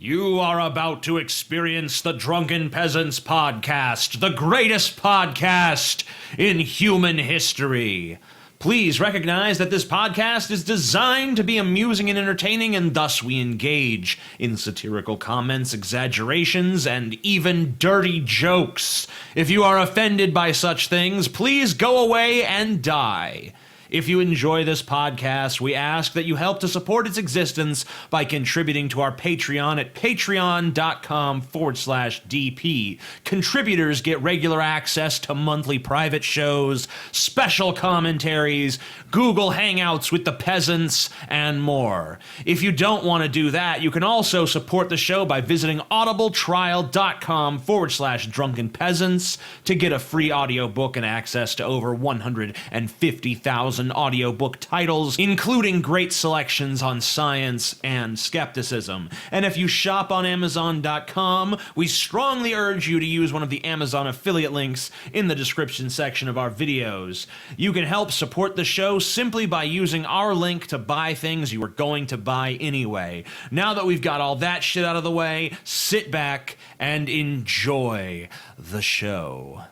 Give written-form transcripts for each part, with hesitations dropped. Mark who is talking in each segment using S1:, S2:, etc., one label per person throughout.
S1: You are about to experience the Drunken Peasants podcast, the greatest podcast in human history. Please recognize that this podcast is designed to be amusing and entertaining, and thus we engage in satirical comments, exaggerations, and even dirty jokes. If you are offended by such things, please go away and die. If you enjoy this podcast, we ask that you help to support its existence by contributing to our Patreon at patreon.com/DP. Contributors get regular access to monthly private shows, special commentaries, Google Hangouts with the peasants, and more. If you don't want to do that, you can also support the show by visiting audibletrial.com/Drunken Peasants to get a free audiobook and access to over 150,000 audiobook titles, including great selections on science and skepticism. And if you shop on Amazon.com, we strongly urge you to use one of the Amazon affiliate links in the description section of our videos. You can help support the show simply by using our link to buy things you were going to buy anyway. Now that we've got all that shit out of the way, sit back and enjoy the show.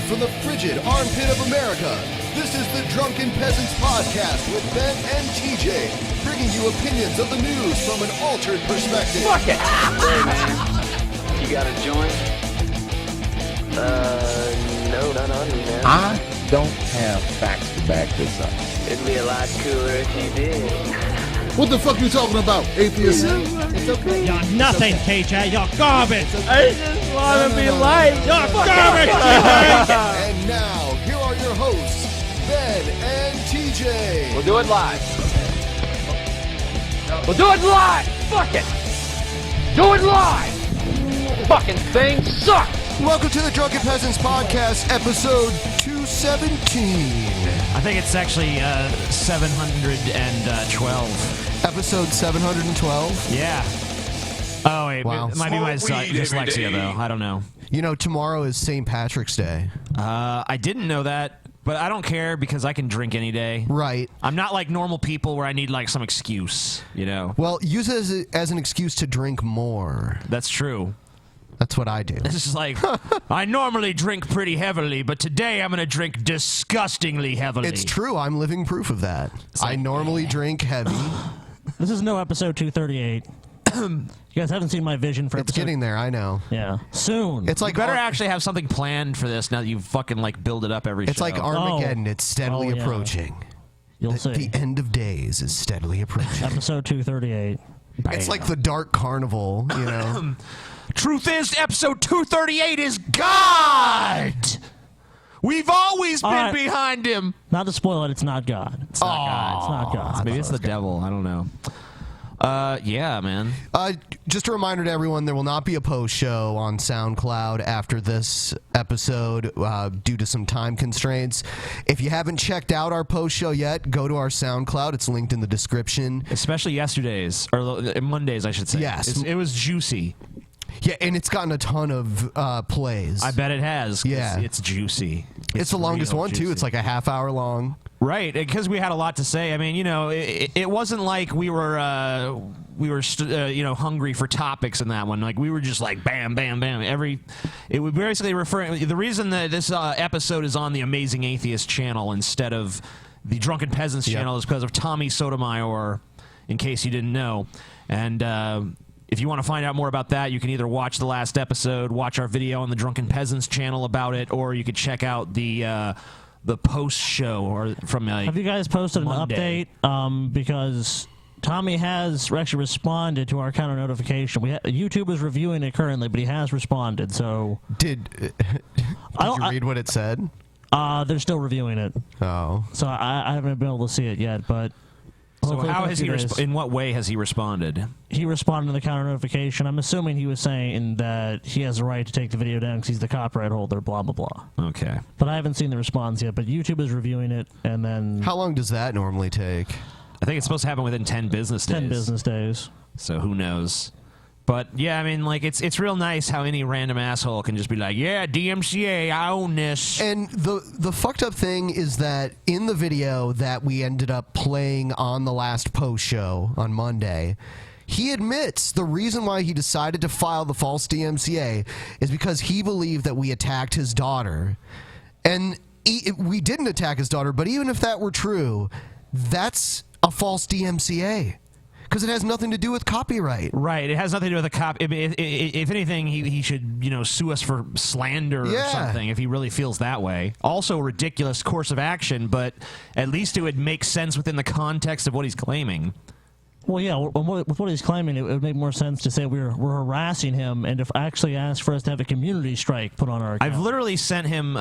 S2: From the frigid armpit of America, this is the Drunken Peasants podcast with Ben and TJ, bringing you opinions of the news from an altered perspective.
S3: Fuck it! Hey man, you got a joint? No, not on me, man.
S4: I don't have facts to back this up.
S3: It'd be a lot cooler if you did.
S2: What the fuck you talking about, atheist? It's okay.
S5: You're nothing, KJ. You're garbage.
S3: I just want to be light.
S5: You're garbage.
S2: And now, here are your hosts, Ben and TJ.
S3: We'll do it live. We'll do it live. Fuck it. Do it live. Fucking thing sucks.
S2: Welcome to the Drunken Peasants podcast, episode 217.
S5: I think it's actually 712.
S2: Episode 712?
S5: Yeah. Oh, wait.
S2: Wow.
S5: It might be my dyslexia, though. I don't know.
S2: You know, tomorrow is St. Patrick's Day.
S5: I didn't know that, but I don't care because I can drink any day.
S2: Right.
S5: I'm not like normal people where I need like some excuse, you know?
S2: Well, use it as an excuse to drink more.
S5: That's true.
S2: That's what I do.
S5: This is like, I normally drink pretty heavily, but today I'm going to drink disgustingly heavily.
S2: It's true. I'm living proof of that. I normally drink heavy.
S6: This is no episode 238. You guys haven't seen my vision for
S2: It's
S6: episode...
S2: getting there, I know.
S6: Yeah. Soon.
S2: It's like
S5: you better actually have something planned for this now that you fucking like build it up every show.
S2: It's like Armageddon. It's steadily
S6: yeah.
S2: approaching.
S6: You'll see.
S2: The end of days is steadily approaching.
S6: Episode 238.
S2: It's like the Dark Carnival, you know.
S5: Truth is, episode 238 is God! We've always been behind him!
S6: Not to spoil it, it's not God. It's not God. It's not God.
S5: Maybe it's the devil. I don't know. Yeah, man.
S2: Just a reminder to everyone, there will not be a post show on SoundCloud after this episode due to some time constraints. If you haven't checked out our post show yet, go to our SoundCloud. It's linked in the description.
S5: Especially yesterday's, or Mondays, I should say.
S2: Yes.
S5: It was juicy.
S2: Yeah, and it's gotten a ton of plays.
S5: I bet it has.
S2: Yeah.
S5: It's juicy.
S2: It's the longest one, too. It's like a half hour long.
S5: Right, because we had a lot to say. I mean, you know, it wasn't like we were hungry for topics in that one. Like, we were just like, bam, bam, bam. It would basically referring. The reason that this episode is on the Amazing Atheist channel instead of the Drunken Peasants channel is because of Tommy Sotomayor, in case you didn't know. And if you want to find out more about that, you can either watch the last episode, watch our video on the Drunken Peasants channel about it, or you could check out the post show or from
S6: Have you guys posted
S5: Monday.
S6: an update? Because Tommy has actually responded to our counter notification. YouTube is reviewing it currently, but he has responded. So
S2: Did you read what it said?
S6: they're still reviewing it.
S2: Oh.
S6: So I haven't been able to see it yet, but
S5: So
S6: Hopefully
S5: how
S6: within a
S5: has
S6: few
S5: he?
S6: days.
S5: In what way has he responded?
S6: He responded to the counter notification. I'm assuming he was saying that he has a right to take the video down because he's the copyright holder, blah, blah, blah.
S5: Okay.
S6: But I haven't seen the response yet, but YouTube is reviewing it, and then
S2: How long does that normally take?
S5: I think it's supposed to happen within 10 business days.
S6: 10 business days.
S5: So who knows? But yeah, I mean, like it's real nice how any random asshole can just be like, yeah, DMCA, I own this.
S2: And the fucked up thing is that in the video that we ended up playing on the last post show on Monday, he admits the reason why he decided to file the false DMCA is because he believed that we attacked his daughter. And we didn't attack his daughter, but even if that were true, that's a false DMCA. Because it has nothing to do with copyright.
S5: Right. It has nothing to do with the cop. If anything, he should, sue us for slander or something if he really feels that way. Also, a ridiculous course of action, but at least it would make sense within the context of what he's claiming.
S6: Well, yeah, with what he's claiming, it would make more sense to say we're harassing him and if actually ask for us to have a community strike put on our account.
S5: I've literally sent him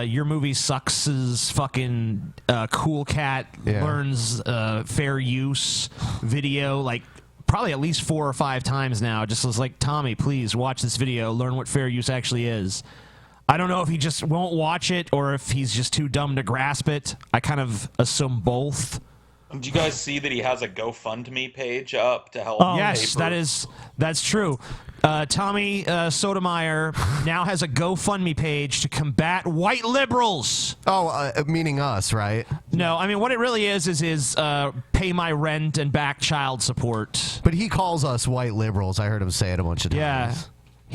S5: Your Movie Sucks' fucking Cool Cat Learns Fair Use video, like, probably at least 4 or 5 times now. Just was like, Tommy, please watch this video, learn what fair use actually is. I don't know if he just won't watch it or if he's just too dumb to grasp it. I kind of assume both.
S7: Do you guys see that he has a GoFundMe page up to help?
S5: Yes, that's true. Tommy Sotomayor now has a GoFundMe page to combat white liberals.
S2: Oh, meaning us, right?
S5: No, I mean what it really is pay my rent and back child support.
S2: But he calls us white liberals. I heard him say it a bunch of times.
S5: Yeah.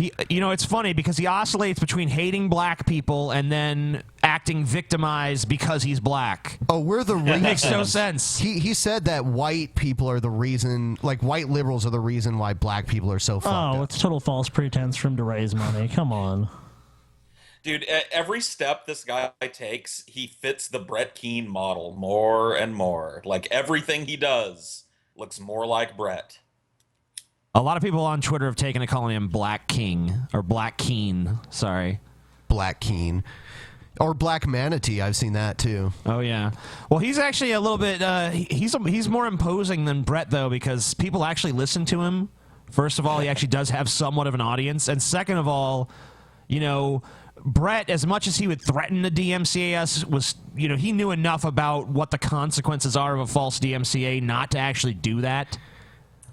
S5: It's funny because he oscillates between hating black people and then acting victimized because he's black.
S2: Oh, we're the reason.
S5: It makes no sense.
S2: He said that white people are the reason, like white liberals are the reason why black people are so fucked up.
S6: Oh, it's total false pretense for him to raise money. Come on.
S7: Dude, every step this guy takes, he fits the Brett Keane model more and more. Like, everything he does looks more like Brett.
S5: A lot of people on Twitter have taken to calling him Black King, or Black Keen, sorry.
S2: Black Keen. Or Black Manatee, I've seen that too.
S5: Oh, yeah. Well, he's actually a little bit, he's more imposing than Brett, though, because people actually listen to him. First of all, he actually does have somewhat of an audience. And second of all, Brett, as much as he would threaten the DMCA us, was, he knew enough about what the consequences are of a false DMCA not to actually do that.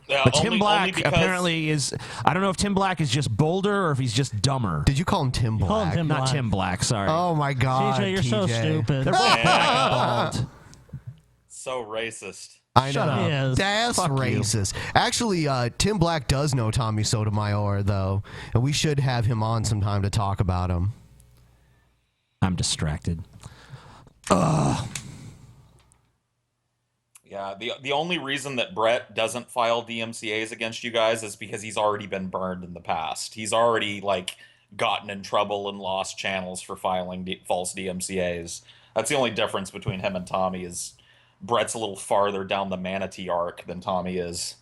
S5: But Tim Black apparently is... I don't know if Tim Black is just bolder or if he's just dumber.
S2: Did you call him Tim Black?
S6: Call him Tim
S5: Not
S6: Black.
S5: Tim Black, sorry.
S2: Oh, my God,
S6: TJ, you're so stupid.
S5: They're both black and bald.
S7: So racist.
S2: I know.
S5: Shut up.
S6: Yes.
S2: That's
S5: Fuck you.
S2: racist. Actually, Tim Black does know Tommy Sotomayor, though, and we should have him on sometime to talk about him.
S5: I'm distracted.
S7: Yeah, the only reason that Brett doesn't file DMCAs against you guys is because he's already been burned in the past. He's already, gotten in trouble and lost channels for filing false DMCAs. That's the only difference between him and Tommy is Brett's a little farther down the manatee arc than Tommy is.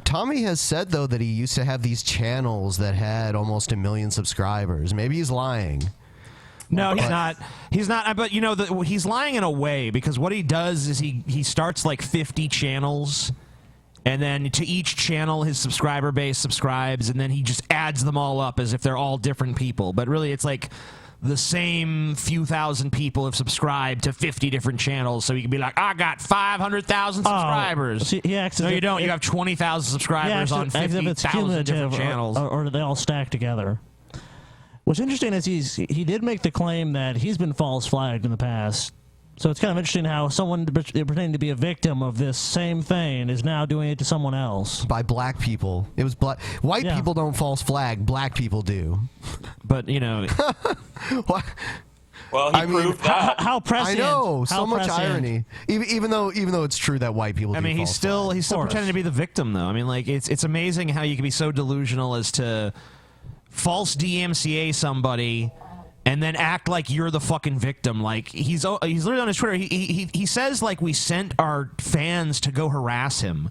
S2: Tommy has said, though, that he used to have these channels that had almost 1 million subscribers. Maybe he's lying.
S5: No, he's not. He's not. But he's lying in a way because what he does is he starts 50 channels, and then to each channel his subscriber base subscribes, and then he just adds them all up as if they're all different people. But really, it's the same few thousand people have subscribed to 50 different channels, so you can be like, I got 500,000 subscribers.
S6: See,
S5: no, you don't. You have 20,000 subscribers on 50,000 different channels.
S6: Or they all stack together. What's interesting is he did make the claim that he's been false flagged in the past. So it's kind of interesting how someone pretending to be a victim of this same thing is now doing it to someone else.
S2: By black people. It was white people don't false flag. Black people do.
S5: But,
S2: What?
S7: Well, he proved that.
S6: How prescient.
S2: I know, so much
S6: prescient.
S2: irony. Even though it's true that white people.
S5: He's still pretending to be the victim, though. It's amazing how you can be so delusional as to false DMCA somebody and then act like you're the fucking victim. He's literally on his Twitter. He says we sent our fans to go harass him.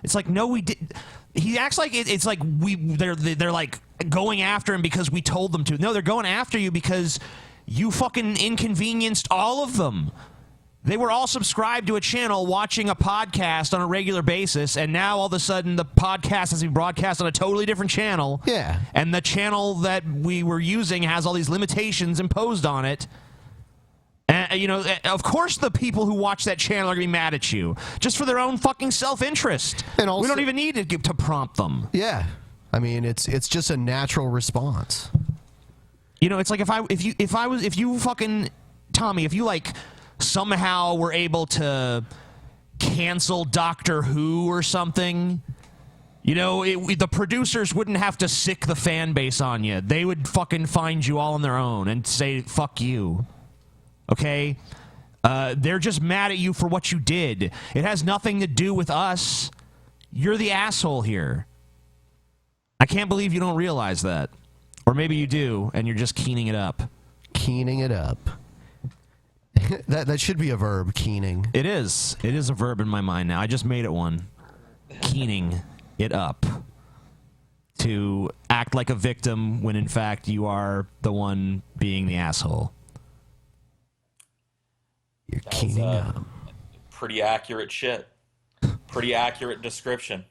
S5: It's no, we did. He acts like it's like they're going after him because we told them to. No, they're going after you because you fucking inconvenienced all of them. They were all subscribed to a channel watching a podcast on a regular basis, and now all of a sudden the podcast has been broadcast on a totally different channel.
S2: Yeah.
S5: And the channel that we were using has all these limitations imposed on it. And, you know, of course the people who watch that channel are going to be mad at you, just for their own fucking self-interest.
S2: And also,
S5: we don't even need to prompt them.
S2: Yeah. I mean, it's just a natural response.
S5: You know, it's like if you fucking, Tommy, if you like somehow were able to cancel Doctor Who or something, you know, the producers wouldn't have to sick the fan base on you. They would fucking find you all on their own and say, fuck you. Okay? They're just mad at you for what you did. It has nothing to do with us. You're the asshole here. I can't believe you don't realize that. Or maybe you do, and you're just keening it up.
S2: Keening it up. That should be a verb, keening.
S5: It is. It is a verb in my mind now. I just made it one. Keening it up. To act like a victim when in fact you are the one being the asshole.
S2: You're keening up.
S7: Pretty accurate shit. Pretty accurate description.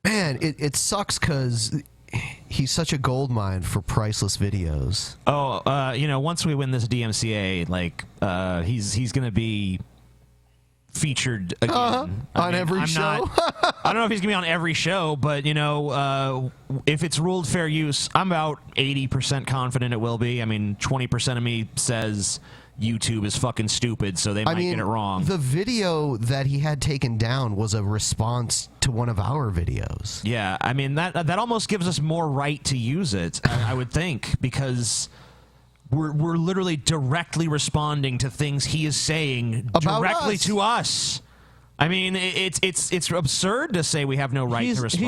S2: Man, it sucks because he's such a gold mine for priceless videos.
S5: Oh, you know, once we win this DMCA, like, he's gonna be featured again
S2: on every show.
S5: I don't know if he's gonna be on every show, but you know, if it's ruled fair use, I'm about 80% confident it will be. I mean, 20% of me says YouTube is fucking stupid, so they might get it wrong.
S2: The video that he had taken down was a response to one of our videos.
S5: Yeah, I mean, that almost gives us more right to use it, I would think, because we're literally directly responding to things he is saying
S2: about
S5: directly
S2: us.
S5: to us. I mean, it's absurd to say we have no right to respond.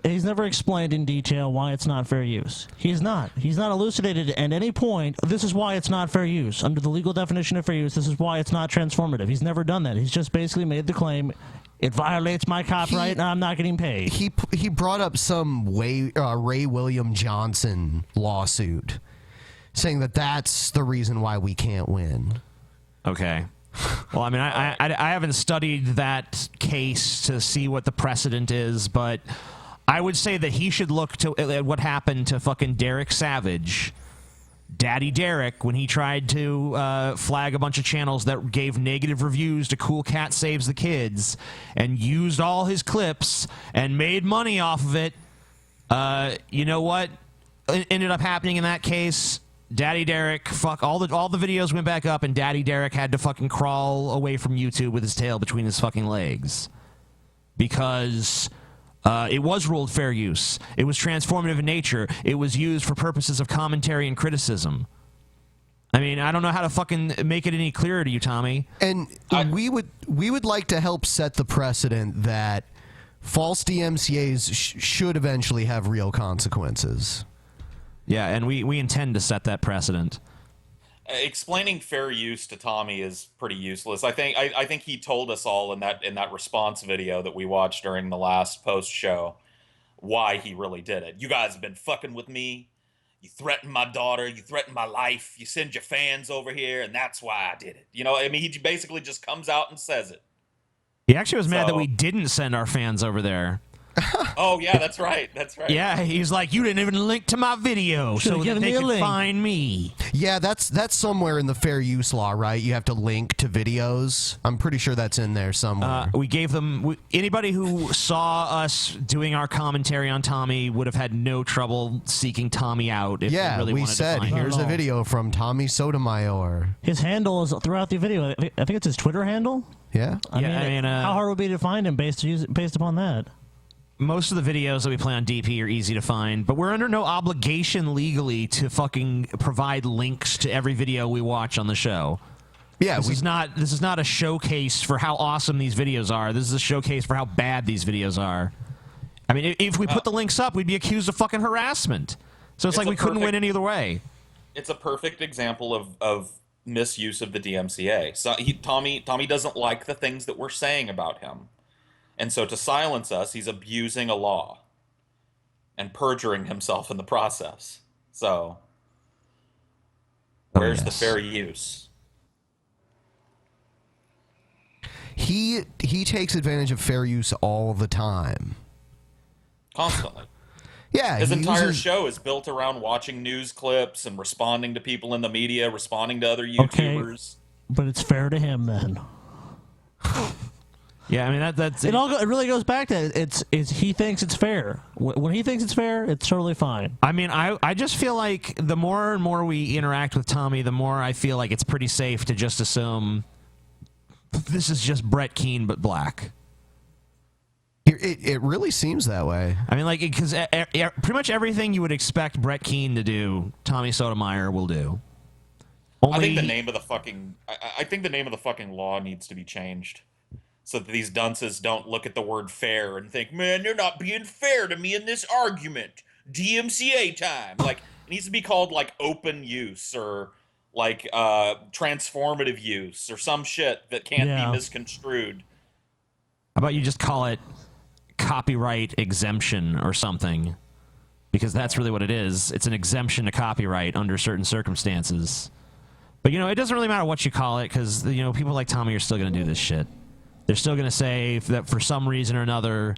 S6: He's never explained in detail why it's not fair use. He's not elucidated at any point. This is why it's not fair use under the legal definition of fair use. This is why it's not transformative. He's never done that. He's just basically made the claim. It violates my copyright, and I'm not getting paid.
S2: He brought up some Ray William Johnson lawsuit, saying that that's the reason why we can't win.
S5: Okay. Well, I mean, I haven't studied that case to see what the precedent is, but I would say that he should look at what happened to fucking Derek Savage, Daddy Derek, when he tried to flag a bunch of channels that gave negative reviews to Cool Cat Saves the Kids and used all his clips and made money off of it. You know what ended up happening in that case? Daddy Derek, all the videos went back up, and Daddy Derek had to fucking crawl away from YouTube with his tail between his fucking legs because it was ruled fair use. It was transformative in nature. It was used for purposes of commentary and criticism. I mean, I don't know how to fucking make it any clearer to you, Tommy.
S2: And we would like to help set the precedent that false DMCAs should eventually have real consequences.
S5: Yeah, and we intend to set that precedent.
S7: Explaining fair use to Tommy is pretty useless. I think he told us all in that response video that we watched during the last post show why he really did it. You guys have been fucking with me. You threatened my daughter. You threatened my life. You send your fans over here, and that's why I did it. You know, I mean, he basically just comes out and says it.
S5: He actually was mad that we didn't send our fans over there.
S7: Oh, yeah, that's right. That's right.
S5: Yeah, he's like, you didn't even link to my video so that they could find me.
S2: Yeah, that's somewhere in the fair use law, right? You have to link to videos. I'm pretty sure that's in there somewhere.
S5: We gave them... anybody who saw us doing our commentary on Tommy would have had no trouble seeking Tommy out if they really wanted
S2: said,
S5: to find him.
S2: here's a video from Tommy Sotomayor.
S6: His handle is throughout the video. I think it's his Twitter handle.
S2: Yeah?
S6: I mean, how hard would it be to find him based upon that?
S5: Most of the videos that we play on DP are easy to find, but we're under no obligation legally to fucking provide links to every video we watch on the show.
S2: Yeah,
S5: this is not a showcase for how awesome these videos are. This is a showcase for how bad these videos are. I mean, if we put the links up, we'd be accused of fucking harassment. So it's like we couldn't win any other way.
S7: It's a perfect example of misuse of the DMCA. So Tommy doesn't like the things that we're saying about him. And so to silence us, he's abusing a law and perjuring himself in the process. So where's the fair use?
S2: he takes advantage of fair use all the time.
S7: Constantly.
S2: Yeah,
S7: his
S2: he
S7: entire
S2: uses-
S7: show is built around watching news clips and responding to people in the media, responding to other YouTubers.
S6: But it's fair to him then.
S5: Yeah, I mean that's
S6: it. It really goes back to it's he thinks it's fair. When he thinks it's fair, it's totally fine.
S5: I mean, I just feel like the more and more we interact with Tommy, the more I feel like it's pretty safe to just assume this is just Brett Keane but black.
S2: It really seems that way.
S5: I mean, like, because pretty much everything you would expect Brett Keane to do, Tommy Sotomayor will do.
S7: I think the name of the fucking I think the name of the fucking law needs to be changed, so that these dunces don't look at the word fair and think, man, you're not being fair to me in this argument. DMCA time. Like, it needs to be called like open use or like transformative use or some shit that can't be misconstrued.
S5: How about you just call it copyright exemption or something? Because that's really what it is. It's an exemption to copyright under certain circumstances. But, you know, it doesn't really matter what you call it because, you know, people like Tommy are still going to do this shit. They're still going to say that for some reason or another,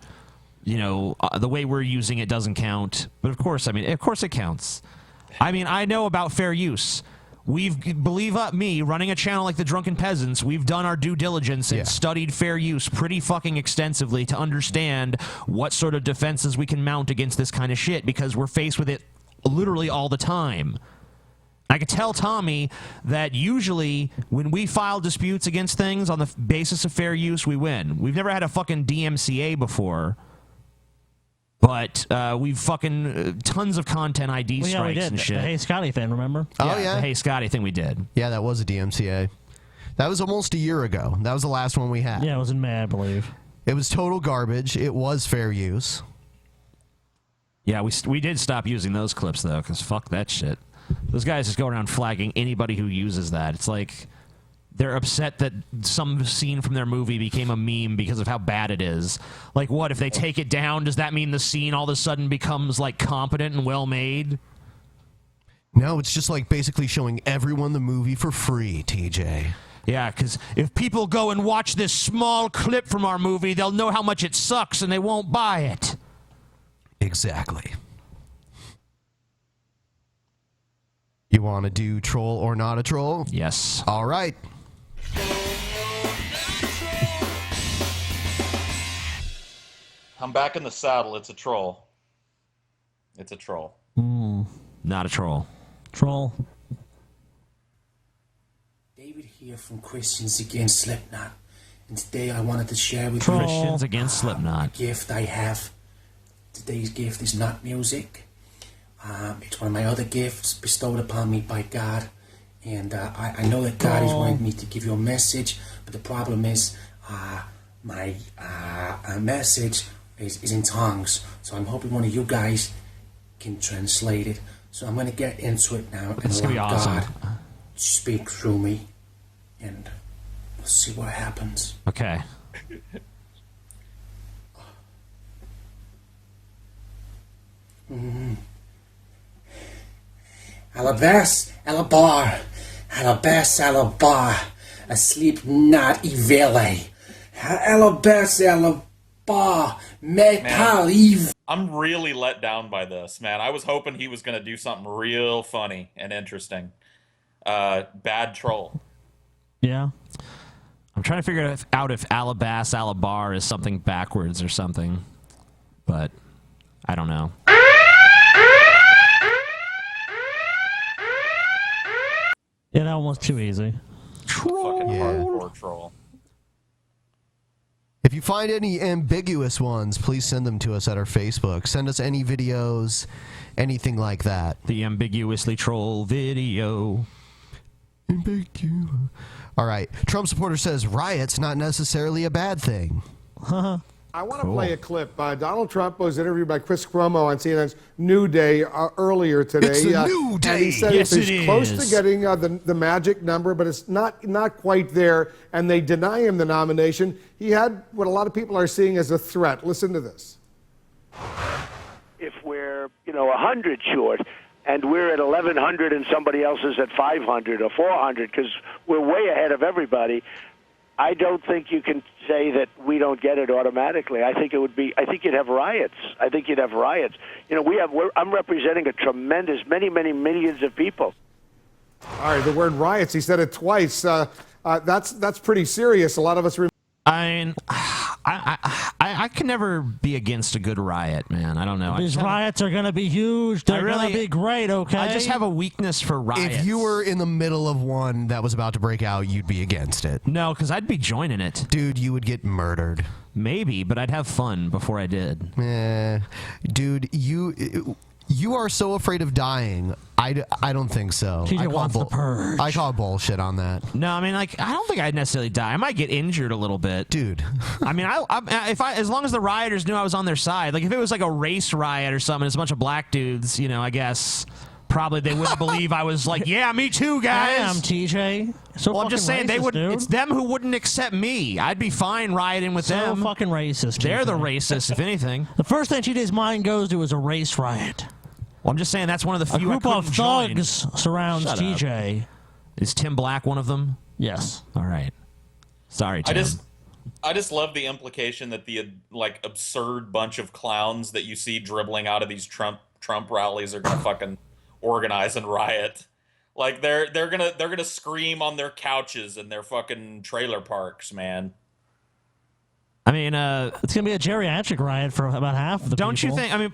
S5: you know, the way we're using it doesn't count. But, of course, I mean, of course it counts. I mean, I know about fair use. Believe me, running a channel like the Drunken Peasants, we've done our due diligence and studied fair use pretty fucking extensively to understand what sort of defenses we can mount against this kind of shit because we're faced with it literally all the time. I could tell Tommy that usually when we file disputes against things on the basis of fair use, we win. We've never had a fucking DMCA before. But we've fucking tons of content ID strikes
S6: we did.
S5: and shit.
S6: The Hey Scotty thing, remember?
S2: Oh, yeah.
S5: The Hey Scotty thing we did.
S2: Yeah, that was a DMCA. That was almost a year ago. That was the last one we had.
S6: Yeah, it was in May, I believe.
S2: It was total garbage. It was fair use.
S5: Yeah, we did stop using those clips, though, because fuck that shit. Those guys just go around flagging anybody who uses that. It's like they're upset that some scene from their movie became a meme because of how bad it is. Like, what, if they take it down, does that mean the scene all of a sudden becomes, like, competent and well-made?
S2: No, it's just like basically showing everyone the movie for free, TJ.
S5: Yeah, because if people go and watch this small clip from our movie, they'll know how much it sucks and they won't buy it.
S2: Exactly. You want to do troll or not a troll?
S5: Yes.
S2: All right.
S7: I'm back in the saddle. It's a troll. It's a troll.
S5: Not a troll.
S6: Troll.
S8: David here from Christians Against Slipknot. And today I wanted to share with
S6: Troll.
S8: you
S5: Christians Against Slipknot.
S8: a gift I have. Today's gift is not music. It's one of my other gifts bestowed upon me by God. And I know that God is wanting me to give you a message, but the problem is my message is in tongues. So I'm hoping one of you guys can translate it. So I'm going to get into it now and
S5: It's gonna be
S8: allow
S5: awesome.
S8: God to speak through me. And we'll see what happens.
S5: Okay.
S8: Alabas, Alabar, Alabas, Alabar, asleep not evele. Alabas, Alabar, metal eve.
S7: I'm really let down by this, man. I was hoping he was going to do something real funny and interesting. Bad troll.
S6: Yeah.
S5: I'm trying to figure out if Alabas, Alabar is something backwards or something. But I don't know.
S6: Yeah, that one was too easy.
S7: Fucking hardcore troll.
S2: If you find any ambiguous ones, please send them to us at our Facebook. Send us any videos, anything like that.
S5: The ambiguously troll video.
S2: Ambiguous. All right. Trump supporter says riot's not necessarily a bad thing.
S9: I want to play a clip. Donald Trump was interviewed by Chris Cuomo on CNN's New Day earlier today.
S2: It's a new day.
S9: And he said
S5: Yes,
S9: he's
S5: it
S9: close
S5: is.
S9: to getting the magic number, but it's not quite there, and they deny him the nomination. He had what a lot of people are seeing as a threat. Listen to this.
S10: If we're 100 short and we're at 1,100 and somebody else is at 500 or 400 because we're way ahead of everybody, I don't think you can say that we don't get it automatically. I think you'd have riots. I'm representing a tremendous, many millions of people.
S9: All right, the word riots, he said it twice. That's pretty serious. A lot of us remember.
S5: I can never be against a good riot, man. I don't know.
S6: These riots are going to be huge. They're going to be great, okay?
S5: I just have a weakness for riots.
S2: If you were in the middle of one that was about to break out, you'd be against it.
S5: No, because I'd be joining it.
S2: Dude, you would get murdered.
S5: Maybe, but I'd have fun before I did.
S2: Dude, you are so afraid of dying. I don't think so.
S6: TJ wants the purge.
S2: I call bullshit on that.
S5: No, I mean, like, I don't think I'd necessarily die. I might get injured a little bit,
S2: dude.
S5: I mean, as long as the rioters knew I was on their side, like if it was like a race riot or something, it's a bunch of black dudes, you know, I guess probably they wouldn't believe I was like, yeah, me too, guys.
S6: Damn, TJ. So
S5: well, I'm just saying
S6: racist, dude.
S5: It's them who wouldn't accept me. I'd be fine rioting with them.
S6: So fucking racist.
S5: They're
S6: TJ.
S5: the racists, if anything.
S6: The first thing TJ's mind goes to is a race riot.
S5: Well, I'm just saying that's one of the few
S6: a group of thugs surrounds
S5: Shut
S6: TJ.
S5: Up. Is Tim Black one of them?
S6: Yes.
S5: All right. Sorry, Tim.
S7: I just love the implication that the like absurd bunch of clowns that you see dribbling out of these Trump rallies are gonna fucking organize and riot. Like they're gonna scream on their couches in their fucking trailer parks, man.
S5: I mean,
S6: it's gonna be a geriatric riot for about half of the
S5: don't
S6: people.
S5: You think? I mean,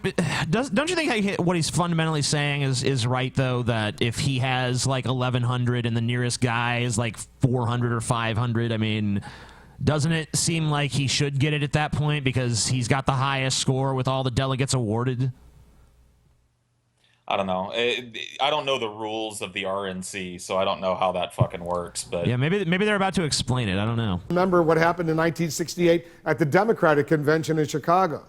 S5: don't you think what he's fundamentally saying is right though? That if he has like 1,100 and the nearest guy is like 400 or 500, I mean, doesn't it seem like he should get it at that point because he's got the highest score with all the delegates awarded?
S7: I don't know. I don't know the rules of the RNC, so I don't know how that fucking works. But
S5: yeah, maybe they're about to explain it. I don't know.
S9: Remember what happened in 1968 at the Democratic Convention in Chicago.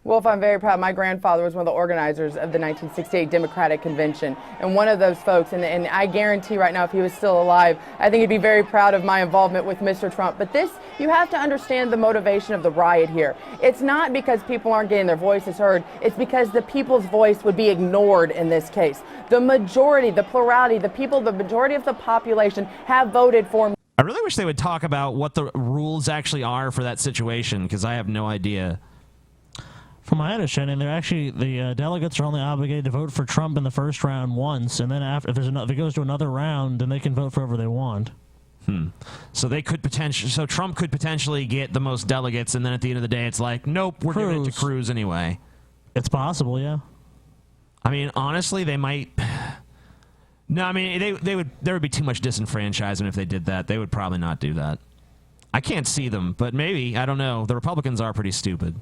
S11: Wolf, I'm very proud. My grandfather was one of the organizers of the 1968 Democratic Convention, and one of those folks, and I guarantee right now if he was still alive, I think he'd be very proud of my involvement with Mr. Trump. But this, you have to understand the motivation of the riot here. It's not because people aren't getting their voices heard. It's because the people's voice would be ignored in this case. The majority, the plurality, the people, the majority of the population have voted for.
S5: I really wish they would talk about what the rules actually are for that situation, because I have no idea.
S6: From my understanding, the delegates are only obligated to vote for Trump in the first round once, and then if it goes to another round, then they can vote for whoever they want.
S5: So Trump could potentially get the most delegates, and then at the end of the day, it's like, nope, we're giving it to Cruz anyway.
S6: It's possible, yeah.
S5: I mean, honestly, they might. No, I mean, there would be too much disenfranchisement if they did that. They would probably not do that. I can't see them, but maybe. I don't know. The Republicans are pretty stupid.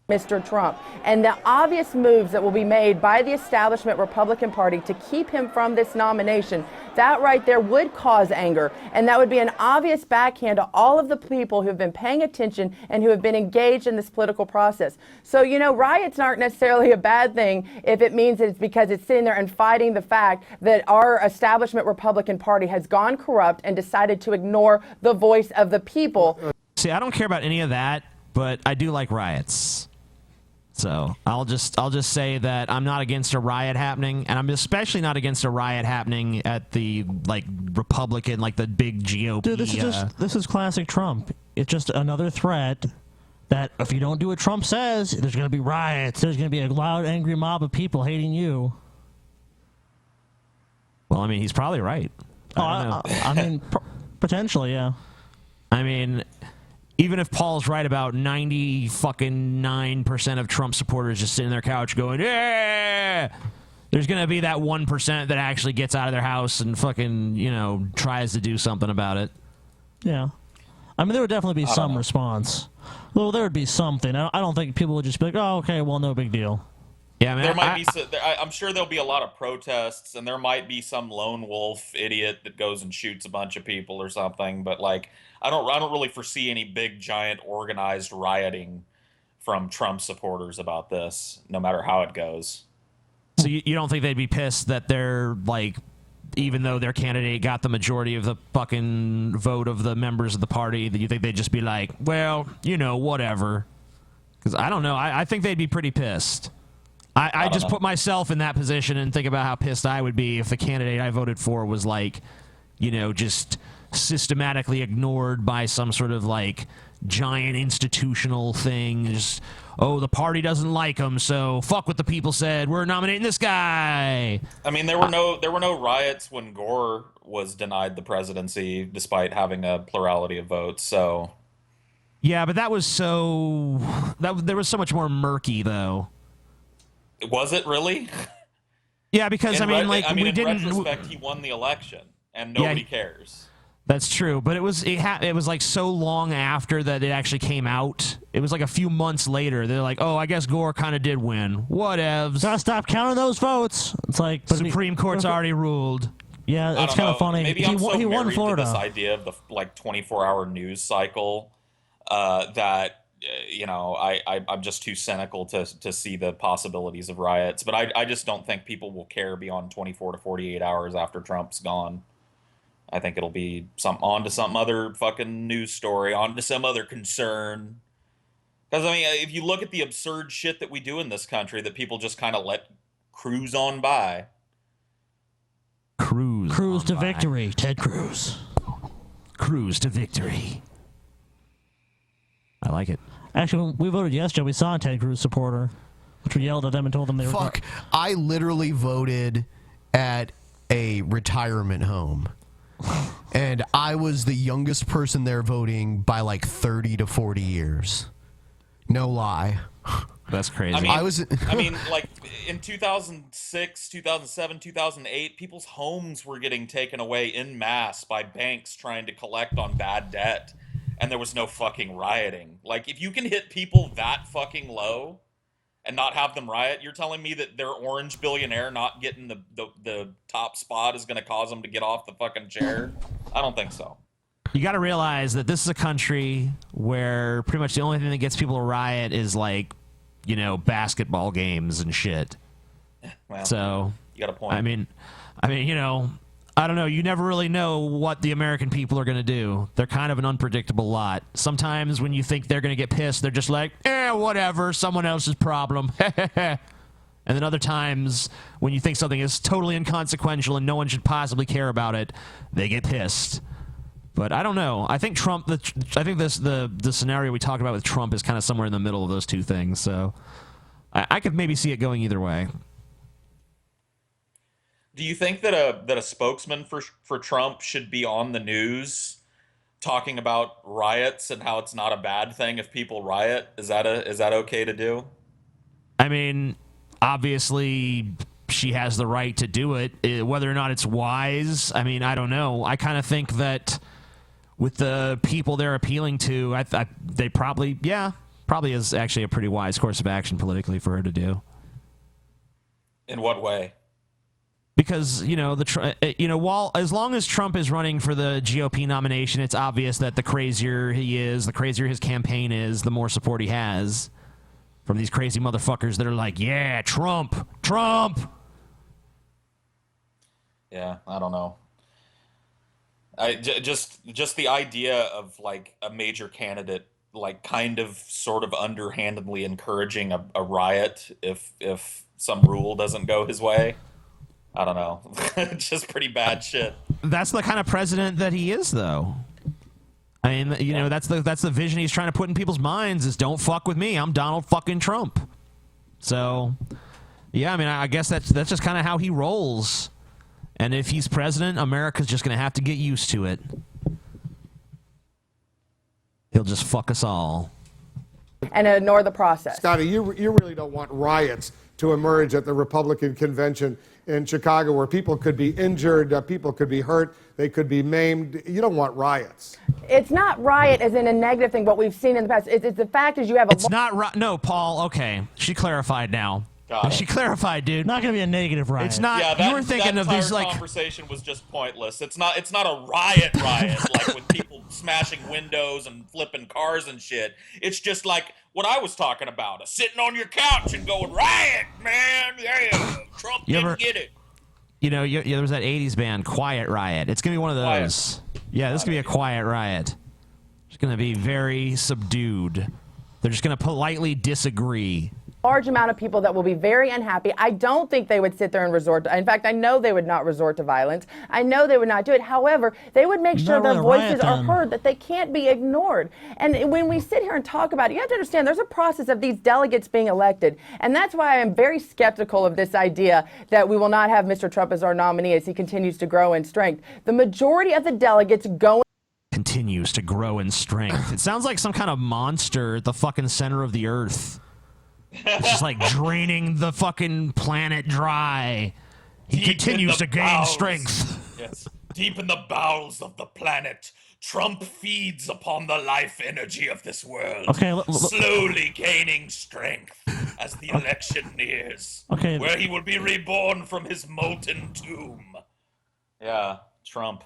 S11: Mr. Trump, and the obvious moves that will be made by the establishment Republican Party to keep him from this nomination, that right there would cause anger, and that would be an obvious backhand to all of the people who have been paying attention and who have been engaged in this political process. So, you know, riots aren't necessarily a bad thing if it means that it's because it's sitting there and fighting the fact that our establishment Republican Party has gone corrupt and decided to ignore the voice of the people.
S5: See, I don't care about any of that, but I do like riots. So I'll just say that I'm not against a riot happening, and I'm especially not against a riot happening at the Republican, the big GOP.
S6: Dude, this is classic Trump. It's just another threat that if you don't do what Trump says, there's going to be riots. There's going to be a loud, angry mob of people hating you.
S5: Well, I mean, he's probably right.
S6: I mean, potentially, yeah.
S5: I mean, even if Paul's right about 99% of Trump supporters just sitting on their couch going, yeah, there's going to be that 1% that actually gets out of their house and fucking, tries to do something about it.
S6: Yeah. I mean, there would definitely be some response. Well, there would be something. I don't think people would just be like, oh, okay, well, no big deal.
S5: Yeah, man.
S7: I'm sure there'll be a lot of protests, and there might be some lone wolf idiot that goes and shoots a bunch of people or something. But I don't really foresee any big giant organized rioting from Trump supporters about this, no matter how it goes.
S5: So you don't think they'd be pissed that they're even though their candidate got the majority of the fucking vote of the members of the party, that you think they'd just be like, well, whatever? Because I don't know. I think they'd be pretty pissed. I just put myself in that position and think about how pissed I would be if the candidate I voted for was just systematically ignored by some sort of like giant institutional thing. Just, oh, the party doesn't like him, so fuck what the people said. We're nominating this guy.
S7: I mean, there were no riots when Gore was denied the presidency, despite having a plurality of votes. So,
S5: yeah, but that was there was so much more murky, though.
S7: Was it really?
S5: Yeah, because
S7: in
S5: in
S7: retrospect, he won the election, and nobody cares.
S5: That's true, but it was like so long after that it actually came out. It was like a few months later. They're like, oh, I guess Gore kind of did win. Whatevs.
S6: Gotta stop counting those votes. It's like
S5: Supreme Court's already ruled.
S6: Yeah, it's kind of funny.
S7: Maybe
S6: he
S7: I'm so
S6: won
S7: married
S6: Florida.
S7: to this idea of the 24-hour news cycle that I'm just too cynical to see the possibilities of riots. But I just don't think people will care beyond 24 to 48 hours after Trump's gone. I think it'll be on to some other fucking news story, on to some other concern. Because, I mean, if you look at the absurd shit that we do in this country that people just kind of let cruise on by.
S6: Cruz to victory, Ted Cruz.
S5: Cruz to victory. I like it.
S6: Actually, when we voted yesterday, we saw a Ted Cruz supporter, which we yelled at them and told them they were...
S2: Fuck, I literally voted at a retirement home. And I was the youngest person there voting by like 30 to 40 years. No lie.
S5: That's crazy.
S7: I mean, like in 2006, 2007, 2008, people's homes were getting taken away en masse by banks trying to collect on bad debt, and there was no fucking rioting. Like, if you can hit people that fucking low and not have them riot, you're telling me that their orange billionaire not getting the top spot is going to cause them to get off the fucking chair? I don't think so.
S5: You got to realize that this is a country where pretty much the only thing that gets people to riot is like, basketball games and shit.
S7: Well,
S5: so
S7: you got a point.
S5: I mean, I don't know. You never really know what the American people are going to do. They're kind of an unpredictable lot. Sometimes when you think they're going to get pissed, they're just like, whatever, someone else's problem. And then other times, when you think something is totally inconsequential and no one should possibly care about it, they get pissed. But I don't know. I think the scenario we talked about with Trump is kind of somewhere in the middle of those two things. So I could maybe see it going either way.
S7: Do you think that a spokesman for Trump should be on the news talking about riots and how it's not a bad thing if people riot? Is that okay to do?
S5: I mean, obviously she has the right to do it. Whether or not it's wise, I mean, I don't know. I kind of think that with the people they're appealing to, they probably is actually a pretty wise course of action politically for her to do.
S7: In what way?
S5: Because, while as long as Trump is running for the GOP nomination, it's obvious that the crazier he is, the crazier his campaign is, the more support he has from these crazy motherfuckers that are like, yeah, Trump.
S7: Yeah, I don't know. Just the idea of like a major candidate like kind of sort of underhandedly encouraging a riot if some rule doesn't go his way. I don't know. It's just pretty bad shit.
S5: That's the kind of president that he is, though. I mean, that's the vision he's trying to put in people's minds is don't fuck with me. I'm Donald fucking Trump. So, yeah, I mean, I guess that's just kind of how he rolls. And if he's president, America's just going to have to get used to it. He'll just fuck us all.
S11: And ignore the process.
S9: Scotty, you really don't want riots to emerge at the Republican convention in Chicago where people could be injured, people could be hurt, they could be maimed. You don't want riots.
S11: It's not riot as in a negative thing, what we've seen in the past. It's the fact is you have a...
S5: It's not... No, Paul, okay. She clarified now. She clarified, dude.
S6: Not going to be a negative riot.
S5: It's not...
S7: Yeah,
S5: you were thinking of these, like...
S7: conversation was just pointless. It's not a riot, like with people smashing windows and flipping cars and shit. It's just like what I was talking about. Sitting on your couch and going, riot, man. Yeah, Trump didn't get it.
S5: There was that 80s band, Quiet Riot. It's going to be one of those. Quiet. Yeah, this is going to be a quiet riot. It's going to be very subdued. They're just going to politely disagree.
S11: large amount of people that will be very unhappy. I don't think they would sit there and resort to, in fact, I know they would not resort to violence. I know they would not do it. However, they would make sure their voices are heard, that they can't be ignored. And when we sit here and talk about it, you have to understand there's a process of these delegates being elected. And that's why I am very skeptical of this idea that we will not have Mr. Trump as our nominee as he continues to grow in strength. The majority of the delegates go
S5: continues to grow in strength. It sounds like some kind of monster at the fucking center of the earth. It's just like draining the fucking planet dry. He continues to gain strength.
S7: Yes. Deep in the bowels of the planet, Trump feeds upon the life energy of this world.
S6: Okay,
S7: slowly gaining strength as the election nears.
S6: Okay.
S7: Where he will be reborn from his molten tomb. Yeah, Trump.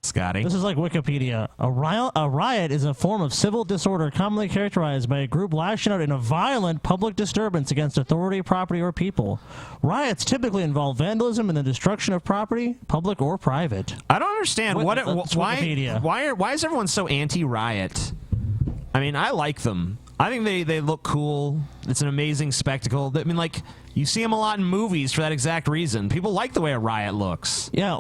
S5: Scotty.
S6: This is like Wikipedia. A riot is a form of civil disorder commonly characterized by a group lashing out in a violent public disturbance against authority, property, or people. Riots typically involve vandalism and the destruction of property, public or private.
S5: I don't understand why
S6: Wikipedia.
S5: why is everyone so anti-riot? I mean, I like them. I think they look cool. It's an amazing spectacle. I mean, like, you see them a lot in movies for that exact reason. People like the way a riot looks.
S6: Yeah,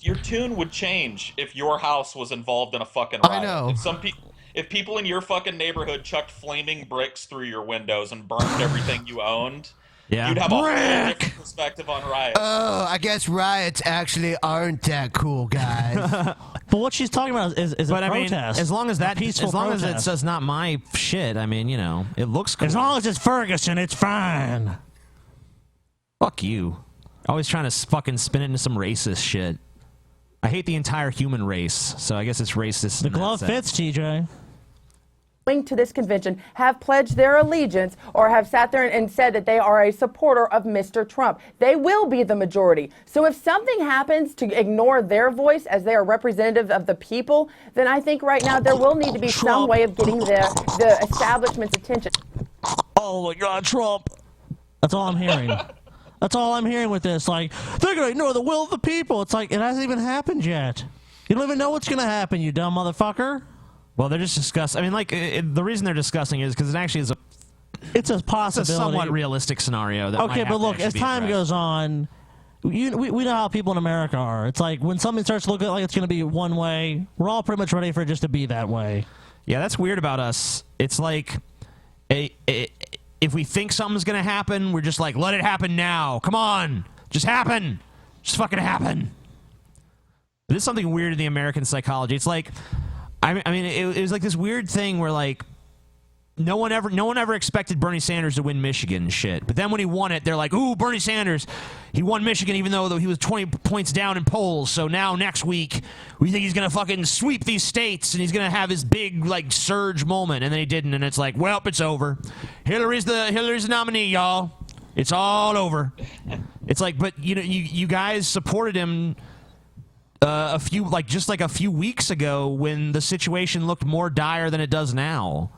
S7: Your tune would change if your house was involved in a fucking riot.
S2: I know.
S7: If people in your fucking neighborhood chucked flaming bricks through your windows and burned everything you owned, you'd have a whole different perspective on riots.
S2: Oh, I guess riots actually aren't that cool, guys.
S6: But what she's talking about is a
S5: I mean,
S6: protest.
S5: as long as that,
S6: peaceful
S5: as long as
S6: protest.
S5: it's not my shit. I mean, you know, it looks cool.
S6: As long as it's Ferguson, it's fine.
S5: Fuck you. Always trying to fucking spin it into some racist shit. I hate the entire human race, so I guess it's racist.
S6: The glove fits, TJ.
S11: To this convention have pledged their allegiance or have sat there and said that they are a supporter of Mr. Trump. They will be the majority. So if something happens to ignore their voice as they are representatives of the people, then I think right now there will need to be some way of getting the establishment's attention.
S6: Oh my God, Trump. That's all I'm hearing. That's all I'm hearing with this. Like, they're going to ignore the will of the people. It's like, it hasn't even happened yet. You don't even know what's going to happen, you dumb motherfucker.
S5: Well, they're just discussing. I mean, like, the reason they're discussing is because it actually is
S6: it's a possibility.
S5: It's a somewhat realistic scenario. That
S6: okay, but look, as time goes on, we know how people in America are. It's like when something starts to look like it's going to be one way, we're all pretty much ready for it just to be that way.
S5: Yeah, that's weird about us. It's like, if we think something's going to happen, we're just like, let it happen now. Come on. Just happen. Just fucking happen. There's something weird in the American psychology. It's like, I mean, it was like this weird thing where, like, no one ever expected Bernie Sanders to win Michigan and shit. But then when he won it, they're like, ooh, Bernie Sanders, he won Michigan even though he was 20 points down in polls. So now next week, we think he's going to fucking sweep these states and he's going to have his big, like, surge moment. And then he didn't. And it's like, well, it's over. Hillary's the nominee, y'all. It's all over. It's like, but, you know, you guys supported him a few weeks ago when the situation looked more dire than it does now.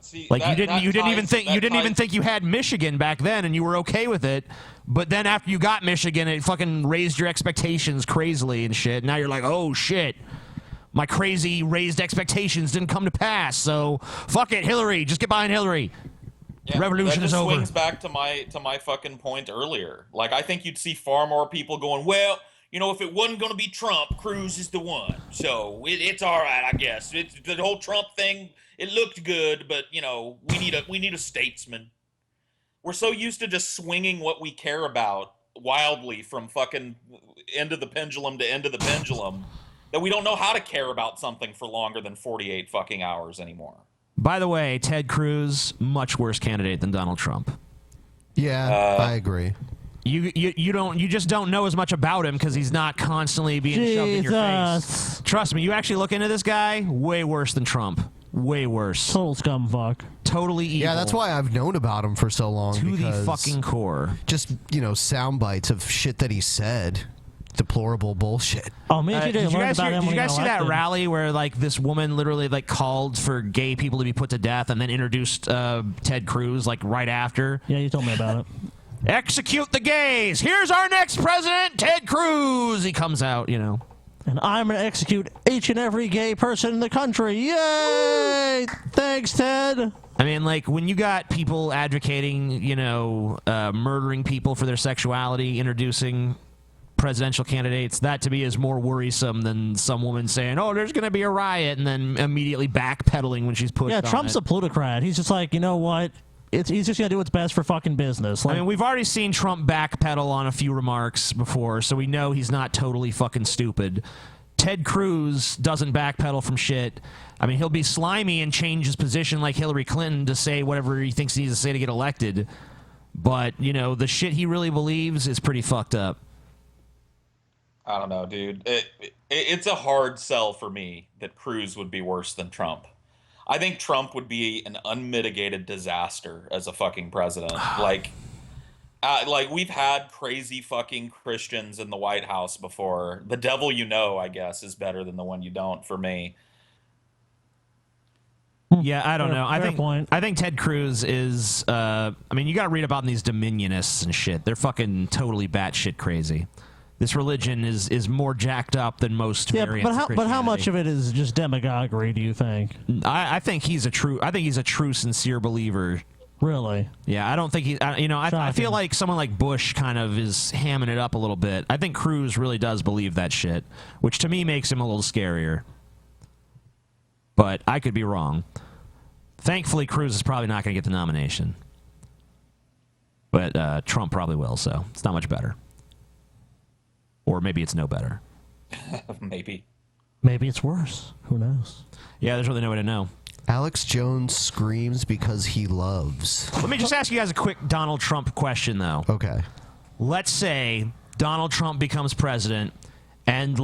S7: See,
S5: like you didn't even think you had Michigan back then and you were okay with it, but then after you got Michigan, it fucking raised your expectations crazily and shit. Now you're like, oh shit, my crazy raised expectations didn't come to pass. So fuck it, Hillary, just get behind Hillary.
S7: Yeah,
S5: Revolution is over.
S7: That swings back to my fucking point earlier. Like, I think you'd see far more people going, well, you know, if it wasn't going to be Trump, Cruz is the one. So it's all right, I guess. It's the whole Trump thing. It looked good, but you know, we need a statesman. We're so used to just swinging what we care about wildly from fucking end of the pendulum to end of the pendulum that we don't know how to care about something for longer than 48 fucking hours anymore.
S5: By the way, Ted Cruz, much worse candidate than Donald Trump.
S2: Yeah, I agree.
S5: You just don't know as much about him because he's not constantly being shoved in your face. Trust me, you actually look into this guy, way worse than Trump. Way worse.
S6: Total scumfuck.
S5: Totally evil.
S2: Yeah, that's why I've known about him for so long.
S5: To the fucking core.
S2: Just, you know, sound bites of shit that he said. Deplorable bullshit.
S6: Oh, me and TJ
S5: did you
S6: learned about him
S5: Did you guys see that
S6: elected.
S5: rally where, like, this woman literally, like, called for gay people to be put to death and then introduced Ted Cruz, like, right after?
S6: Yeah, you told me about it.
S5: Execute the gays! Here's our next president, Ted Cruz! He comes out, you know.
S6: And I'm going to execute each and every gay person in the country. Yay! Thanks, Ted.
S5: I mean, like, when you got people advocating, murdering people for their sexuality, introducing presidential candidates, that to me is more worrisome than some woman saying, oh, there's going to be a riot, and then immediately backpedaling when she's pushed on
S6: Trump's a plutocrat. He's just like, you know what? He's just going to do what's best for fucking business.
S5: I mean, we've already seen Trump backpedal on a few remarks before, so we know he's not totally fucking stupid. Ted Cruz doesn't backpedal from shit. I mean, he'll be slimy and change his position like Hillary Clinton to say whatever he thinks he needs to say to get elected. But, the shit he really believes is pretty fucked up.
S7: I don't know, dude. It's a hard sell for me that Cruz would be worse than Trump. I think Trump would be an unmitigated disaster as a fucking president. Like we've had crazy fucking Christians in the White House before. The devil you know, I guess, is better than the one you don't for me.
S5: Yeah, I don't know. I think Ted Cruz is. You got to read about these Dominionists and shit. They're fucking totally batshit crazy. This religion is more jacked up than most variants of Christianity.
S6: But how much of it is just demagoguery, do you think?
S5: I think he's a true, sincere believer.
S6: Really?
S5: Yeah, I don't think he. I feel like someone like Bush kind of is hamming it up a little bit. I think Cruz really does believe that shit, which to me makes him a little scarier. But I could be wrong. Thankfully, Cruz is probably not going to get the nomination. But Trump probably will, so it's not much better. Or maybe it's no better.
S7: Maybe.
S6: Maybe it's worse. Who knows?
S5: Yeah, there's really no way to know.
S2: Alex Jones screams because he loves.
S5: Let me just ask you guys a quick Donald Trump question, though.
S2: Okay.
S5: Let's say Donald Trump becomes president, and,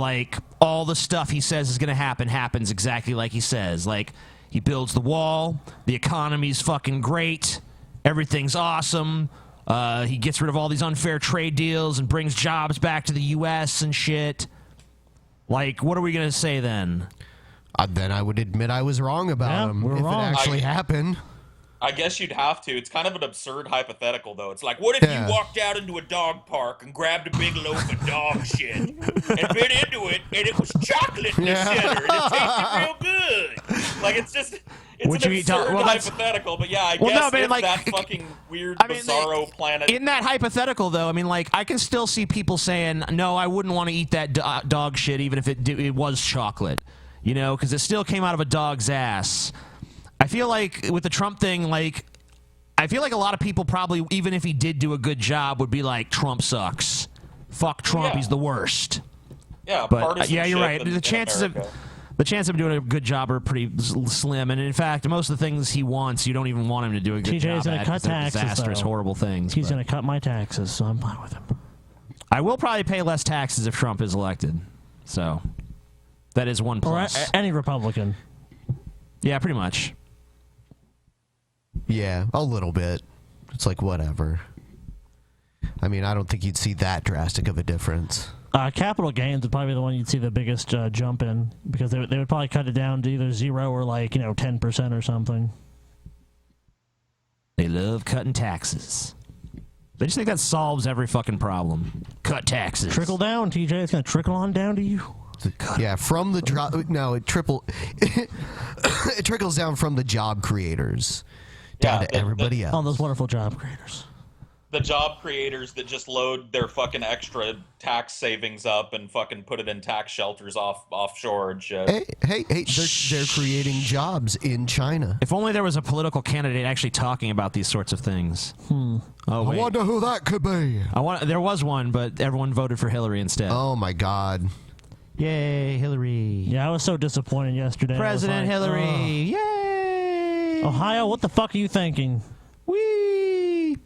S5: all the stuff he says is going to happens exactly like he says. Like, he builds the wall, the economy's fucking great, everything's awesome. He gets rid of all these unfair trade deals and brings jobs back to the U.S. and shit. What are we going to say then?
S2: Then I would admit I was wrong about him if
S6: wrong.
S2: it actually happened.
S7: I guess you'd have to. It's kind of an absurd hypothetical, though. It's like, what if you walked out into a dog park and grabbed a big loaf of dog shit and bit into it, and it was chocolate in the center, and it tasted real good? It's an absurd hypothetical, but yeah, I guess it's that fucking weird, bizarro planet.
S5: In that hypothetical, though, I can still see people saying, no, I wouldn't want to eat that dog shit even if it was chocolate, because it still came out of a dog's ass. I feel like with the Trump thing, I feel like a lot of people probably, even if he did do a good job, would be like, Trump sucks. Fuck Trump, he's the worst.
S7: Yeah,
S5: but you're right. The chances of doing a good job are pretty slim, and in fact, most of the things he wants, you don't even want him to do a good job.
S6: TJ's going to cut taxes,
S5: disastrous, horrible things.
S6: He's going to cut my taxes, so I'm fine with him.
S5: I will probably pay less taxes if Trump is elected. So that is one plus.
S6: Or any Republican.
S5: Yeah, pretty much.
S2: Yeah, a little bit. It's whatever. I mean, I don't think you'd see that drastic of a difference.
S6: Capital gains would probably be the one you'd see the biggest jump in, because they would probably cut it down to either 0 or 10% or something.
S5: They love cutting taxes. They just think that solves every fucking problem. Cut taxes.
S6: Trickle down, TJ. It's going to trickle on down to you.
S2: Yeah, from the it trickles down from the job creators down to everybody else.
S6: All those wonderful job creators.
S7: The job creators that just load their fucking extra tax savings up and fucking put it in tax shelters offshore and shit.
S2: Hey, they're creating jobs in China.
S5: If only there was a political candidate actually talking about these sorts of things.
S2: Oh, I wonder who that could be.
S5: There was one, but everyone voted for Hillary instead.
S2: Oh my God.
S5: Yay, Hillary.
S6: Yeah, I was so disappointed yesterday.
S5: President Hillary. Yay.
S6: Ohio, what the fuck are you thinking?
S5: Whee.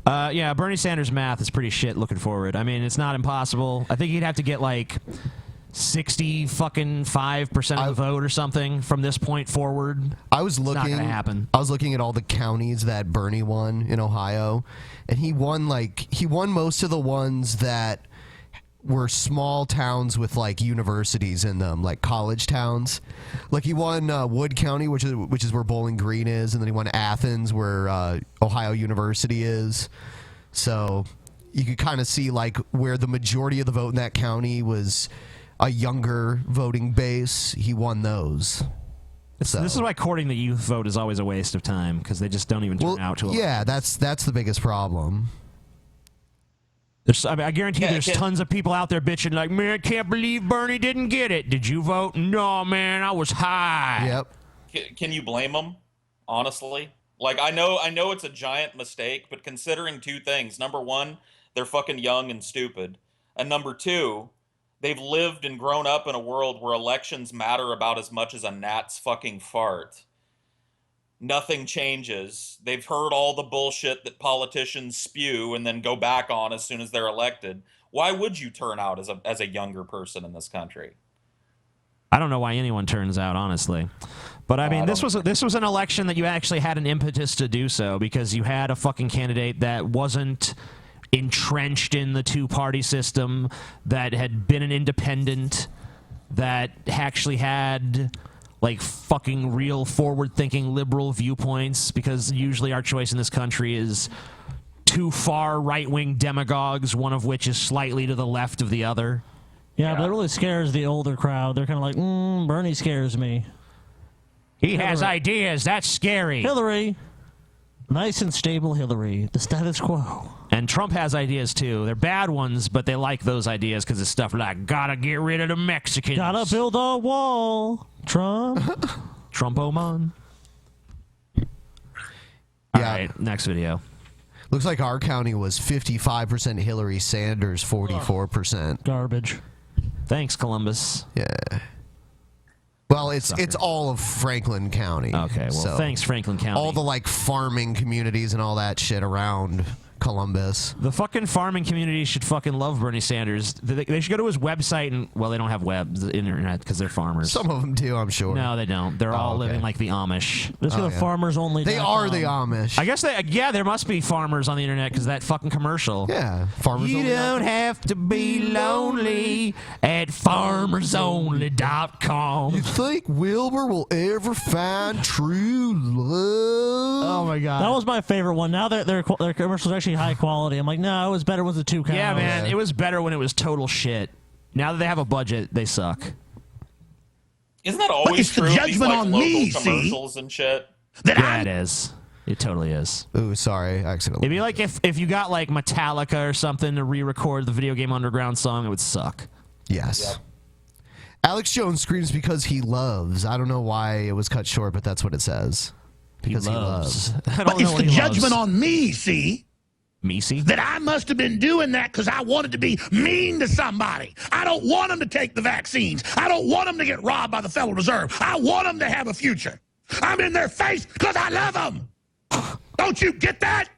S5: Yeah, Bernie Sanders' math is pretty shit looking forward. I mean, it's not impossible. I think he'd have to get 65% of the vote or something from this point forward. It's not going to happen.
S2: I was looking at all the counties that Bernie won in Ohio, and he won most of the ones that were small towns with universities in them, college towns. He won Wood County, which is where Bowling Green is, and then he won Athens, where Ohio University is. So you could kind of see where the majority of the vote in that county was a younger voting base, he won those. So.
S5: This is why courting the youth vote is always a waste of time, because they just don't even turn out to.
S2: Yeah, that's the biggest problem.
S5: I guarantee there's tons of people out there bitching like, man, I can't believe Bernie didn't get it. Did you vote? No, man, I was high.
S2: Yep.
S7: Can you blame them? Honestly, like I know it's a giant mistake, but considering two things: number one, they're fucking young and stupid, and number two, they've lived and grown up in a world where elections matter about as much as a gnat's fucking fart. Nothing changes. They've heard all the bullshit that politicians spew and then go back on as soon as they're elected. Why would you turn out as a younger person in this country?
S5: I don't know why anyone turns out, honestly. But I mean, this was an election that you actually had an impetus to do so, because you had a fucking candidate that wasn't entrenched in the two-party system, that had been an independent, that actually had like fucking real forward-thinking liberal viewpoints, because usually our choice in this country is two far right-wing demagogues, one of which is slightly to the left of the other.
S6: Yeah, but it really scares the older crowd. They're kind of like, Bernie scares me.
S5: He has ideas. That's scary.
S6: Hillary. Nice and stable Hillary. The status quo.
S5: And Trump has ideas, too. They're bad ones, but they like those ideas because it's stuff like, gotta get rid of the Mexicans.
S6: Gotta build a wall, Trump.
S5: Trump-o-man. All right, next video.
S2: Looks like our county was 55% Hillary, Sanders 44%.
S6: Garbage.
S5: Thanks, Columbus.
S2: Yeah. Well, it's all of Franklin County.
S5: Okay, well, thanks, Franklin County.
S2: All the, like, farming communities and all that shit around Columbus.
S5: The fucking farming community should fucking love Bernie Sanders. They should go to his website and, well, they don't have the internet because they're farmers.
S2: Some of them do, I'm sure.
S5: No, they don't. They're all living like the Amish.
S6: Let's go to farmers only.
S2: They are the Amish.
S5: I guess there must be farmers on the internet because that fucking commercial.
S2: Yeah, farmers only.
S5: You don't have to be lonely at farmersonly.com.
S2: You think Wilbur will ever find true love?
S5: Oh my god.
S6: That was my favorite one. Now their commercials are actually high quality. I'm like, no, it was better with the two cows.
S5: Yeah, man, it was better when it was total shit. Now that they have a budget, they suck.
S7: Isn't that always
S12: it's
S7: true?
S12: the judgment
S7: These, like,
S12: on
S7: local
S12: me,
S7: commercials and shit.
S5: Yeah, it is. It totally is.
S2: Ooh, sorry, accidentally.
S5: It'd be like if you got like Metallica or something to re-record the Video Game Underground song, it would suck.
S2: Yes.
S7: Yep.
S2: Alex Jones screams because he loves. I don't know why it was cut short, but that's what it says. Because he loves.
S5: I don't
S12: But
S5: know
S12: it's
S5: what
S12: the
S5: he
S12: judgment
S5: loves.
S12: on me, see?
S5: Me, see?
S12: That I must have been doing that because I wanted to be mean to somebody. I don't want them to take the vaccines. I don't want them to get robbed by the Federal Reserve. I want them to have a future. I'm in their face because I love them. Don't you get that?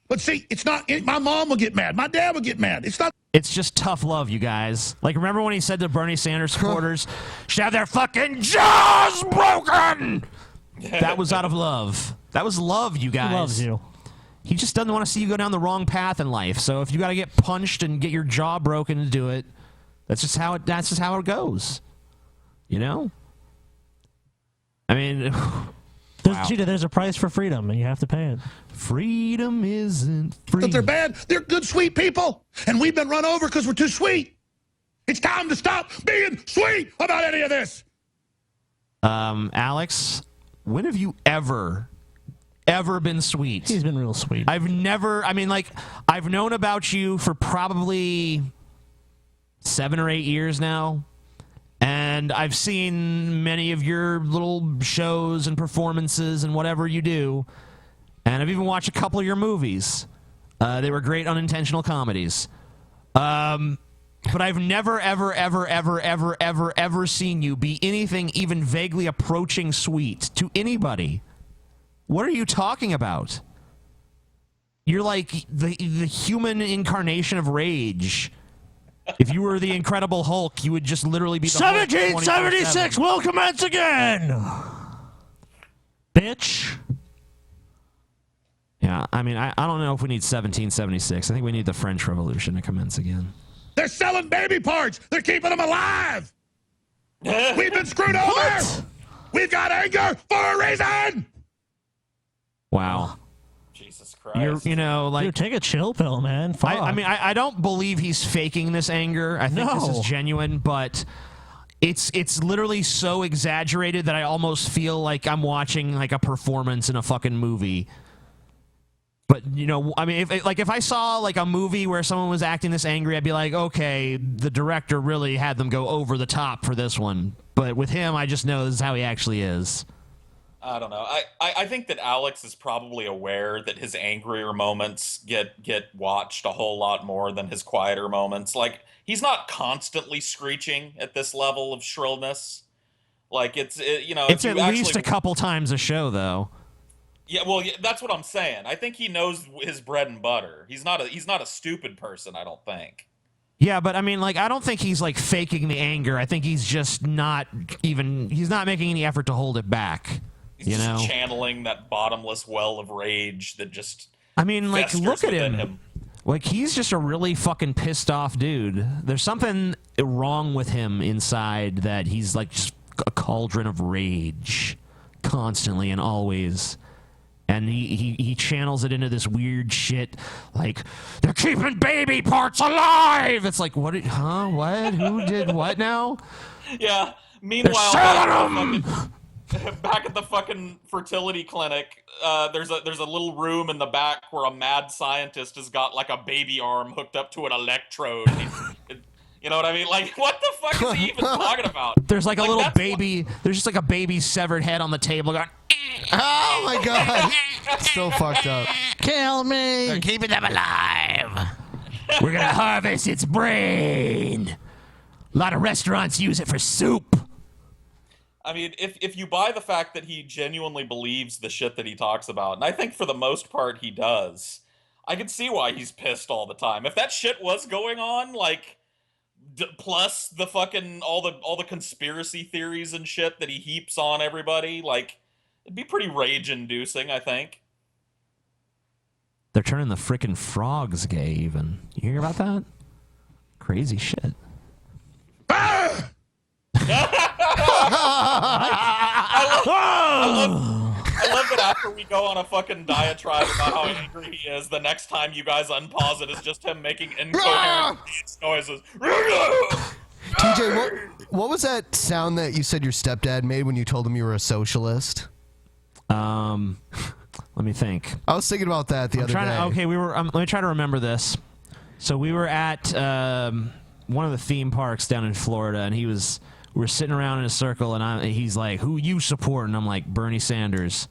S12: But see, it's not. My mom will get mad. My dad will get mad. It's not.
S5: It's just tough love, you guys. Like, remember when he said to Bernie Sanders supporters, should have their fucking jaws broken? That was out of love. That was love, you guys.
S6: He loves you.
S5: He just doesn't want to see you go down the wrong path in life. So if you got to get punched and get your jaw broken to do it, that's just how it goes. You know? I mean,
S6: there's a price for freedom, and you have to pay it.
S5: Freedom isn't free.
S12: That they're bad. They're good, sweet people. And we've been run over because we're too sweet. It's time to stop being sweet about any of this.
S5: Alex, when have you ever been sweet?
S6: He's been real sweet.
S5: I've known about you for probably 7 or 8 years now. And I've seen many of your little shows and performances and whatever you do. And I've even watched a couple of your movies. They were great unintentional comedies. But I've never, ever seen you be anything even vaguely approaching sweet to anybody. What are you talking about? You're like the human incarnation of rage. If you were the Incredible Hulk, you would just literally be the
S6: 1776 will commence again, bitch.
S5: Yeah, I mean, I don't know if we need 1776. I think we need the French Revolution to commence again.
S12: They're selling baby parts. They're keeping them alive. We've been screwed over. We've got anger for a reason.
S5: Wow.
S7: Jesus Christ.
S6: Dude, take a chill pill, man. Fuck.
S5: I don't believe he's faking this anger. I think this is genuine, but it's literally so exaggerated that I almost feel like I'm watching like a performance in a fucking movie. But if I saw like a movie where someone was acting this angry, I'd be like, okay, the director really had them go over the top for this one. But with him, I just know this is how he actually is.
S7: I don't know. I think that Alex is probably aware that his angrier moments get watched a whole lot more than his quieter moments. Like, he's not constantly screeching at this level of shrillness. Like, it's
S5: at least a couple times a show, though.
S7: Yeah, well, that's what I'm saying. I think he knows his bread and butter. He's not a stupid person, I don't think.
S5: Yeah, but I don't think he's like faking the anger. I think he's just he's not making any effort to hold it back.
S7: He's just channeling that bottomless well of rage that just
S5: look at him. Like, he's just a really fucking pissed off dude. There's something wrong with him inside that he's like just a cauldron of rage constantly and always. And he channels it into this weird shit, like, they're keeping baby parts alive! It's like, what? Huh? What? Who did what now?
S7: Yeah. Meanwhile, back at the fucking fertility clinic, there's a little room in the back where a mad scientist has got, like, a baby arm hooked up to an electrode. You know what I mean? Like, what the fuck is he even talking about?
S5: There's like a little baby. There's just like a baby's severed head on the table going,
S2: oh my god. So fucked up.
S5: Kill me. They're keeping them alive. We're going to harvest its brain. A lot of restaurants use it for soup.
S7: I mean, if you buy the fact that he genuinely believes the shit that he talks about, and I think for the most part he does, I can see why he's pissed all the time. If that shit was going on, like, plus the fucking all the conspiracy theories and shit that he heaps on everybody, like, it'd be pretty rage-inducing, I think.
S5: They're turning the frickin' frogs gay, even. You hear about that? Crazy shit.
S7: I love that after we go on a fucking diatribe about how angry he is, the next time you guys unpause it is just him making incoherent noises.
S2: TJ, what was that sound that you said your stepdad made when you told him you were a socialist?
S5: Let me think.
S2: I was thinking about that the other day.
S5: Let me try to remember this. So we were at one of the theme parks down in Florida, and we were sitting around in a circle, and he's like, "Who you support?" And I'm like, "Bernie Sanders."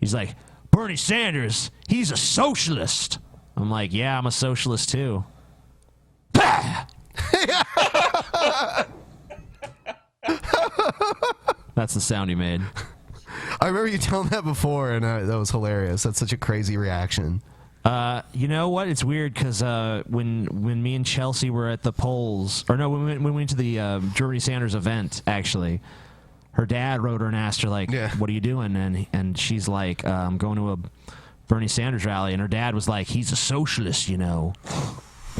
S5: He's like, "Bernie Sanders? He's a socialist." I'm like, "Yeah, I'm a socialist too." That's the sound he made.
S2: I remember you telling that before, and that was hilarious. That's such a crazy reaction.
S5: You know what? It's weird because when me and Chelsea were at the polls, or no, when we went to the Bernie Sanders event, actually, her dad wrote her and asked her, like, "What are you doing?" And she's like, "I'm going to a Bernie Sanders rally." And her dad was like, "He's a socialist, you know."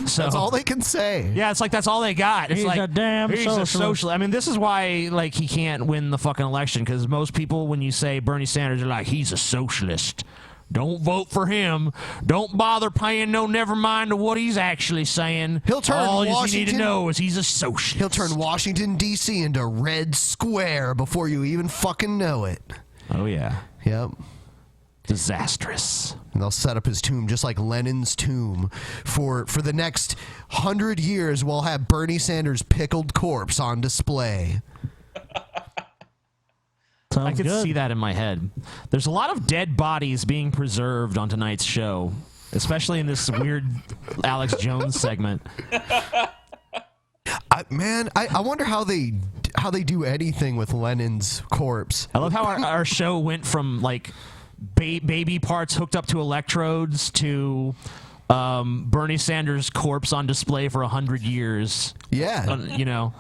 S5: So
S2: that's all they can say.
S5: Yeah, it's like that's all they got. It's
S6: he's
S5: like
S6: a damn
S5: he's
S6: socialist.
S5: a socialist. I mean, this is why like he can't win the fucking election, because most people, when you say Bernie Sanders, they're like, "He's a socialist. Don't vote for him. Don't bother paying no never mind to what he's actually saying.
S2: He'll turn
S5: all
S2: Washington,
S5: you need to know is he's a socialist."
S2: He'll turn Washington, D.C. into Red Square before you even fucking know it.
S5: Oh, yeah.
S2: Yep.
S5: Disastrous.
S2: And they'll set up his tomb just like Lenin's tomb. For the next 100 years, we'll have Bernie Sanders' pickled corpse on display.
S5: I could see that in my head. There's a lot of dead bodies being preserved on tonight's show, especially in this weird Alex Jones segment.
S2: I wonder how they do anything with Lenin's corpse.
S5: I love how our show went from like baby parts hooked up to electrodes to Bernie Sanders' corpse on display for 100 years.
S2: Yeah,
S5: you know.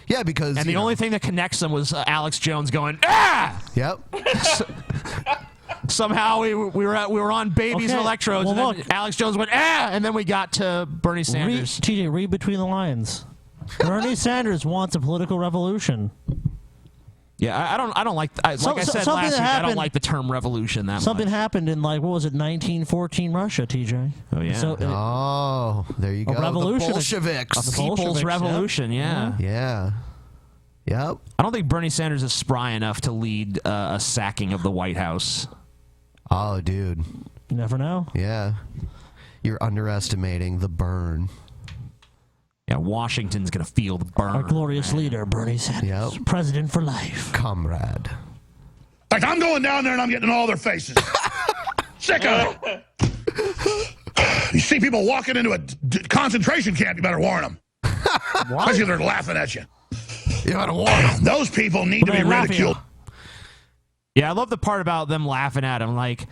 S2: Yeah, because
S5: the only thing that connects them was Alex Jones going, "Ah!"
S2: Yep.
S5: Somehow we were on babies and electrodes,
S6: well,
S5: and then Alex Jones went, "Ah!" and then we got to Bernie Sanders.
S6: TJ, read between the lines. Bernie Sanders wants a political revolution.
S5: Yeah, I don't like. Like I said last week, I don't like the term revolution that
S6: Something
S5: much.
S6: happened in, like, what was it, 1914 Russia, TJ?
S5: Oh, yeah.
S2: Oh, there you go.
S6: revolution.
S2: The Bolsheviks.
S5: A people's revolution, yeah.
S2: Yeah. Yep.
S5: I don't think Bernie Sanders is spry enough to lead a sacking of the White House.
S2: Oh, dude.
S6: You never know.
S2: Yeah. You're underestimating the burn.
S5: Yeah, Washington's going to feel the burn.
S6: Our glorious leader, Bernie Sanders.
S2: Yep.
S6: President for life.
S2: Comrade.
S12: Like, I'm going down there and I'm getting all their faces. Sick of it. You see people walking into a concentration camp, you better warn them. Especially if they're laughing at you.
S2: You better warn them.
S12: Those people need to be ridiculed.
S5: Yeah, I love the part about them laughing at him. Like,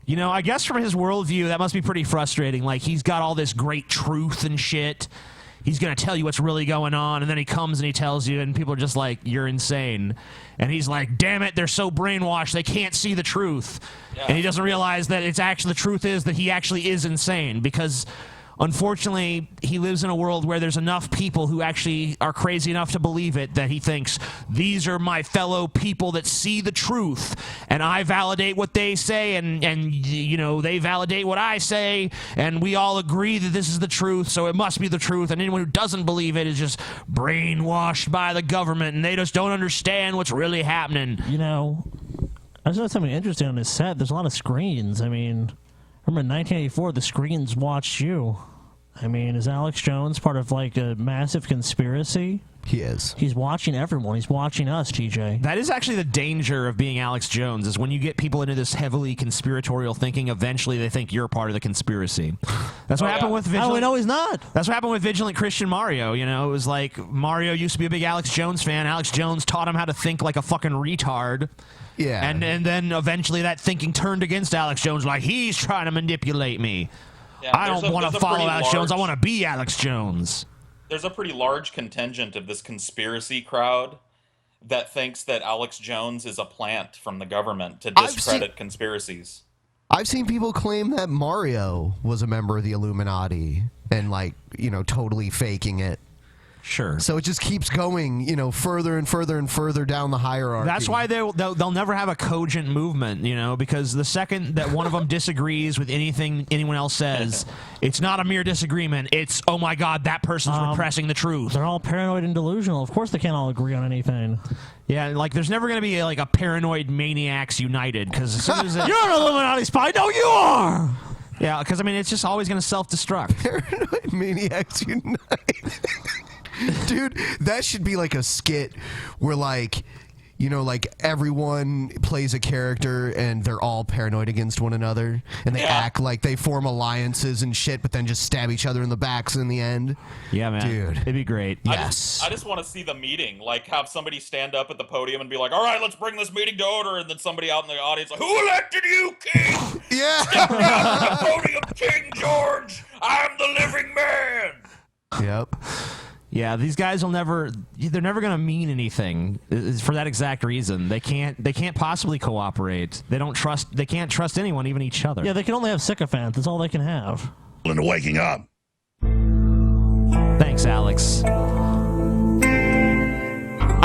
S5: you know, I guess from his worldview, that must be pretty frustrating. Like, he's got all this great truth and shit. He's going to tell you what's really going on, and then he comes and he tells you, and people are just like, you're insane. And he's like, damn it, they're so brainwashed, they can't see the truth. Yeah. And he doesn't realize that it's actually, the truth is that he actually is insane, because unfortunately, he lives in a world where there's enough people who actually are crazy enough to believe it that he thinks, these are my fellow people that see the truth, and I validate what they say, and you know, they validate what I say, and we all agree that this is the truth, so it must be the truth, and anyone who doesn't believe it is just brainwashed by the government, and they just don't understand what's really happening.
S6: You know, I just noticed something interesting on this set. There's a lot of screens. I mean, remember in 1984, the screens watched you. I mean, is Alex Jones part of, like, a massive conspiracy?
S2: He is.
S6: He's watching everyone. He's watching us, TJ.
S5: That is actually the danger of being Alex Jones, is when you get people into this heavily conspiratorial thinking, eventually they think you're part of the conspiracy. That's what happened with Vigilant.
S6: Oh, no, he's not.
S5: That's what happened with Vigilant Christian Mario. You know, it was like Mario used to be a big Alex Jones fan. Alex Jones taught him how to think like a fucking retard.
S2: Yeah.
S5: And then eventually that thinking turned against Alex Jones, like, he's trying to manipulate me.
S7: Yeah,
S5: I don't want to follow Alex Jones. I want to be Alex Jones.
S7: There's a pretty large contingent of this conspiracy crowd that thinks that Alex Jones is a plant from the government to discredit conspiracies.
S2: I've seen people claim that Mario was a member of the Illuminati and, like, you know, totally faking it.
S5: Sure.
S2: So it just keeps going, you know, further and further and further down the hierarchy.
S5: That's why they'll never have a cogent movement, you know, because the second that one of them disagrees with anything anyone else says, it's not a mere disagreement. It's, oh my God, that person's repressing the truth.
S6: They're all paranoid and delusional. Of course they can't all agree on anything.
S5: Yeah, like, there's never going to be, like, a paranoid maniacs united, because as soon as
S6: You're an Illuminati spy! No, you are!
S5: Yeah, because, I mean, it's just always going to self-destruct.
S2: Paranoid maniacs united. Dude, that should be like a skit where, like, you know, like, everyone plays a character and they're all paranoid against one another, and they act like they form alliances and shit, but then just stab each other in the backs in the end.
S5: Yeah, man.
S2: Dude.
S5: It'd be great.
S2: Yes.
S7: I just want to see the meeting, like, have somebody stand up at the podium and be like, all right, let's bring this meeting to order, and then somebody out in the audience like, who elected you, King?
S2: Yeah.
S7: Step down from the podium, King George. I'm the living man.
S2: Yep.
S5: Yeah, these guys they're never going to mean anything for that exact reason. They can't possibly cooperate. They can't trust anyone, even each other.
S6: Yeah, they can only have sycophants. That's all they can have.
S12: Into waking up.
S5: Thanks, Alex. I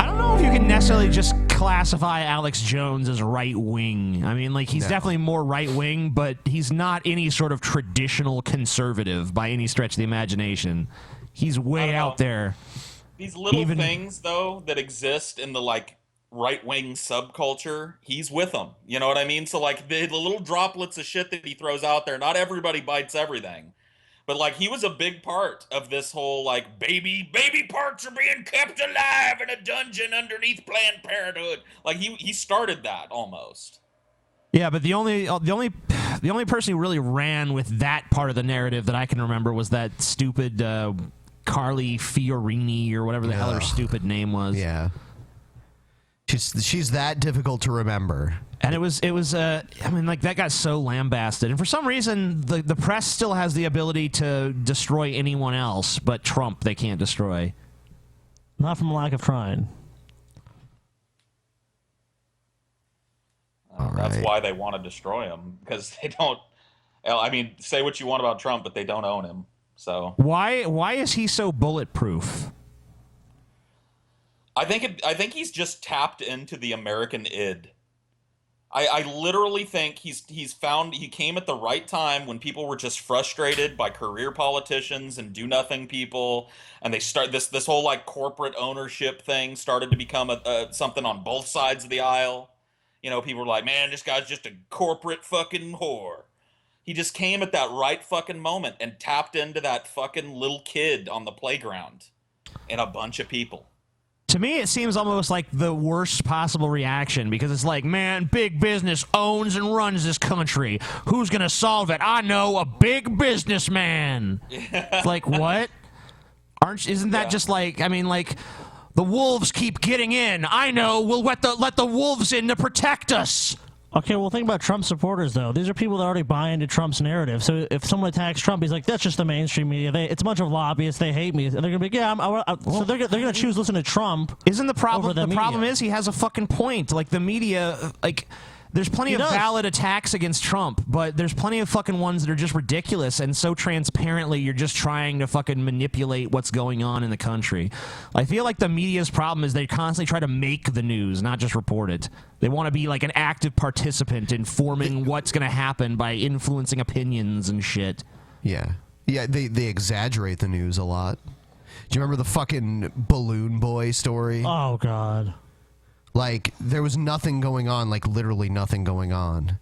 S5: don't know if you can necessarily just classify Alex Jones as right-wing. I mean, like, he's definitely more right-wing, but he's not any sort of traditional conservative by any stretch of the imagination. He's way out there.
S7: These little things, though, that exist in the, like, right-wing subculture, he's with them. You know what I mean? So, like, the little droplets of shit that he throws out there, not everybody bites everything. But, like, he was a big part of this whole, like, baby parts are being kept alive in a dungeon underneath Planned Parenthood. Like, he started that, almost.
S5: Yeah, but the only person who really ran with that part of the narrative that I can remember was that stupid Carly Fiorini or whatever the hell her stupid name was.
S2: Yeah. She's that difficult to remember.
S5: And it was I mean, like, that got so lambasted. And for some reason, the press still has the ability to destroy anyone else, but Trump they can't destroy.
S6: Not from lack of trying.
S7: That's why they want to destroy him, because they don't. I mean, say what you want about Trump, but they don't own him. So
S5: why is he so bulletproof?
S7: I think he's just tapped into the American id. I literally think he came at the right time when people were just frustrated by career politicians and do nothing people, and they start this whole like corporate ownership thing started to become something on both sides of the aisle. You know, people were like, man, this guy's just a corporate fucking whore. He just came at that right fucking moment and tapped into that fucking little kid on the playground and a bunch of people.
S5: To me, it seems almost like the worst possible reaction, because it's like, man, big business owns and runs this country. Who's going to solve it? I know, a big businessman. It's like, what? Isn't that just like, I mean, like, the wolves keep getting in. I know, we'll let the wolves in to protect us.
S6: Okay, well, think about Trump supporters, though. These are people that already buy into Trump's narrative. So if someone attacks Trump, he's like, that's just the mainstream media. It's a bunch of lobbyists. They hate me. And they're going to be, yeah, so they're going to choose to listen to Trump.
S5: Isn't the problem, the problem is he has a fucking point. Like, the media, like, there's plenty of valid attacks against Trump, but there's plenty of fucking ones that are just ridiculous, and so transparently you're just trying to fucking manipulate what's going on in the country. I feel like the media's problem is they constantly try to make the news, not just report it. They want to be like an active participant in forming what's going to happen by influencing opinions and shit.
S2: Yeah. Yeah, they exaggerate the news a lot. Do you remember the fucking balloon boy story?
S6: Oh, God.
S2: Like, there was nothing going on, like literally nothing going on.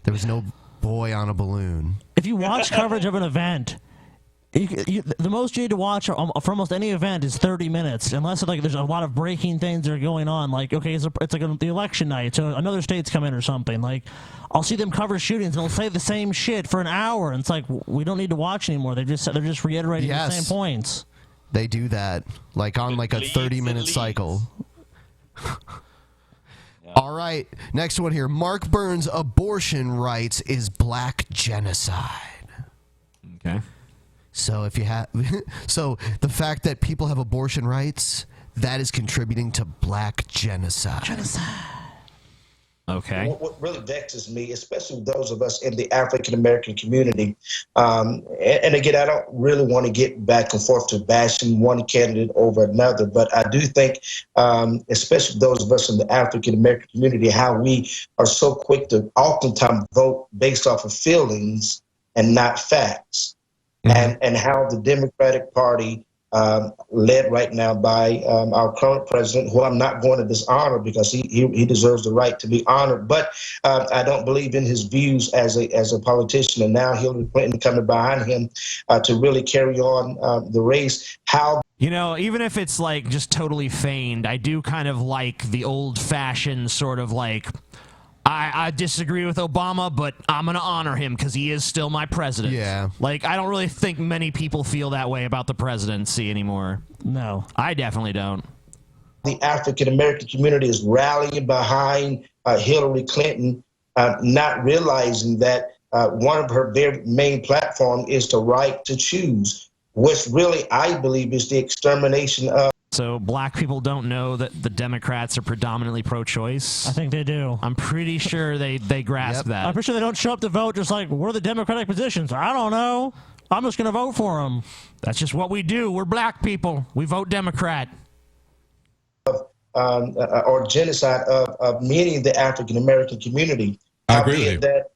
S2: There was no boy on a balloon.
S6: If you watch coverage of an event, the most you need to watch for almost any event is 30 minutes, unless like there's a lot of breaking things that are going on. Like, okay, it's like the election night, so another state's come in or something. Like, I'll see them cover shootings, and they'll say the same shit for an hour, and it's like, we don't need to watch anymore. They're just reiterating the same points.
S2: They do that, like on like a 30-minute cycle. All right, next one here. Mark Burns' abortion rights is black genocide.
S5: Okay.
S2: So if you have, so the fact that people have abortion rights, that is contributing to black genocide.
S5: Okay.
S13: What really vexes me, especially those of us in the African American community, and again, I don't really want to get back and forth to bashing one candidate over another, but I do think, especially those of us in the African American community, how we are so quick to oftentimes vote based off of feelings and not facts, and how the Democratic Party, led right now by our current president, who I'm not going to dishonor because he deserves the right to be honored. But I don't believe in his views as a politician. And now Hillary Clinton coming behind him to really carry on the race. How,
S5: you know, even if it's like just totally feigned, I do kind of like the old-fashioned sort of like, I disagree with Obama, but I'm going to honor him because he is still my president.
S2: Yeah.
S5: Like, I don't really think many people feel that way about the presidency anymore.
S6: No.
S5: I definitely don't.
S13: the African American community is rallying behind Hillary Clinton, not realizing that one of her very main platform is the right to choose, which really I believe is the extermination of.
S5: So black people don't know that the Democrats are predominantly pro-choice?
S6: I think they do.
S5: I'm pretty sure they grasp that.
S6: I'm pretty sure they don't show up to vote just like, what are the Democratic positions? I don't know. I'm just going to vote for them.
S5: That's just what we do. We're black people. We vote Democrat.
S13: Or genocide of many of the African American community.
S14: I agree with you.
S13: That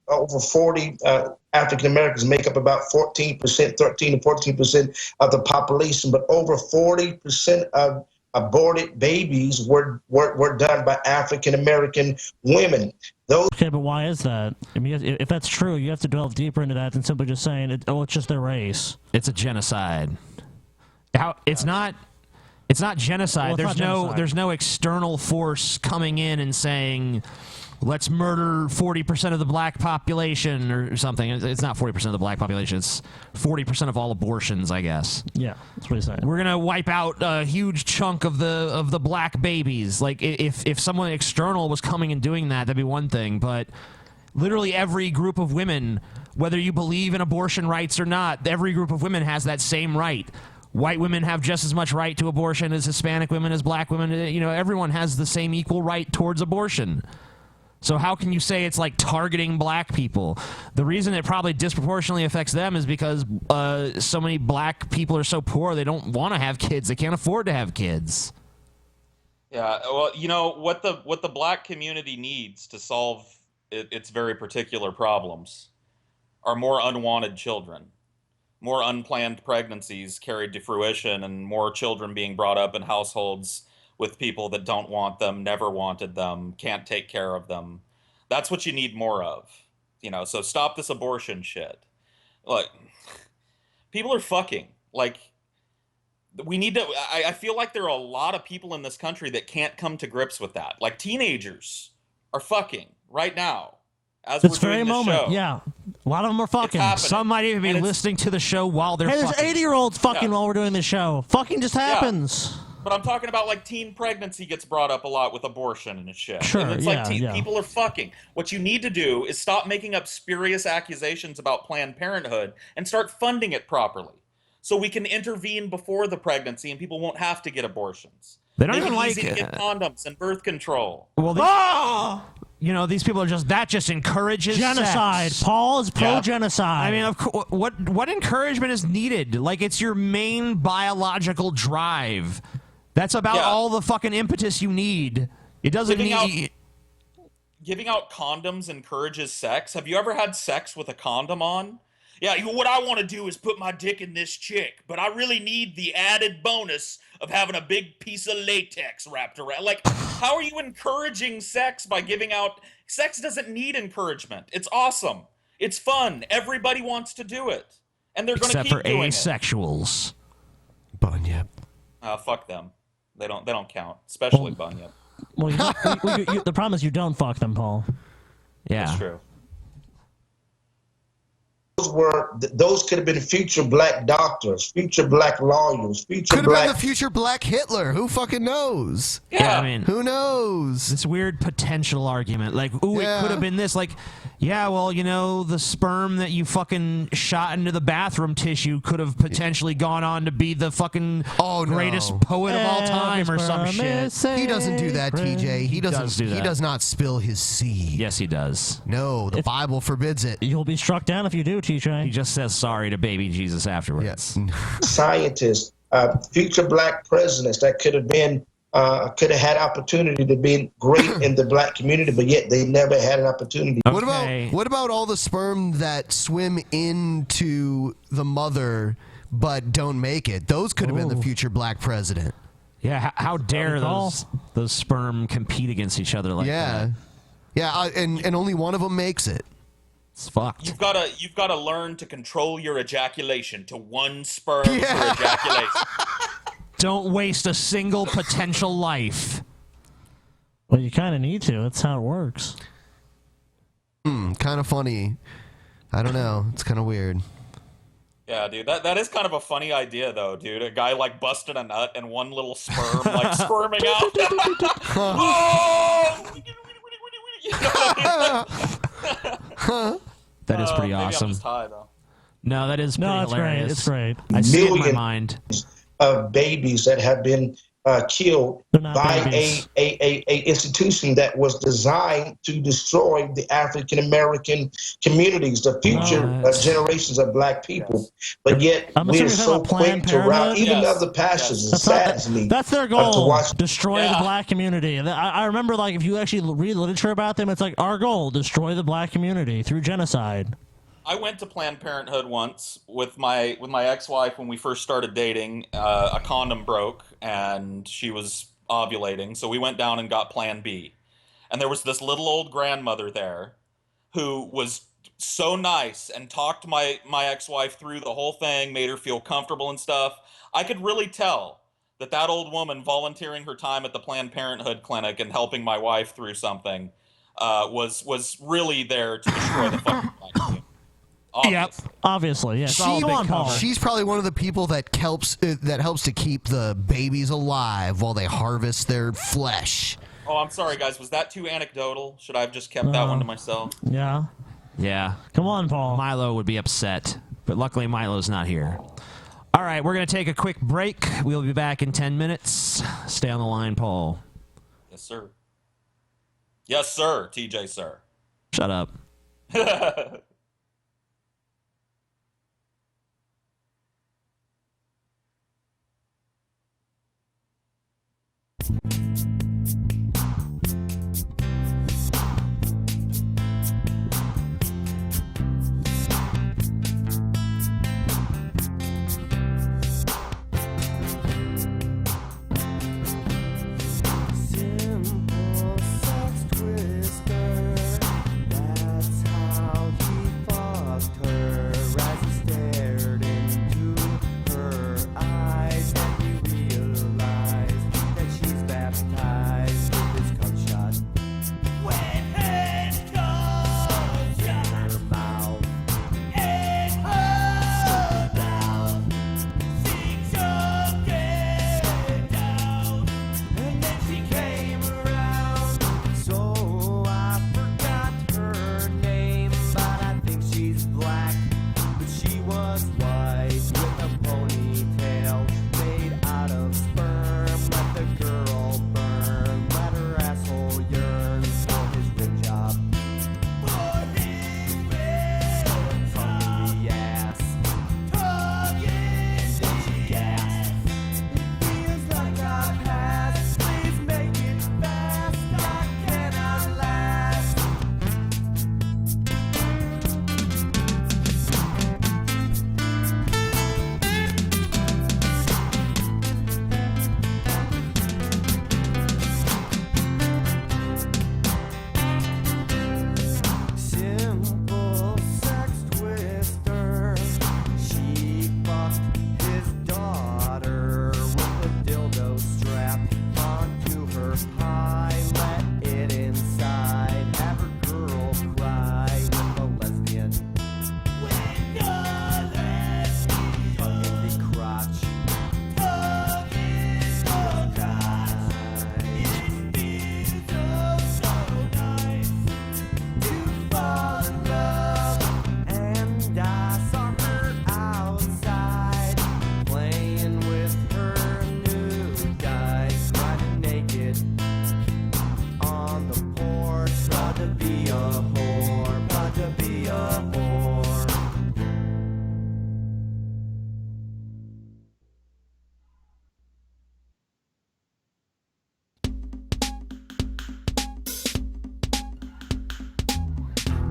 S13: over 40 African Americans make up about 13 to 14% of the population, but over 40% of aborted babies were done by African American women.
S6: Okay, but why is that? I mean, if that's true, you have to delve deeper into that than simply just saying, it's just their race.
S5: It's a genocide. It's not genocide.
S6: Well,
S5: There's no external force coming in and saying, let's murder 40% of the black population or something. It's not 40% of the black population. It's 40% of all abortions, I guess.
S6: Yeah, that's what he's saying.
S5: We're gonna wipe out a huge chunk of the black babies. Like if someone external was coming and doing that, that'd be one thing. But literally every group of women, whether you believe in abortion rights or not, every group of women has that same right. White women have just as much right to abortion as Hispanic women, as black women. You know, everyone has the same equal right towards abortion. So how can you say it's like targeting black people? The reason it probably disproportionately affects them is because so many black people are so poor they don't want to have kids. They can't afford to have kids.
S7: Yeah, well, you know what the black community needs to solve its very particular problems are more unwanted children, more unplanned pregnancies carried to fruition, and more children being brought up in households with people that don't want them, never wanted them, can't take care of them. That's what you need more of. So stop this abortion shit. Like, people are fucking. Like, we need to. I feel like there are a lot of people in this country that can't come to grips with that. Like, teenagers are fucking right now as
S6: This
S7: we're
S6: very
S7: doing this
S6: moment,
S7: show.
S6: yeah. A lot of them are fucking.
S5: Some might even be listening to the show while they're
S6: Hey, there's
S5: fucking.
S6: 80-year-olds fucking
S7: Yeah.
S6: while we're doing this show. Fucking just happens.
S7: But I'm talking about, like, teen pregnancy gets brought up a lot with abortion and shit.
S6: Sure,
S7: And it's like
S6: yeah.
S7: people are fucking. What you need to do is stop making up spurious accusations about Planned Parenthood and start funding it properly, so we can intervene before the pregnancy and people won't have to get abortions.
S5: They don't
S7: Make
S5: even
S7: it
S5: like
S7: easy to get condoms and birth control.
S5: Well, these people are just that just encourages
S6: Genocide.
S5: sex.
S6: Paul is pro-genocide.
S5: I mean, of course, what encouragement is needed? Like, it's your main biological drive. That's about all the fucking impetus you need. It doesn't need.
S7: Giving out condoms encourages sex. Have you ever had sex with a condom on? Yeah, what I want to do is put my dick in this chick, but I really need the added bonus of having a big piece of latex wrapped around. Like, how are you encouraging sex by giving out... Sex doesn't need encouragement. It's awesome. It's fun. Everybody wants to do it. And they're going to
S5: Except
S7: keep
S5: for
S7: doing
S5: asexuals.
S2: Bunyip.
S7: Fuck them. They don't count, especially Bunyip.
S6: Well, the problem is you don't fuck them, Paul.
S5: Yeah.
S7: That's true.
S13: Those could have been future black doctors, future black lawyers, future
S2: Could have
S13: black.
S2: been the future Black Hitler. Who fucking knows?
S5: Yeah, I mean,
S2: who knows?
S5: This weird potential argument, like, ooh, it could have been this. Like, yeah, well, the sperm that you fucking shot into the bathroom tissue could have potentially gone on to be the fucking greatest poet of all time or some shit.
S2: He doesn't do that, TJ. He doesn't.
S5: does do that.
S2: He does not spill his seed.
S5: Yes, he does.
S2: No, the Bible forbids it.
S6: You'll be struck down if you do, TJ.
S5: He just says sorry to baby Jesus afterwards.
S2: Yes.
S13: Scientists, future black presidents that could have been, could have had opportunity to be great in the black community, but yet they never had an opportunity.
S2: What about all the sperm that swim into the mother but don't make it? Those could have been the future black president.
S5: Yeah, how dare those sperm compete against each other like that?
S2: Yeah, and only one of them makes it.
S5: It's fucked.
S7: You've got to learn to control your ejaculation to one sperm per ejaculation.
S5: Don't waste a single potential life.
S6: Well, you kind of need to. That's how it works.
S2: Kind of funny. I don't know. It's kind of weird.
S7: Yeah, dude, that is kind of a funny idea, though, dude. A guy like busted a nut and one little sperm like squirming out. Oh!
S5: That is pretty
S7: Maybe
S5: awesome.
S7: I'm just high, though.
S5: No, that is pretty
S6: it's great.
S5: hilarious.
S6: It's great.
S5: I see it in my
S13: Millions
S5: mind.
S13: of babies that have been killed by a institution that was designed to destroy the African American communities, the future generations of black people. But yet we're so quick to rout even other pastors. It saddens me.
S6: That's their
S13: to
S6: goal.
S13: watch.
S6: Destroy the black community. I remember, like, if you actually read literature about them, it's like, our goal: destroy the black community through genocide.
S7: I went to Planned Parenthood once with my ex-wife when we first started dating. A condom broke and she was ovulating, so we went down and got Plan B. And there was this little old grandmother there who was so nice and talked my ex-wife through the whole thing, made her feel comfortable and stuff. I could really tell that old woman volunteering her time at the Planned Parenthood clinic and helping my wife through something was really there to destroy the fucking black community.
S6: Yep. Obviously, yeah.
S2: She's probably one of the people that helps to keep the babies alive while they harvest their flesh.
S7: Oh, I'm sorry, guys. Was that too anecdotal? Should I have just kept that one to myself?
S6: Yeah.
S5: Yeah.
S6: Come on, Paul.
S5: Milo would be upset, but luckily Milo's not here. All right, we're going to take a quick break. We'll be back in 10 minutes. Stay on the line, Paul.
S7: Yes, sir. Yes, sir, TJ, sir.
S5: Shut up.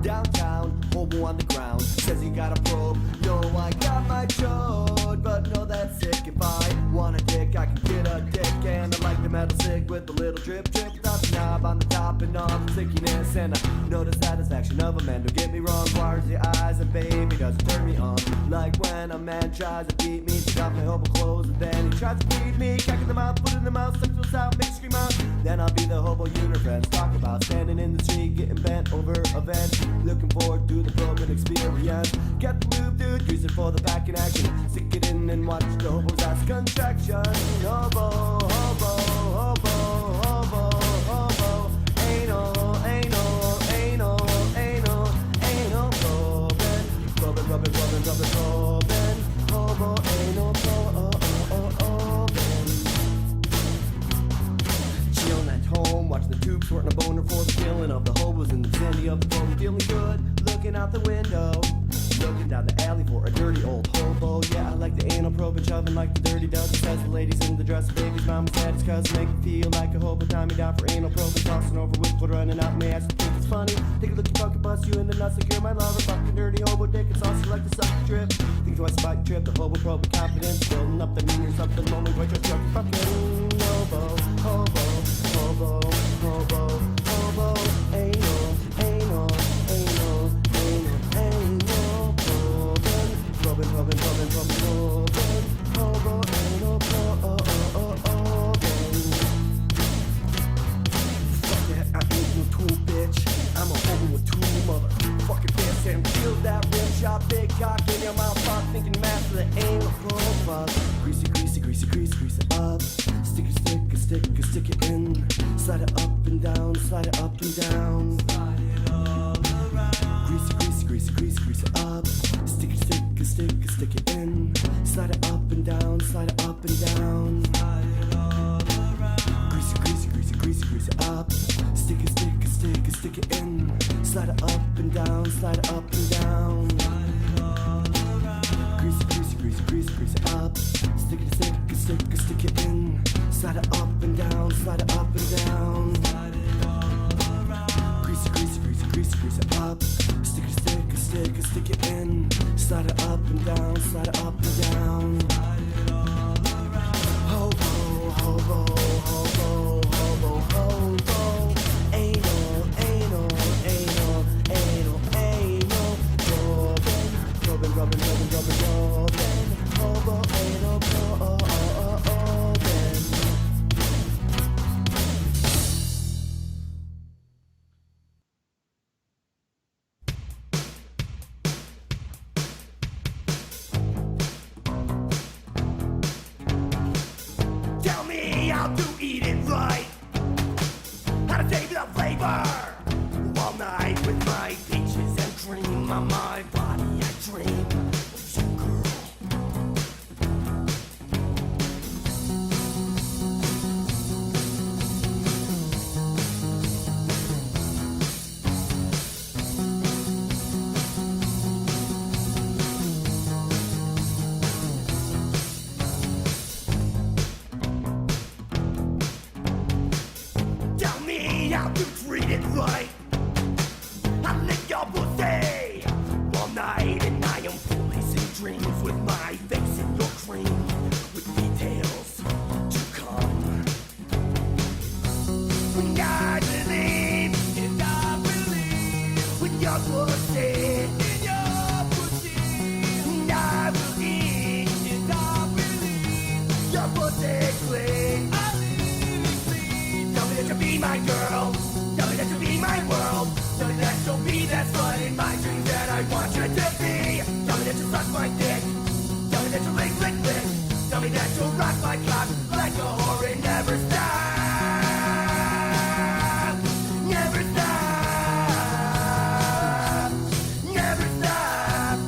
S14: Downtown, hobo on the ground, says he got a probe. Yo, I got my chode, but no, that's sick. If I want a dick, I can get a dick. And I like the metal stick with the little drip drip. Without the knob on the top and all the stickiness. And I know the satisfaction of a man, don't get me wrong. Wires the eyes and baby doesn't turn me on. Like when a man tries to beat me, to drop my hobo clothes, and then he tries to feed me. Cracking them out, put in the mouth, suck those out, make scream out. Then I'll be the hobo universe. Talk about standing in the street, getting bent over a vent. Looking forward to the broken experience. Get the move, dude, use it for the back in action. Stick it in and watch the hobo's ass contraction. Hobo, hobo, hobo, hobo, hobo. Anal, anal, anal, anal, anal, Robin. Robin, Robin, Robin, Robin, Robin. Hobo, anal, Robin. Chillin' at home, watching the tube, sorting a boner for the feeling of the hobos in the vicinity of the phone. Feeling good, looking out the window. Looking down the alley for a dirty old hobo. Yeah, I like the anal probe and shoving like the dirty dozen. Says the ladies in the dress, baby's mama's daddy's cousin. Make me feel like a hobo, tie me down for anal probe and tossing over with blood running out my ass. You think it's funny? Take a look, you fucking bust you in the nuts like you're my lover. Fucking dirty hobo dick, it's also like the sucker drip. Think twice about your trip, the hobo probe with confidence. Building up the mean or something, lonely boy, just fucking hobo, hobo, hobo, hobo, hobo, anal, anal, anal, anal, anal. Robin, Robin, Robin, Robin, Robin, hobo, anal, Robin. Fuck that, I ain't no tool, bitch. I'm a hobo with two motherfucking fists. And feel that rim shot, big cock in your mouth, fuck, thinking master the anal probe. Greasy, greasy, greasy, greasy, grease it up. Stick it, stick it, stick it, stick it in. Slide it up and down, slide it up and down. Slide it all around. Greasy, greasy, greasy, greasy, grease it up. Stick it, stick it, stick it, stick it in. Slide it up and down, slide it up and down. Slide it all around. Greasy, greasy, greasy, greasy, grease it up. Stick it, stick it, stick it, stick it in. Slide it up and down, slide it up and down. Slide it all around. Greasy, greasy, greasy, greasy, grease it up. Stick it, stick it, stick it, stick it in. Slide it up and down, slide it up and down. Slide it all around. Grease it, grease it, grease it, grease it, grease it up. Stick it, stick it, stick it, stick it in. Slide it up and down, slide it up and down. Slide it all around. Hobo, hobo, hobo, hobo, hobo. Anal, anal, anal, anal, anal. Rubbin, rubbin, rubbin, rubbin, rubbin, rubbin. Hobo, anal, rubbin.
S12: Tell me how to eat it right, how to take the flavor. All night with my peaches and cream on my body, I dream of you, girl. Tell me how to treat it right. I lick your pussy all night, and I am foolish in dreams with my face in your cream, with details to come. When I believe, and I believe, with your pussy, in your pussy, and I believe, and I believe, your pussy clean. Tell me that you'll be my girl. Tell me that you'll be my world. Tell me that you'll be that slut in my dreams that I want you to be. Tell me that you'll suck my dick. Tell me that you'll lick, lick, lick. Tell me that you'll rock my cock like a whore and never stop. Never stop. Never stop.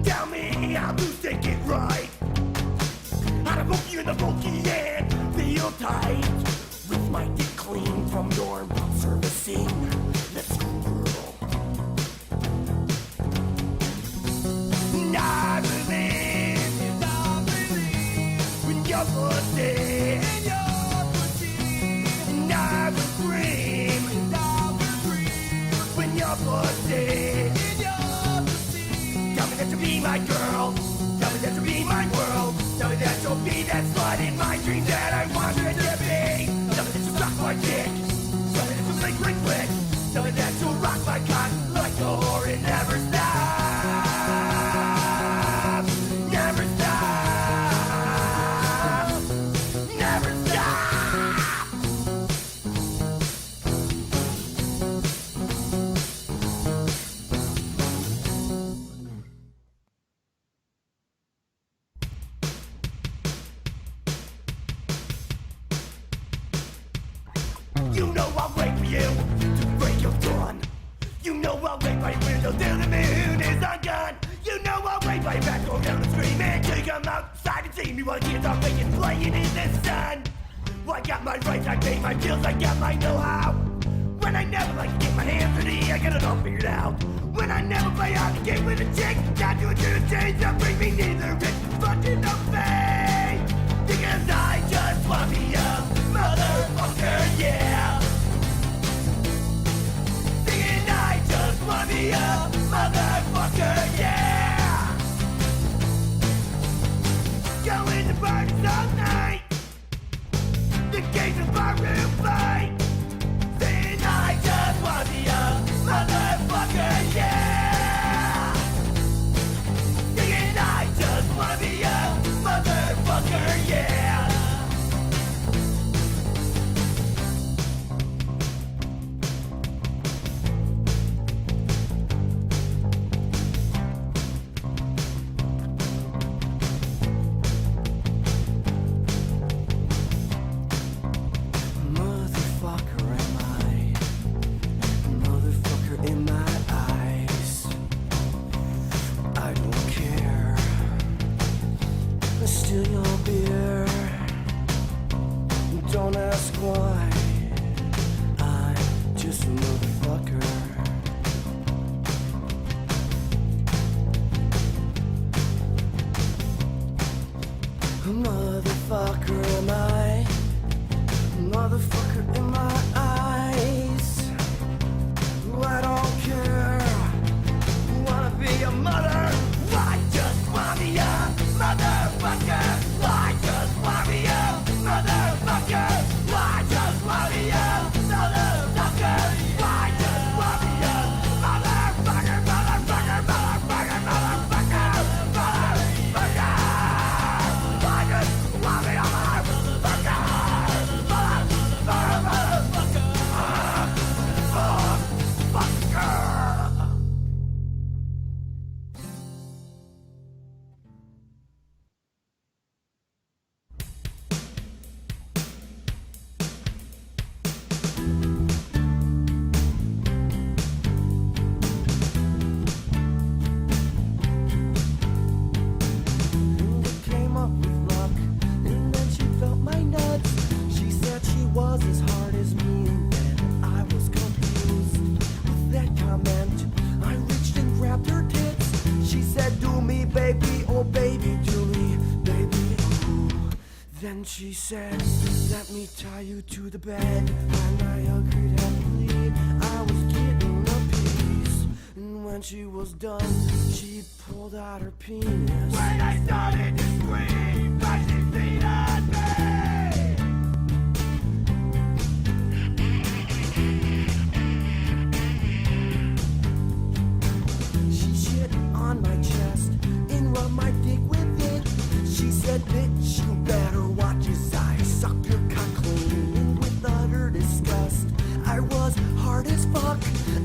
S12: Tell me how to stick it right. How to poke you in the pokey and feel tight. With my dick clean from your mouth servicing. Let's go, girl. And I believe, when your pussy, and I will scream, when your pussy. Tell me that you'll be my girl. Tell me that you'll be my world. Tell me that you'll be that slut in my dreams that I want you to be. Tell me that you'll suck my dick. Tell me that you'll lick, lick, lick. Tell me that you'll rock my cock like a whore and never stop. Never stop. Never stop. You know I'll wait for you to break your dawn. You know I'll wait by your window till the moon is undone. You know I'll wait by your back door down and scream until you come outside and see me while kids are making playing in the sun. Well, I got my rights, I pay my bills, I got my know-how. When I never like to get my hands dirty, I got it all figured out. When I never play out the game with a chick, got to do a change that bring me neither rich fucking no fame. Because I just want me a motherfucker, yeah. Thinking I just want me a motherfucker, yeah. Going to parties all night. The gates of barroom fight. Saying I just want me a motherfucker, yeah. Thinking I just want me a motherfucker, yeah.
S14: motherfucker. Motherfucker am I? Motherfucker in my eyes. I don't care. Wanna be a mother? I just wanna be a motherfucker. I just wanna be a motherfucker. I just wanna be a motherfucker. I just wanna be a motherfucker, motherfucker, motherfucker, motherfucker, motherfucker. I just wanna be a motherfucker, motherfucker, motherfucker. Came up with luck, and then she felt my nuts. She said she was as hard as me, and then I was confused with that comment. I reached and grabbed her tits. She said, "Do me, baby, oh baby, do me, baby, ooh." Then she said, "Let me tie you to the bed." And I agreed happily. I was getting a piece, and when she was done, she pulled out her penis. When I started to scream, but she beat at me. She shit on my chest and rubbed my dick with it. She said, "Bitch, you better watch as I suck your cock clean." And with utter disgust, I was hard as fuck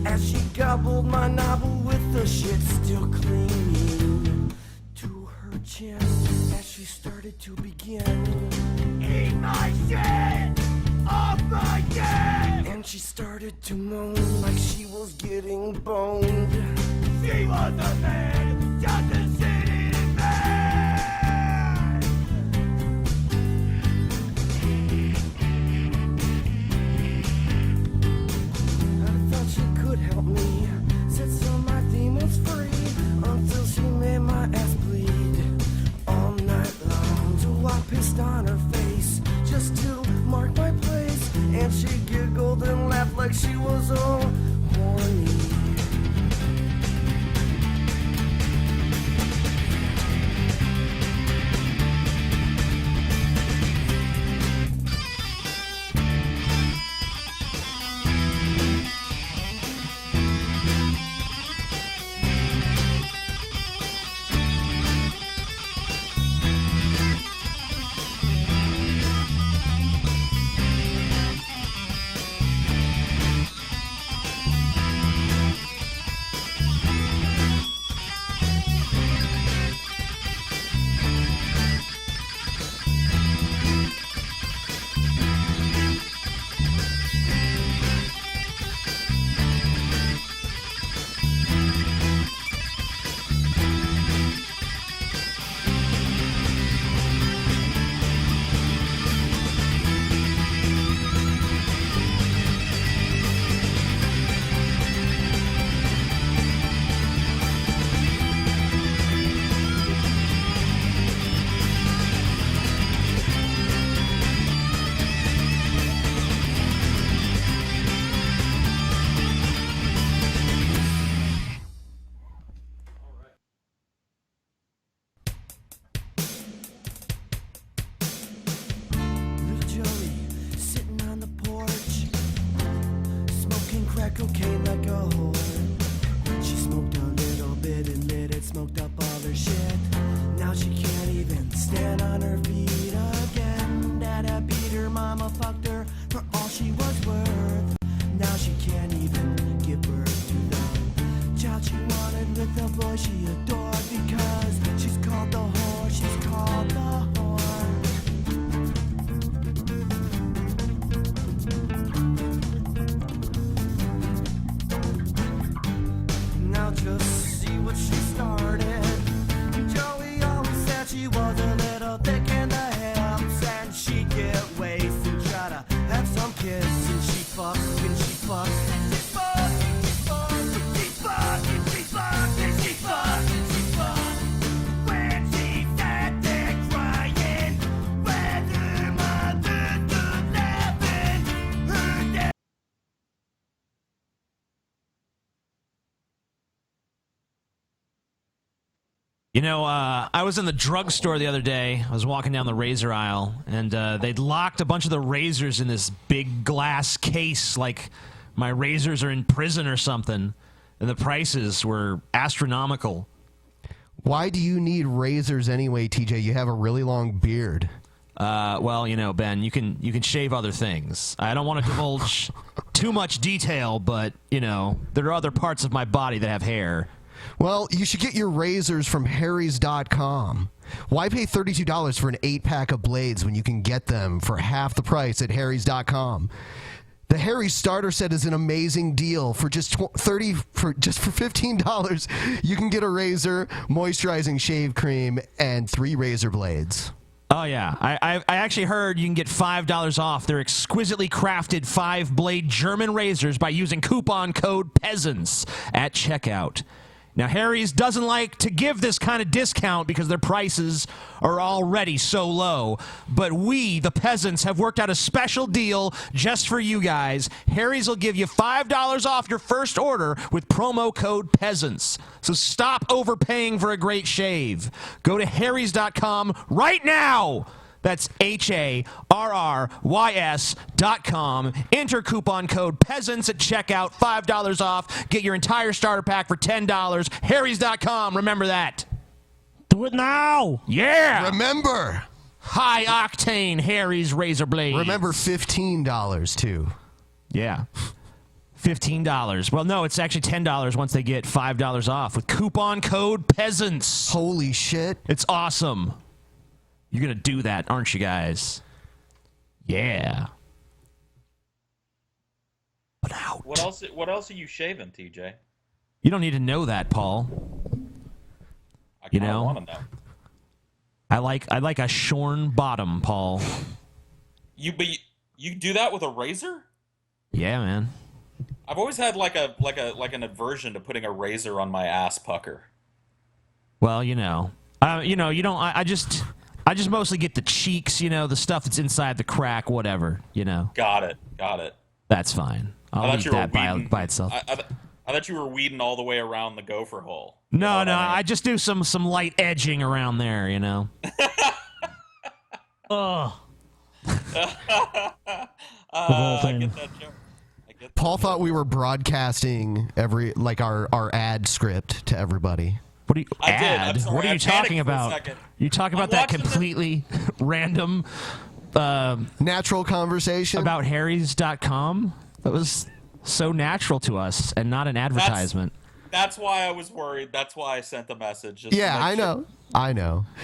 S14: as she gobbled my novel with the shit still clinging to her chin. As she started to begin, "Eat my shit off my dick!" And she started to moan like she was getting boned. She was a man, just a shit-eating man. I thought she could help me set some of my demons free until she made my ass bleed all night long. So I pissed on her face just to mark my place, and she giggled and laughed like she was all horny. cocaine like a whore. She smoked a little bit and lit it, smoked up all her shit. Now she can't even stand on her feet again. Dada beat her, mama fucked her for all she was worth. Now she can't even give birth to the child she wanted with the boy she adored, because she's called the whore, she's called the whore. Now just see what she started. Joey always said she was a little thick in the hips, and she'd get wasted, try to have some kids, and she'd fuck, and she'd fuck, and she'd fuck.
S5: You know, I was in the drugstore the other day. I was walking down the razor aisle, and they'd locked a bunch of the razors in this big glass case, like my razors are in prison or something. And the prices were astronomical.
S2: Why do you need razors anyway, TJ? You have a really long beard.
S5: Well, you know, Ben, you can shave other things. I don't want to divulge too much detail, but, you know, there are other parts of my body that have hair.
S2: Well, you should get your razors from Harry's.com. Why pay $32 for an 8-pack of blades when you can get them for half the price at Harry's.com? The Harry's starter set is an amazing deal. For just for $15, you can get a razor, moisturizing shave cream, and 3 razor blades.
S5: Oh, yeah. I actually heard you can get $5 off their exquisitely crafted 5-blade German razors by using coupon code PEASANTS at checkout. Now, Harry's doesn't like to give this kind of discount because their prices are already so low. But we, the peasants, have worked out a special deal just for you guys. Harry's will give you $5 off your first order with promo code PEASANTS. So stop overpaying for a great shave. Go to Harry's.com right now. That's HARRYS.com. Enter coupon code PEASANTS at checkout. $5 off. Get your entire starter pack for $10. Harry's.com. Remember that.
S6: Do it now.
S5: Yeah.
S2: Remember.
S5: High octane Harry's razor blade.
S2: Remember $15 too.
S5: Yeah. $15. Well, no, it's actually $10 once they get $5 off with coupon code PEASANTS.
S2: Holy shit.
S5: It's awesome. You're going to do that, aren't you guys? Yeah. But out.
S7: What else are you shaving, TJ?
S5: You don't need to know that, Paul.
S7: I
S5: You
S7: kinda
S5: know?
S7: wanna know.
S5: I like a shorn bottom, Paul.
S7: You do that with a razor?
S5: Yeah, man.
S7: I've always had like an aversion to putting a razor on my ass pucker.
S5: Well, you know, you don't. I just mostly get the cheeks, you know, the stuff that's inside the crack, whatever, you know.
S7: Got it.
S5: That's fine. I'll leave that by itself.
S7: I thought you were weeding all the way around the gopher hole.
S5: No, I just do some light edging around there, you know.
S6: Oh.
S7: I get that joke.
S2: Paul thought we were broadcasting our ad script to everybody.
S5: What are you
S7: I'm sorry,
S5: what are
S7: I
S5: you talking
S7: panicked for a
S5: about?
S7: second.
S5: You talking about that completely random
S2: natural conversation
S5: about Harry's.com? That was so natural to us and not an advertisement.
S7: That's why I was worried. That's why I sent the message.
S2: Yeah, I know.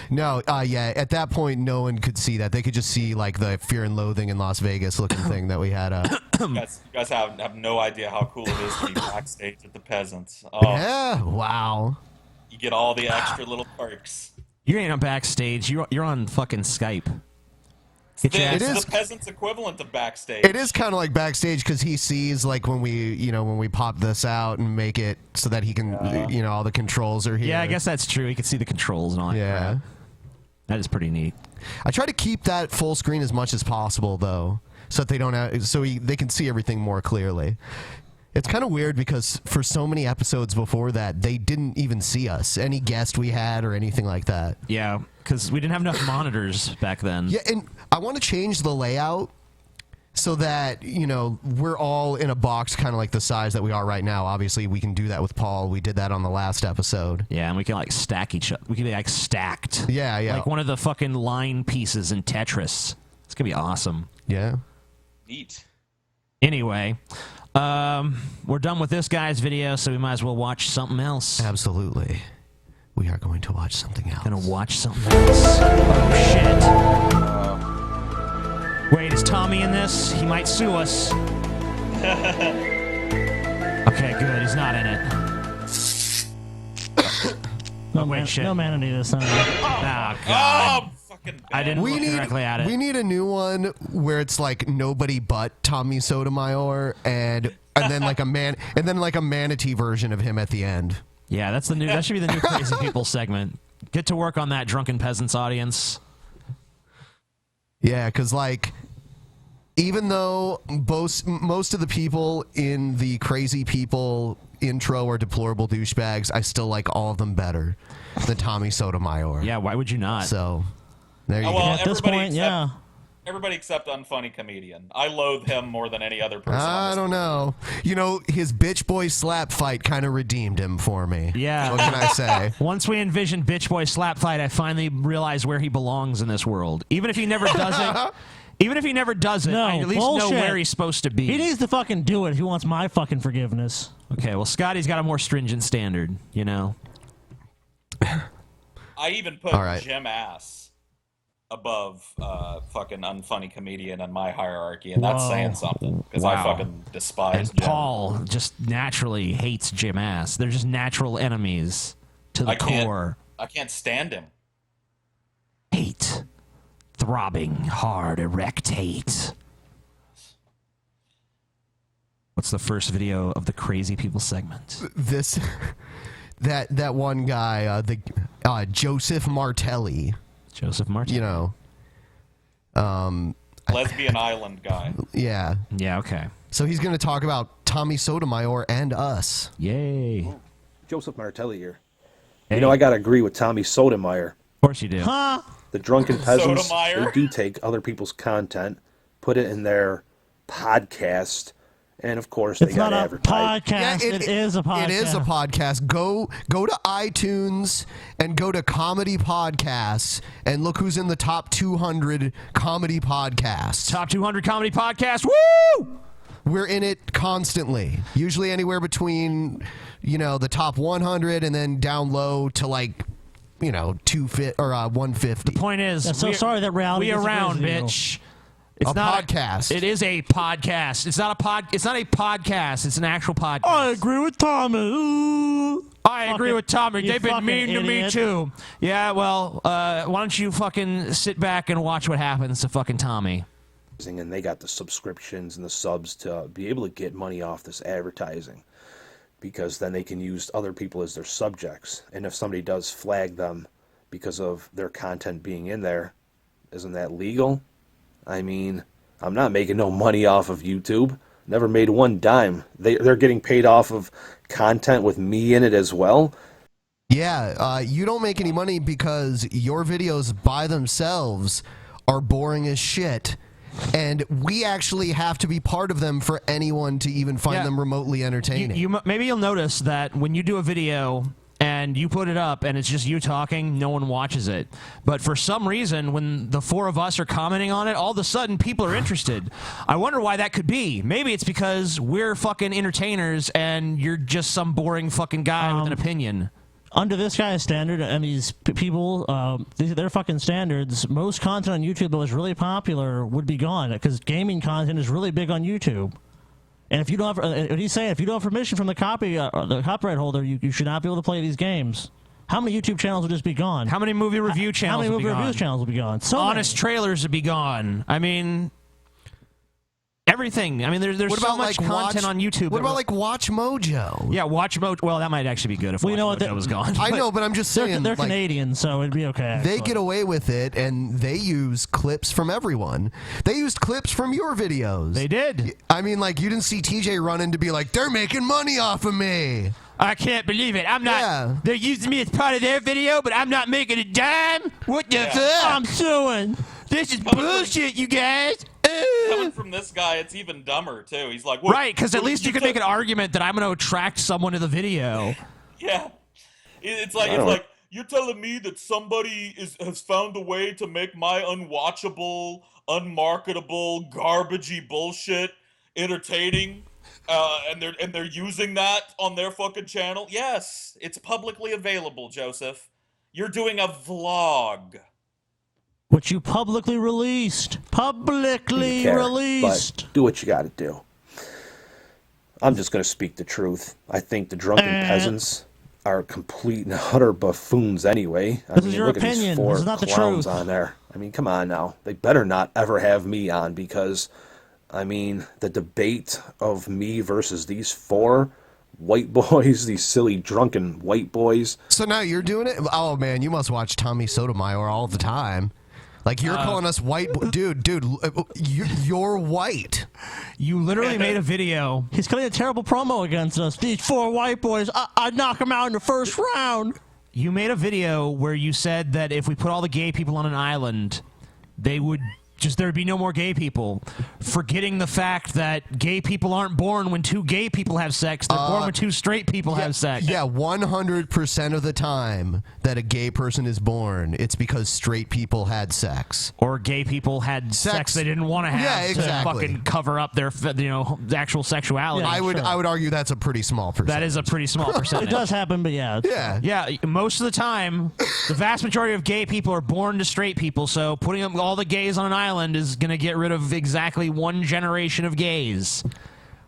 S2: No, yeah, at that point, no one could see that. They could just see, like, the Fear and Loathing in Las Vegas looking thing that we had.
S7: You guys have no idea how cool it is to be backstage at the Peasants. Oh,
S2: yeah, wow.
S7: You get all the extra little perks.
S5: You ain't on backstage. You're on fucking Skype.
S7: It's the Peasants equivalent of backstage.
S2: It is kind of like backstage because he sees, like, when we pop this out and make it so that he can, all the controls are here.
S5: Yeah, I guess that's true. He can see the controls and all that.
S2: Yeah.
S5: That is pretty neat.
S2: I try to keep that full screen as much as possible, though, so that they don't they can see everything more clearly. It's kind of weird because for so many episodes before that, they didn't even see us, any guest we had or anything like that.
S5: Yeah, because we didn't have enough monitors back then.
S2: Yeah, and I want to change the layout so that, we're all in a box kind of like the size that we are right now. Obviously, we can do that with Paul. We did that on the last episode.
S5: Yeah, and we can, like, stack each other. We can be, like, stacked.
S2: Yeah.
S5: Like one of the fucking line pieces in Tetris. It's going to be awesome.
S2: Yeah.
S7: Neat.
S5: Anyway, we're done with this guy's video, so we might as well watch something else.
S2: Absolutely. We are going to watch something else.
S5: Gonna watch something else. Oh, shit. Wait, is Tommy in this? He might sue us. Okay, good. He's not in it.
S6: No manatee this time.
S5: Oh, God.
S7: Fucking bad.
S5: I didn't look directly at it.
S2: We need a new one where it's like nobody but Tommy Sotomayor and then like a manatee version of him at the end.
S5: Yeah, that should be the new Crazy People segment. Get to work on that, Drunken Peasants audience.
S2: Yeah, because like Even though most of the people in the crazy people intro are deplorable douchebags, I still like all of them better than Tommy Sotomayor.
S5: Yeah, why would you not?
S2: So, there you go.
S7: Well,
S6: At this point, yeah.
S7: Everybody except Unfunny Comedian. I loathe him more than any other person.
S2: I don't know. You know, his bitch boy slap fight kind of redeemed him for me.
S5: Yeah.
S2: What can I say?
S5: Once we envisioned Bitch Boy Slap Fight, I finally realized where he belongs in this world. Even if he never does it, I at least know where he's supposed to be.
S6: He needs to fucking do it if he wants my fucking forgiveness.
S5: Okay, well, Scotty's got a more stringent standard, you know.
S7: I even put Jim Ass above fucking Unfunny Comedian in my hierarchy, and that's saying something, because I fucking despise
S5: and
S7: Jim.
S5: Paul just naturally hates Jim Ass. They're just natural enemies to the core.
S7: I can't stand him.
S5: Hate. Throbbing, hard, erect hate. What's the first video of the Crazy People segment?
S2: That one guy, Joseph Martelli.
S5: Joseph Martelli.
S2: You know,
S7: Lesbian Island guy.
S2: Yeah.
S5: Yeah. Okay.
S2: So he's going to talk about Tommy Sotomayor and us.
S5: Yay.
S15: Joseph Martelli here. Hey. You know, I got to agree with Tommy Sotomayor.
S5: Of course you do.
S6: Huh?
S15: The Drunken Peasants,
S7: Sotomayor?
S15: they do take other people's content, put it in their podcast, and of course they got advertised.
S6: Podcast. It is a podcast.
S2: It is a podcast. Go to iTunes and go to comedy podcasts and look who's in the top 200 comedy podcasts.
S5: Top 200 comedy podcasts. Woo!
S2: We're in it constantly. Usually anywhere between, the top 100 and then down low to 150.
S5: The point is,
S6: I'm so sorry that reality.
S5: We around,
S6: disagrees with you.
S5: bitch. It's not
S2: podcast.
S5: It is a podcast. It's not a It's not a podcast. It's an actual podcast.
S6: I agree with Tommy.
S5: I agree with Tommy. They've been mean to me too. Yeah. Well, why don't you fucking sit back and watch what happens to fucking Tommy?
S15: And they got the subscriptions and the subs to be able to get money off this advertising, because then they can use other people as their subjects. And if somebody does flag them because of their content being in there, isn't that legal? I mean, I'm not making no money off of YouTube. Never made one dime. They're getting paid off of content with me in it as well.
S2: Yeah, you don't make any money because your videos by themselves are boring as shit. And we actually have to be part of them for anyone to even find them remotely entertaining.
S5: Maybe you'll notice that when you do a video and you put it up and it's just you talking, no one watches it. But for some reason, when the four of us are commenting on it, all of a sudden people are interested. I wonder why that could be. Maybe it's because we're fucking entertainers and you're just some boring fucking guy with an opinion.
S6: Under this guy's standard and these people, their fucking standards, most content on YouTube that was really popular would be gone, because gaming content is really big on YouTube. And if you don't have, what he's saying, if you don't have permission from the copyright holder, you should not be able to play these games. How many YouTube channels would just be gone?
S5: How many movie review channels?
S6: How many movie review channels would be gone? So
S5: Honest trailers would be gone. I mean, everything. I mean, there's so much content on YouTube.
S2: What about Watch Mojo?
S5: Yeah, Watch Mojo. Well, that might actually be good if Watch Mojo was gone.
S2: I know, but I'm just saying.
S6: They're Canadian, so it'd be okay.
S2: They get away with it, and they use clips from everyone. They used clips from your videos.
S5: They did.
S2: I mean, you didn't see TJ run in to be like, they're making money off of me.
S5: I can't believe it. I'm not.
S2: Yeah.
S5: They're using me as part of their video, but I'm not making a dime. What the fuck?
S6: I'm suing.
S5: This is bullshit, you guys.
S7: Coming from this guy, it's even dumber too. He's like,
S5: right, because at least you can make an argument that I'm going to attract someone to the video.
S7: Yeah, it's like you're telling me that somebody has found a way to make my unwatchable, unmarketable, garbagey bullshit entertaining, and they're using that on their fucking channel. Yes, it's publicly available, Joseph. You're doing a vlog.
S6: Which you publicly released. Publicly released.
S15: But do what you got to do. I'm just going to speak the truth. I think the Drunken Peasants are complete and utter buffoons anyway.
S6: This is your opinion.
S15: At these four
S6: This is not the
S15: clowns
S6: truth.
S15: on there. I mean, come on now. They better not ever have me on, because, I mean, the debate of me versus these four white boys, these silly drunken white boys.
S2: So now you're doing it? Oh, man, you must watch Tommy Sotomayor all the time. Like you're calling us white, dude. You're white.
S5: You literally made a video.
S6: He's cutting a terrible promo against us. These 4 white boys, I'd knock them out in the first round.
S5: You made a video where you said that if we put all the gay people on an island, they would there'd be no more gay people, forgetting the fact that gay people aren't born when 2 gay people have sex. They're born when 2 straight people have sex.
S2: Yeah, 100% of the time that a gay person is born, it's because straight people had sex.
S5: Or gay people had sex they didn't want to have to fucking cover up their actual sexuality.
S2: I would argue that's a pretty small percentage.
S5: That is a pretty small percentage.
S6: It does happen, but yeah.
S5: Yeah, most of the time, the vast majority of gay people are born to straight people, so putting all the gays on an island is going to get rid of exactly 1 generation of gays.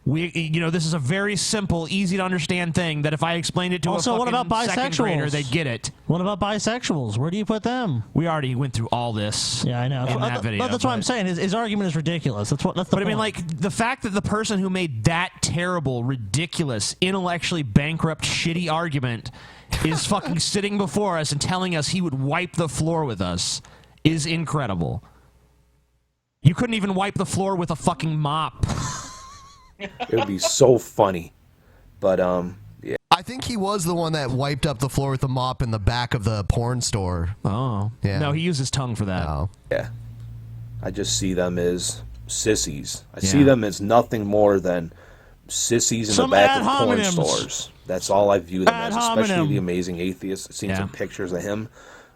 S5: This is a very simple, easy to understand thing that if I explained it to
S6: also,
S5: a
S6: what about
S5: fucking second grader,
S6: bisexuals?
S5: they'd get it.
S6: What about bisexuals? Where do you put them?
S5: We already went through all this.
S6: Yeah, I know.
S5: In that video,
S6: that's what I'm saying. His argument is ridiculous. That's the
S5: But
S6: point.
S5: I mean, like, the fact that the person who made that terrible, ridiculous, intellectually bankrupt, shitty argument is fucking sitting before us and telling us he would wipe the floor with us is incredible. You couldn't even wipe the floor with a fucking mop.
S15: It would be so funny. But, yeah.
S2: I think he was the one that wiped up the floor with the mop in the back of the porn store.
S5: Oh.
S2: Yeah.
S5: No, he used his tongue for that.
S2: Oh.
S15: Yeah. I just see them as sissies. I see them as nothing more than sissies in
S6: Some
S15: the back
S6: ad
S15: of porn
S6: hominems.
S15: stores. That's all I view them
S6: Ad
S15: as, especially
S6: hominem.
S15: the Amazing Atheist. I've seen some pictures of him.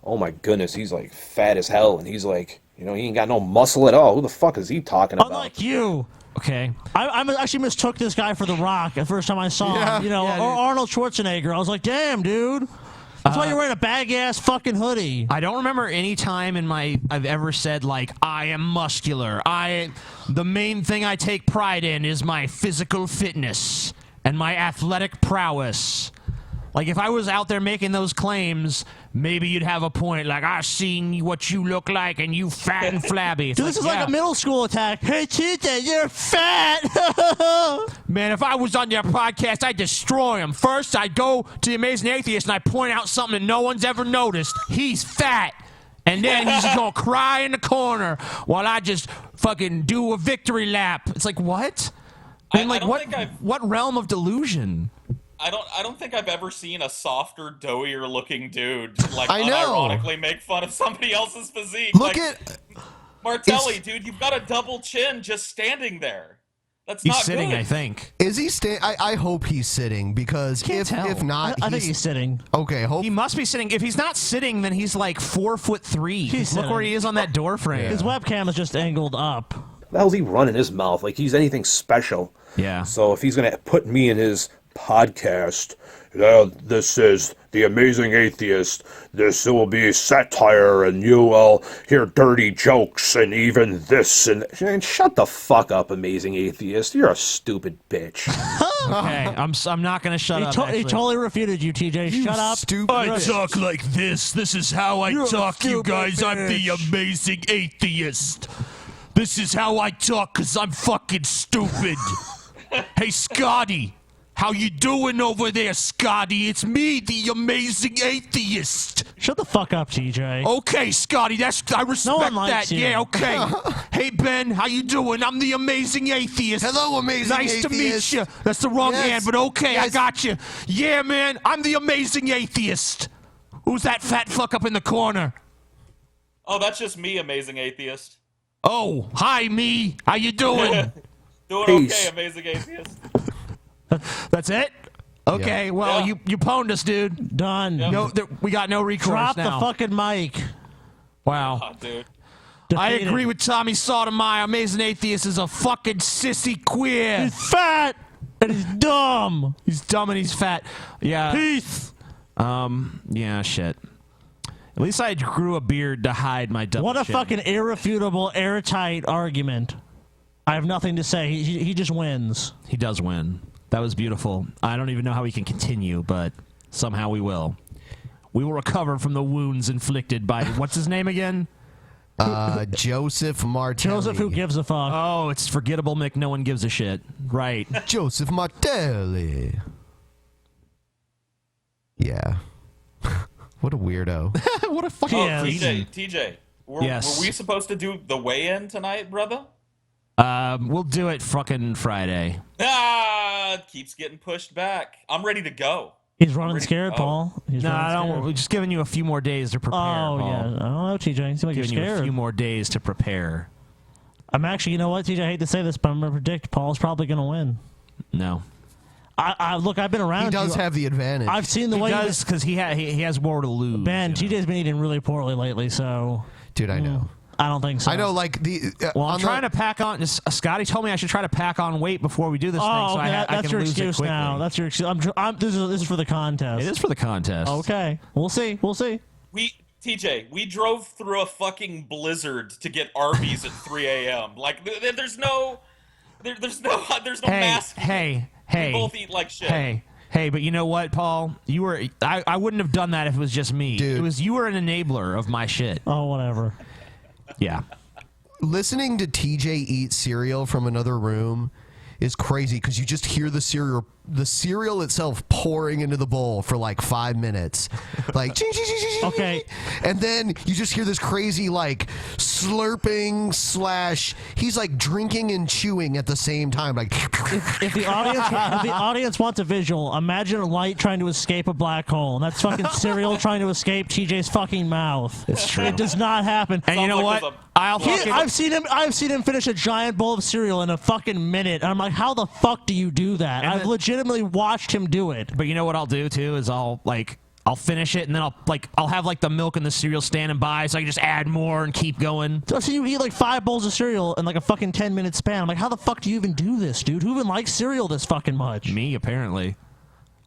S15: Oh my goodness, he's like fat as hell, and he's like, he ain't got no muscle at all. Who the fuck is he talking about?
S6: Unlike you.
S5: Okay.
S6: I actually mistook this guy for The Rock the first time I saw him. Or Arnold Schwarzenegger. I was like, damn, dude. That's why you're wearing a bag-ass fucking hoodie.
S5: I don't remember any time I've ever said, like, I am muscular. The main thing I take pride in is my physical fitness and my athletic prowess. Like, if I was out there making those claims, maybe you'd have a point. Like, I've seen what you look like, and you fat and flabby. It's
S6: Dude, this is like a middle school attack. Hey, Tita, you're fat.
S5: Man, if I was on your podcast, I'd destroy him. First, I'd go to the Amazing Atheist, and I'd point out something that no one's ever noticed. He's fat. And then he's just going to cry in the corner while I just fucking do a victory lap. It's like, what? What realm of delusion?
S7: I don't think I've ever seen a softer, doughier looking dude like
S2: I know.
S7: unironically make fun of somebody else's physique.
S2: Look
S7: at Martelli, dude. You've got a double chin just standing there. That's
S5: He's
S7: not
S5: sitting,
S7: good.
S5: I think.
S2: Is he I hope he's sitting, because if not,
S6: I think he's sitting.
S2: Okay,
S5: He must be sitting. If he's not sitting, then he's like 4'3".
S6: He's
S5: Look where
S6: sitting.
S5: he is on that door frame.
S6: His webcam is just angled up.
S15: The hell's he running his mouth like he's anything special?
S5: Yeah.
S15: So if he's gonna put me in his podcast, this is the Amazing Atheist. This will be satire, and you will hear dirty jokes, and even this and shut the fuck up, Amazing Atheist. You're a stupid bitch.
S5: Okay, I'm not gonna shut up.
S6: He
S5: actually.
S6: totally refuted you, TJ. Shut up.
S2: Stupid.
S12: I talk like this. This is how I
S6: You're a
S12: talk, you
S6: stupid
S12: guys. I'm the
S6: bitch.
S12: Amazing Atheist. This is how I talk, because I'm fucking stupid. Hey, Scotty. How you doing over there, Scotty? It's me, the Amazing Atheist.
S6: Shut the fuck up, TJ.
S12: Okay, Scotty, I respect
S6: No one likes
S12: that.
S6: you.
S12: Yeah, okay. Hey, Ben, how you doing? I'm the Amazing Atheist.
S2: Hello, Amazing
S12: Nice to meet
S2: Atheist.
S12: you. That's the wrong
S2: Yes.
S12: hand, but okay, I
S2: Yes.
S12: got you. Yeah, man, I'm the Amazing Atheist. Who's that fat fuck up in the corner?
S7: Oh, that's just me, Amazing Atheist.
S12: Oh, hi, me. How you doing?
S7: Doing
S15: Peace.
S7: okay, Amazing Atheist.
S5: That's it. Okay, well,
S7: Yeah.
S5: you pwned us, dude.
S6: Done.
S5: No, we got no recourse
S6: Drop
S5: now.
S6: the fucking mic.
S5: Wow.
S7: Oh, dude.
S5: I
S6: Defeated.
S5: agree with Tommy Sotomayor. Amazing Atheist is a fucking sissy queer.
S6: He's fat and he's dumb.
S5: He's dumb and he's fat. Yeah.
S6: Peace.
S5: Yeah, shit. At least I grew a beard to hide my dumb
S6: What a
S5: shit.
S6: fucking irrefutable, airtight argument. I have nothing to say. He just wins.
S5: He does win. That was beautiful. I don't even know how we can continue, but somehow we will. We will recover from the wounds inflicted by what's his name again?
S2: Joseph Martelli.
S6: Joseph, who gives a fuck?
S5: Oh, it's forgettable Mick. No one gives a shit. Right.
S2: Joseph Martelli. Yeah. What a weirdo.
S5: What a fucking
S7: Oh, TJ, Were we supposed to do the weigh-in tonight, brother?
S5: We'll do it fucking Friday.
S7: It keeps getting pushed back. I'm ready to go.
S6: He's running scared, Paul. He's
S5: No,
S6: running
S5: I don't.
S6: scared.
S5: We're just giving you a few more days to prepare.
S6: Oh,
S5: Paul.
S6: yeah. I don't know, TJ. You seem like you're
S5: Giving you a
S6: scared.
S5: few more days to prepare.
S6: I'm actually, you know what, TJ? I hate to say this, but I'm going to predict Paul's probably going to win.
S5: No.
S6: Look, I've been around.
S2: He does have the advantage.
S6: I've seen the way
S5: he does because he has more to lose.
S6: Ben, TJ's been eating really poorly lately, so.
S2: Dude, I know.
S6: I don't think so.
S2: I know, like the.
S5: Well, I'm trying to pack on. Scotty told me I should try to pack on weight before we do this thing, so
S6: okay,
S5: I
S6: that's
S5: can
S6: your
S5: lose
S6: excuse
S5: it quickly.
S6: now. That's your excuse. This is for the contest.
S5: It is for the contest.
S6: Okay, we'll see. We'll see.
S7: TJ, we drove through a fucking blizzard to get Arby's at 3 a.m. Like, there's no mask.
S5: Hey.
S7: We both eat like shit.
S5: Hey, but you know what, Paul? I wouldn't have done that if it was just me.
S2: Dude.
S5: You were an enabler of my shit.
S6: Oh, whatever.
S5: Yeah.
S2: Listening to TJ eat cereal from another room is crazy because you just hear the cereal itself pouring into the bowl for like 5 minutes, like
S6: okay,
S2: and then you just hear this crazy like slurping / he's like drinking and chewing at the same time, like.
S6: If the audience wants a visual, imagine a light trying to escape a black hole, and that's fucking cereal trying to escape TJ's fucking mouth.
S5: It's true.
S6: It does not happen.
S5: And you know what?
S6: I've seen him finish a giant bowl of cereal in a fucking minute, and I'm like, how the fuck do you do that? I've legitimately watched him do it.
S5: But you know what I'll do too is I'll finish it and then I'll have like the milk and the cereal standing by so I can just add more and keep going.
S6: So you eat like 5 bowls of cereal in like a fucking 10-minute span. I'm like, how the fuck do you even do this, dude? Who even likes cereal this fucking much?
S5: Me, apparently.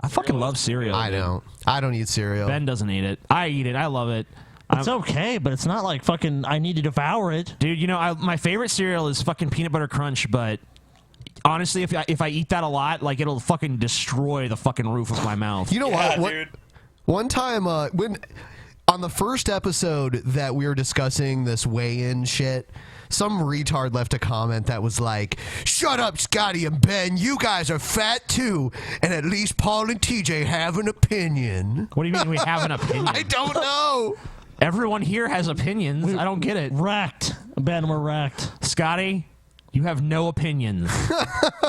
S5: I fucking love cereal.
S2: I don't. I don't eat cereal.
S5: Ben doesn't eat it. I eat it. I love it.
S6: It's okay, but it's not like fucking I need to devour it.
S5: Dude, you know, my favorite cereal is fucking Peanut Butter Crunch, but honestly, if I eat that a lot, like it'll fucking destroy the fucking roof of my mouth.
S2: You know what? One time, when on the first episode that we were discussing this weigh-in shit, some retard left a comment that was like, "Shut up, Scotty and Ben. You guys are fat too, and at least Paul and TJ have an opinion."
S5: What do you mean we have an opinion?
S2: I don't know.
S5: Everyone here has opinions. I don't get it.
S6: Wrecked. Ben, we're wrecked.
S5: Scotty, you have no opinions.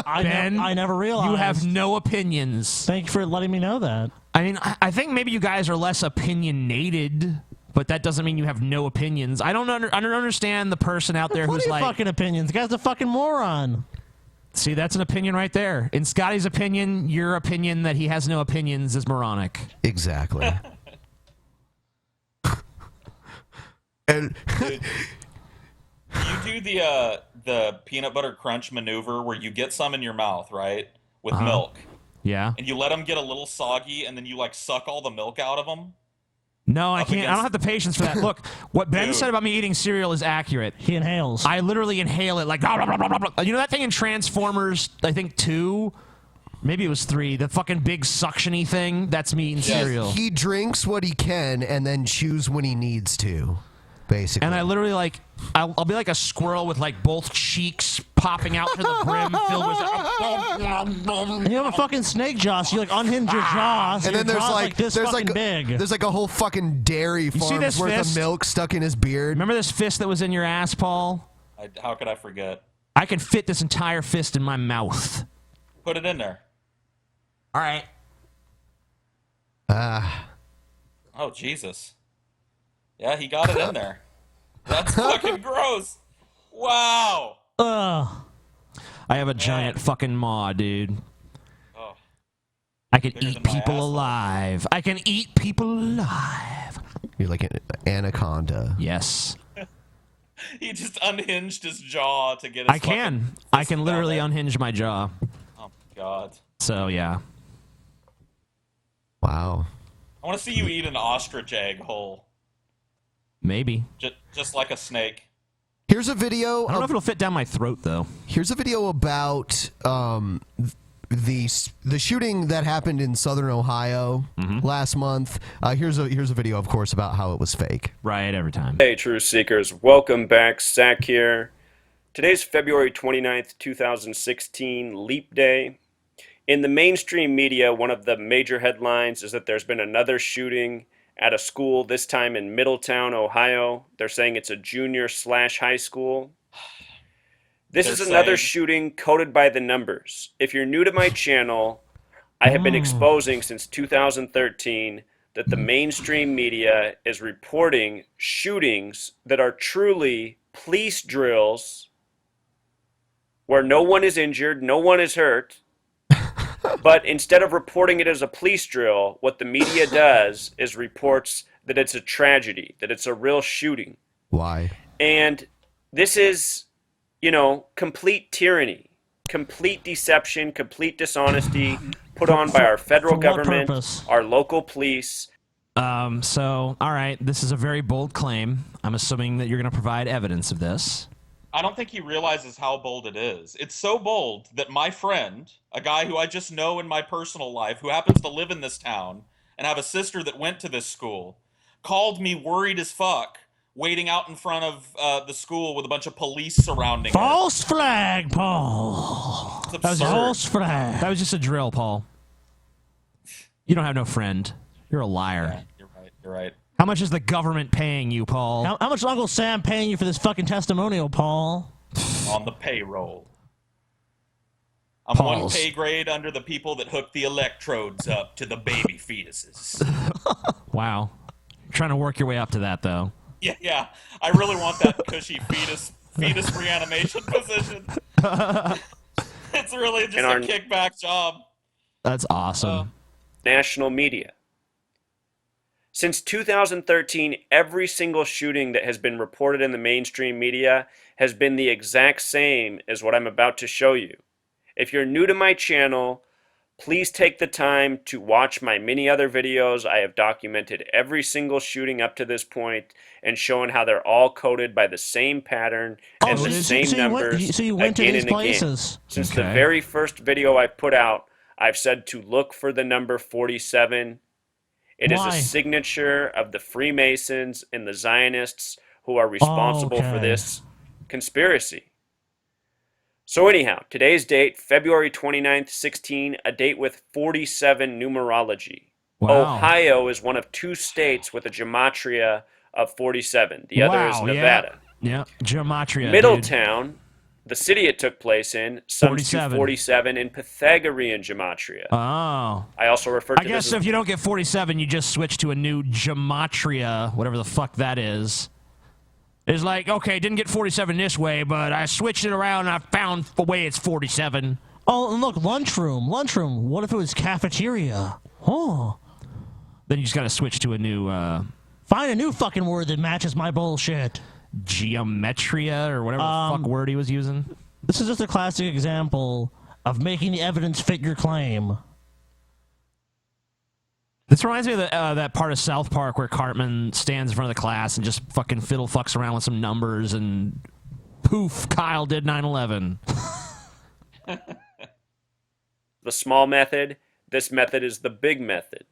S5: Ben,
S6: I never realized.
S5: You have no opinions.
S6: Thank you for letting me know that.
S5: I mean, I think maybe you guys are less opinionated, but that doesn't mean you have no opinions. I don't understand the person out there who's like
S6: fucking opinions. The guy's a fucking moron.
S5: See, that's an opinion right there. In Scotty's opinion, your opinion that he has no opinions is moronic.
S2: Exactly. And
S7: Dude, you do the peanut butter crunch maneuver where you get some in your mouth, right, with milk.
S5: Yeah.
S7: And you let them get a little soggy, and then you like suck all the milk out of them.
S5: No, I can't. I don't have the patience for that. Look, what Ben said about me eating cereal is accurate.
S6: He inhales.
S5: I literally inhale it like. Blah, blah, blah, blah, blah. You know that thing in Transformers? I think 2. Maybe it was 3. The fucking big suctiony thing. That's me eating cereal.
S2: He drinks what he can and then chews when he needs to. Basically.
S5: And I literally like, I'll be like a squirrel with like both cheeks popping out to the brim, filled with.
S6: You have a fucking snake jaw, so you like unhinge your jaw, so
S2: And then
S6: your
S2: there's
S6: jaw's
S2: like
S6: this
S2: there's
S6: fucking
S2: like
S6: big.
S2: there's like a whole fucking dairy
S5: see
S2: farm's
S5: this
S2: worth
S5: fist?
S2: of milk stuck in his beard.
S5: Remember this fist that was in your ass, Paul?
S7: How could I forget?
S5: I can fit this entire fist in my mouth.
S7: Put it in there.
S5: All right.
S7: Oh, Jesus. Yeah, he got it in there. That's fucking gross. Wow.
S5: I have a giant fucking maw, dude.
S7: Oh.
S5: I can eat people alive. I can eat people alive.
S2: You're like an anaconda.
S5: Yes.
S7: He just unhinged his jaw to get his
S5: I can literally unhinge my jaw.
S7: Oh, God.
S5: So, yeah.
S2: Wow.
S7: I want to see you eat an ostrich egg whole.
S5: Maybe.
S7: Just like a snake.
S2: Here's a video.
S5: I don't know if it'll fit down my throat, though.
S2: Here's a video about the shooting that happened in Southern Ohio last month. Here's a video, of course, about how it was fake.
S5: Riot every time.
S16: Hey, Truth Seekers. Welcome back. Zach here. Today's February 29th, 2016, Leap Day. In the mainstream media, one of the major headlines is that there's been another shooting at a school, this time in Middletown, Ohio. They're saying it's a junior/high school. This is another shooting coded by the numbers. If you're new to my channel, I have been exposing since 2013 that the mainstream media is reporting shootings that are truly police drills where no one is injured, no one is hurt. But instead of reporting it as a police drill, what the media does is reports that it's a tragedy, that it's a real shooting.
S2: Why?
S16: And this is, you know, complete tyranny, complete deception, complete dishonesty put on by our federal government, our local police.
S5: So, all right, this is a very bold claim. I'm assuming that you're going to provide evidence of this.
S7: I don't think he realizes how bold it is. It's so bold that my friend, a guy who I just know in my personal life, who happens to live in this town and have a sister that went to this school, called me worried as fuck, waiting out in front of the school with a bunch of police surrounding it.
S6: False flag, Paul.
S7: It's
S5: That was
S7: absurd.
S6: False flag.
S5: That was just a drill, Paul. You don't have no friend. You're a liar.
S7: You're right. You're right.
S5: How much is the government paying you, Paul?
S6: How much is Uncle Sam paying you for this fucking testimonial, Paul?
S7: On the payroll. I'm one pay grade under the people that hook the electrodes up to the baby fetuses.
S5: Wow. You're trying to work your way up to that, though.
S7: Yeah. I really want that cushy fetus reanimation position. It's really just a kickback job.
S5: That's awesome.
S16: National media. Since 2013, every single shooting that has been reported in the mainstream media has been the exact same as what I'm about to show you. If you're new to my channel, please take the time to watch my many other videos. I have documented every single shooting up to this point and shown how they're all coded by the same pattern and the same numbers
S6: So you went to
S16: again
S6: these
S16: and again.
S6: places.
S16: Since the very first video I put out, I've said to look for the number 47. It is a signature of the Freemasons and the Zionists who are responsible for this conspiracy. So anyhow, today's date, February 29th, 16, a date with 47 numerology.
S5: Wow.
S16: Ohio is one of 2 states with a gematria of 47. The other is Nevada.
S5: Yeah, gematria.
S16: Middletown, the city it took place in, sums to
S5: 47.
S16: 47 in Pythagorean gematria.
S5: Oh.
S16: I also refer to
S5: I guess
S16: this as
S5: if you don't get 47, you just switch to a new gematria, whatever the fuck that is. It's like, okay, didn't get 47 this way, but I switched it around and I found the way it's 47.
S6: Oh, and look, lunchroom. Lunchroom. What if it was cafeteria? Oh.
S5: Then you just gotta switch to a new,
S6: Find a new fucking word that matches my bullshit.
S5: geometria or whatever the fuck word he was using.
S6: This is just a classic example of making the evidence fit your claim.
S5: This reminds me of that part of South Park where Cartman stands in front of the class and just fucking fiddle fucks around with some numbers and poof, Kyle did 9/11.
S16: the small method. This method is the big method.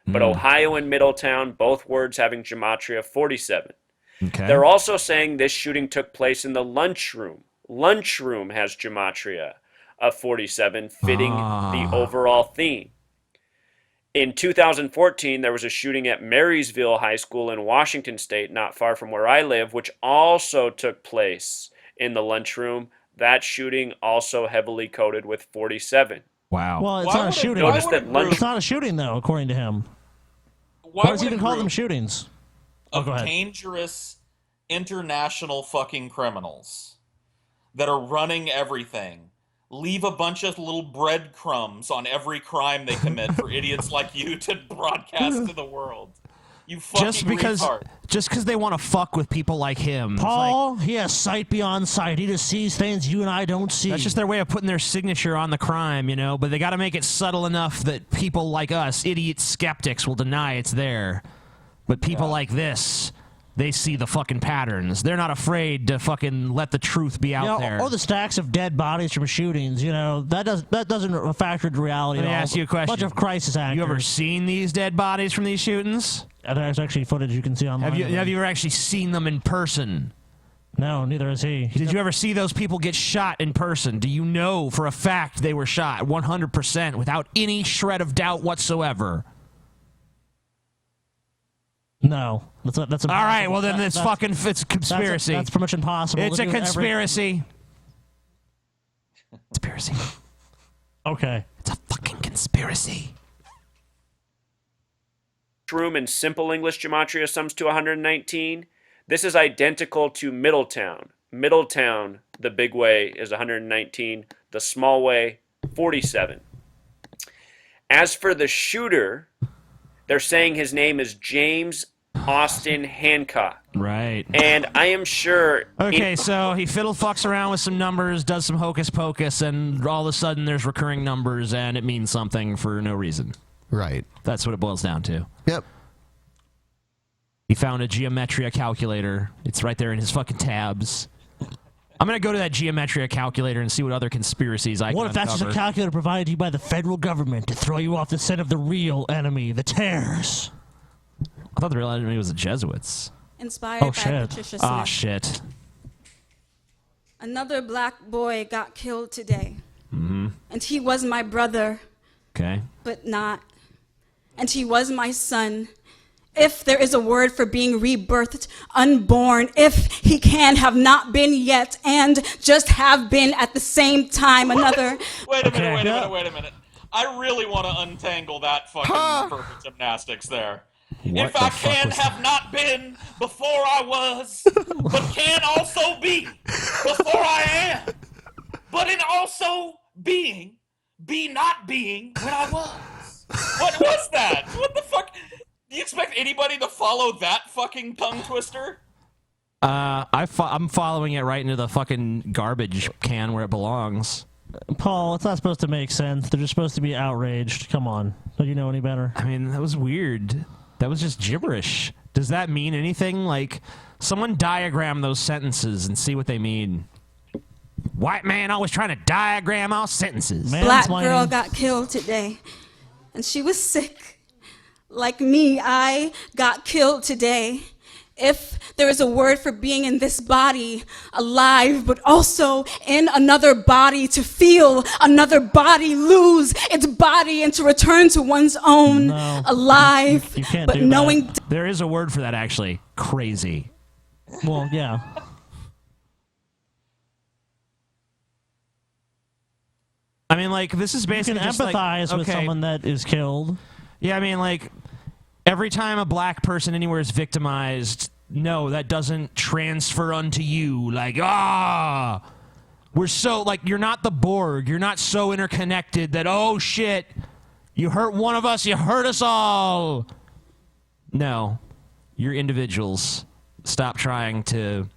S16: But Ohio and Middletown, both words having gematria 47.
S5: Okay.
S16: They're also saying this shooting took place in the lunchroom. Lunchroom has gematria of 47, fitting the overall theme. In 2014, there was a shooting at Marysville High School in Washington State, not far from where I live, which also took place in the lunchroom. That shooting also heavily coded with 47.
S5: Wow.
S6: Well, it's not a shooting.
S16: Notice that
S6: It's not a shooting, though, according to him.
S7: Why
S6: does he
S7: would
S6: even
S7: a
S6: call them
S7: group
S6: shootings?
S7: of
S6: go ahead.
S7: dangerous international fucking criminals that are running everything leave a bunch of little breadcrumbs on every crime they commit for idiots like you to broadcast to the world? You fucking
S5: Just because
S7: retard.
S5: they want to fuck with people like him. It's like,
S6: Paul, he has sight beyond sight. He just sees things you and I don't see.
S5: that's just their way of putting their signature on the crime, you know, but they got to make it subtle enough that people like us, idiot skeptics, will deny it's there. But people like this, they see the fucking patterns. They're not afraid to fucking let the truth be out there.
S6: Or the stacks of dead bodies from shootings, you know, that doesn't factor into reality
S5: Let me
S6: at all.
S5: ask you a question.
S6: Bunch of crisis actors.
S5: You ever seen these dead bodies from these shootings?
S6: There's actually footage you can see online.
S5: Have you ever actually seen them in person?
S6: No, neither has he.
S5: Did you ever see those people get shot in person? Do you know for a fact they were shot 100% without any shred of doubt whatsoever?
S6: No, that's impossible.
S5: All right, well then it's a conspiracy.
S6: That's pretty much impossible.
S5: It's a conspiracy. Conspiracy.
S6: Okay.
S5: It's a fucking conspiracy.
S16: Room in simple English gematria sums to 119. This is identical to Middletown. Middletown, the big way, is 119. The small way, 47. As for the shooter, they're saying his name is James Austin Hancock.
S5: Right.
S16: And I am sure...
S5: Okay, so he fiddle fucks around with some numbers, does some hocus pocus, and all of a sudden there's recurring numbers, and it means something for no reason.
S2: Right.
S5: That's what it boils down to.
S2: Yep.
S5: He found a geometria calculator. It's right there in his fucking tabs. I'm going to go to that geometria calculator and see what other conspiracies I can
S6: What if that's just a calculator provided to you by the federal government to throw you off the scent of the real enemy, the terrors?
S5: I thought the real enemy was the Jesuits.
S17: Inspired by
S5: shit.
S17: Patricia Smith.
S5: Ah, shit.
S17: Another black boy got killed today.
S5: Mm-hmm.
S17: And he was my brother,
S5: Okay.
S17: but not. And he was my son. If there is a word for being rebirthed, unborn, if he can have not been yet and just have been at the same time, another...
S7: Wait a minute. I really want to untangle that fucking perfect gymnastics there.
S5: What
S7: if I can have not been before I was, but can also be before I am, but in also being, be not being when I was. What was that? What the fuck? Do you expect anybody to follow that fucking tongue twister?
S5: I'm following it right into the fucking garbage can where it belongs.
S6: Paul, it's not supposed to make sense. They're just supposed to be outraged. Come on. Don't you know any better?
S5: I mean, that was weird. That was just gibberish. Does that mean anything? Like, someone diagram those sentences and see what they mean. White man always trying to diagram all sentences.
S17: Black girl got killed today, and she was sick. Like me, I got killed today. If there is a word for being in this body, alive, but also in another body, to feel another body lose its body and to return to one's own, alive,
S5: You can't
S17: but
S5: do
S17: knowing...
S5: that. There is a word for that, actually. Crazy.
S6: Well, yeah.
S5: I mean, like, this is basically
S6: You can
S5: just like,
S6: empathize with
S5: okay.
S6: someone that is killed.
S5: Yeah, I mean, like, every time a black person anywhere is victimized, no, that doesn't transfer unto you. Like, we're so, like, you're not the Borg. You're not so interconnected that, oh, shit, you hurt one of us, you hurt us all. No, you're individuals. Stop trying to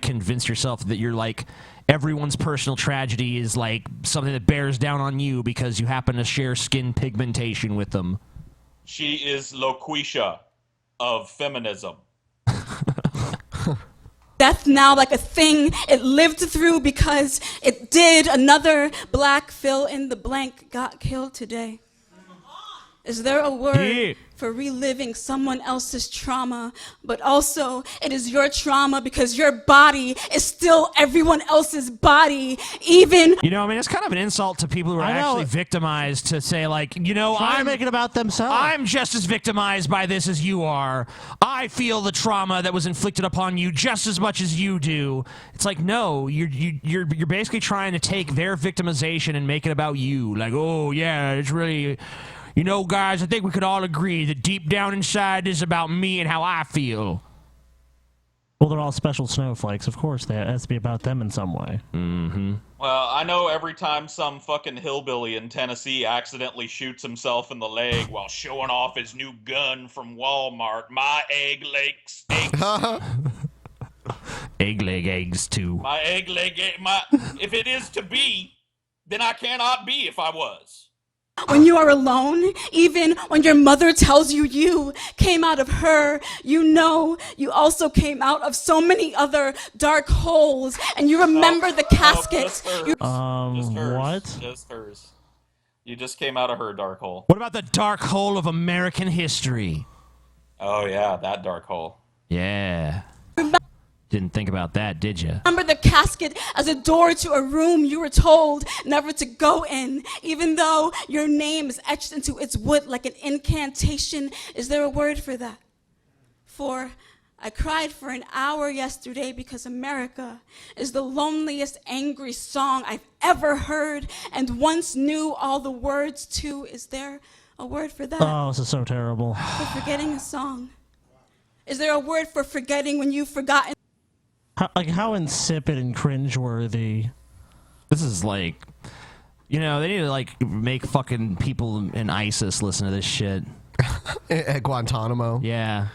S5: convince yourself that you're, like, everyone's personal tragedy is like something that bears down on you because you happen to share skin pigmentation with them.
S7: She is Loquisha of feminism.
S17: Death now like a thing it lived through because it did. Another black fill in the blank got killed today. Is there a word for reliving someone else's trauma, but also it is your trauma because your body is still everyone else's body, even...
S5: You know, I mean, it's kind of an insult to people who are actually victimized to say, like, you know,
S6: I'm making it about themselves.
S5: I'm just as victimized by this as you are. I feel the trauma that was inflicted upon you just as much as you do. It's like, no, you're basically trying to take their victimization and make it about you. Like, oh, yeah, it's really... You know, guys, I think we could all agree that deep down inside this is about me and how I feel.
S6: Well, they're all special snowflakes. Of course, that has to be about them in some way.
S5: Mm-hmm.
S7: Well, I know every time some fucking hillbilly in Tennessee accidentally shoots himself in the leg while showing off his new gun from Walmart, my egg legs,
S5: egg leg eggs, too.
S7: my egg leg, if it is to be, then I cannot be if I was.
S17: When you are alone, even when your mother tells you you came out of her, you know you also came out of so many other dark holes, and you remember the casket.
S6: What?
S7: Just hers. You just came out of her dark hole.
S5: What about the dark hole of American history?
S7: Oh, yeah, that dark hole.
S5: Yeah. Didn't think about that, did you?
S17: Remember the casket as a door to a room you were told never to go in, even though your name is etched into its wood like an incantation. Is there a word for that? For I cried for an hour yesterday because America is the loneliest angry song I've ever heard and once knew all the words to. Is there a word for that?
S6: Oh, this is so terrible.
S17: For forgetting a song. Is there a word for forgetting when you've forgotten?
S6: How insipid and cringeworthy.
S5: This is like, they need to like make fucking people in ISIS listen to this shit.
S2: At Guantanamo.
S5: Yeah.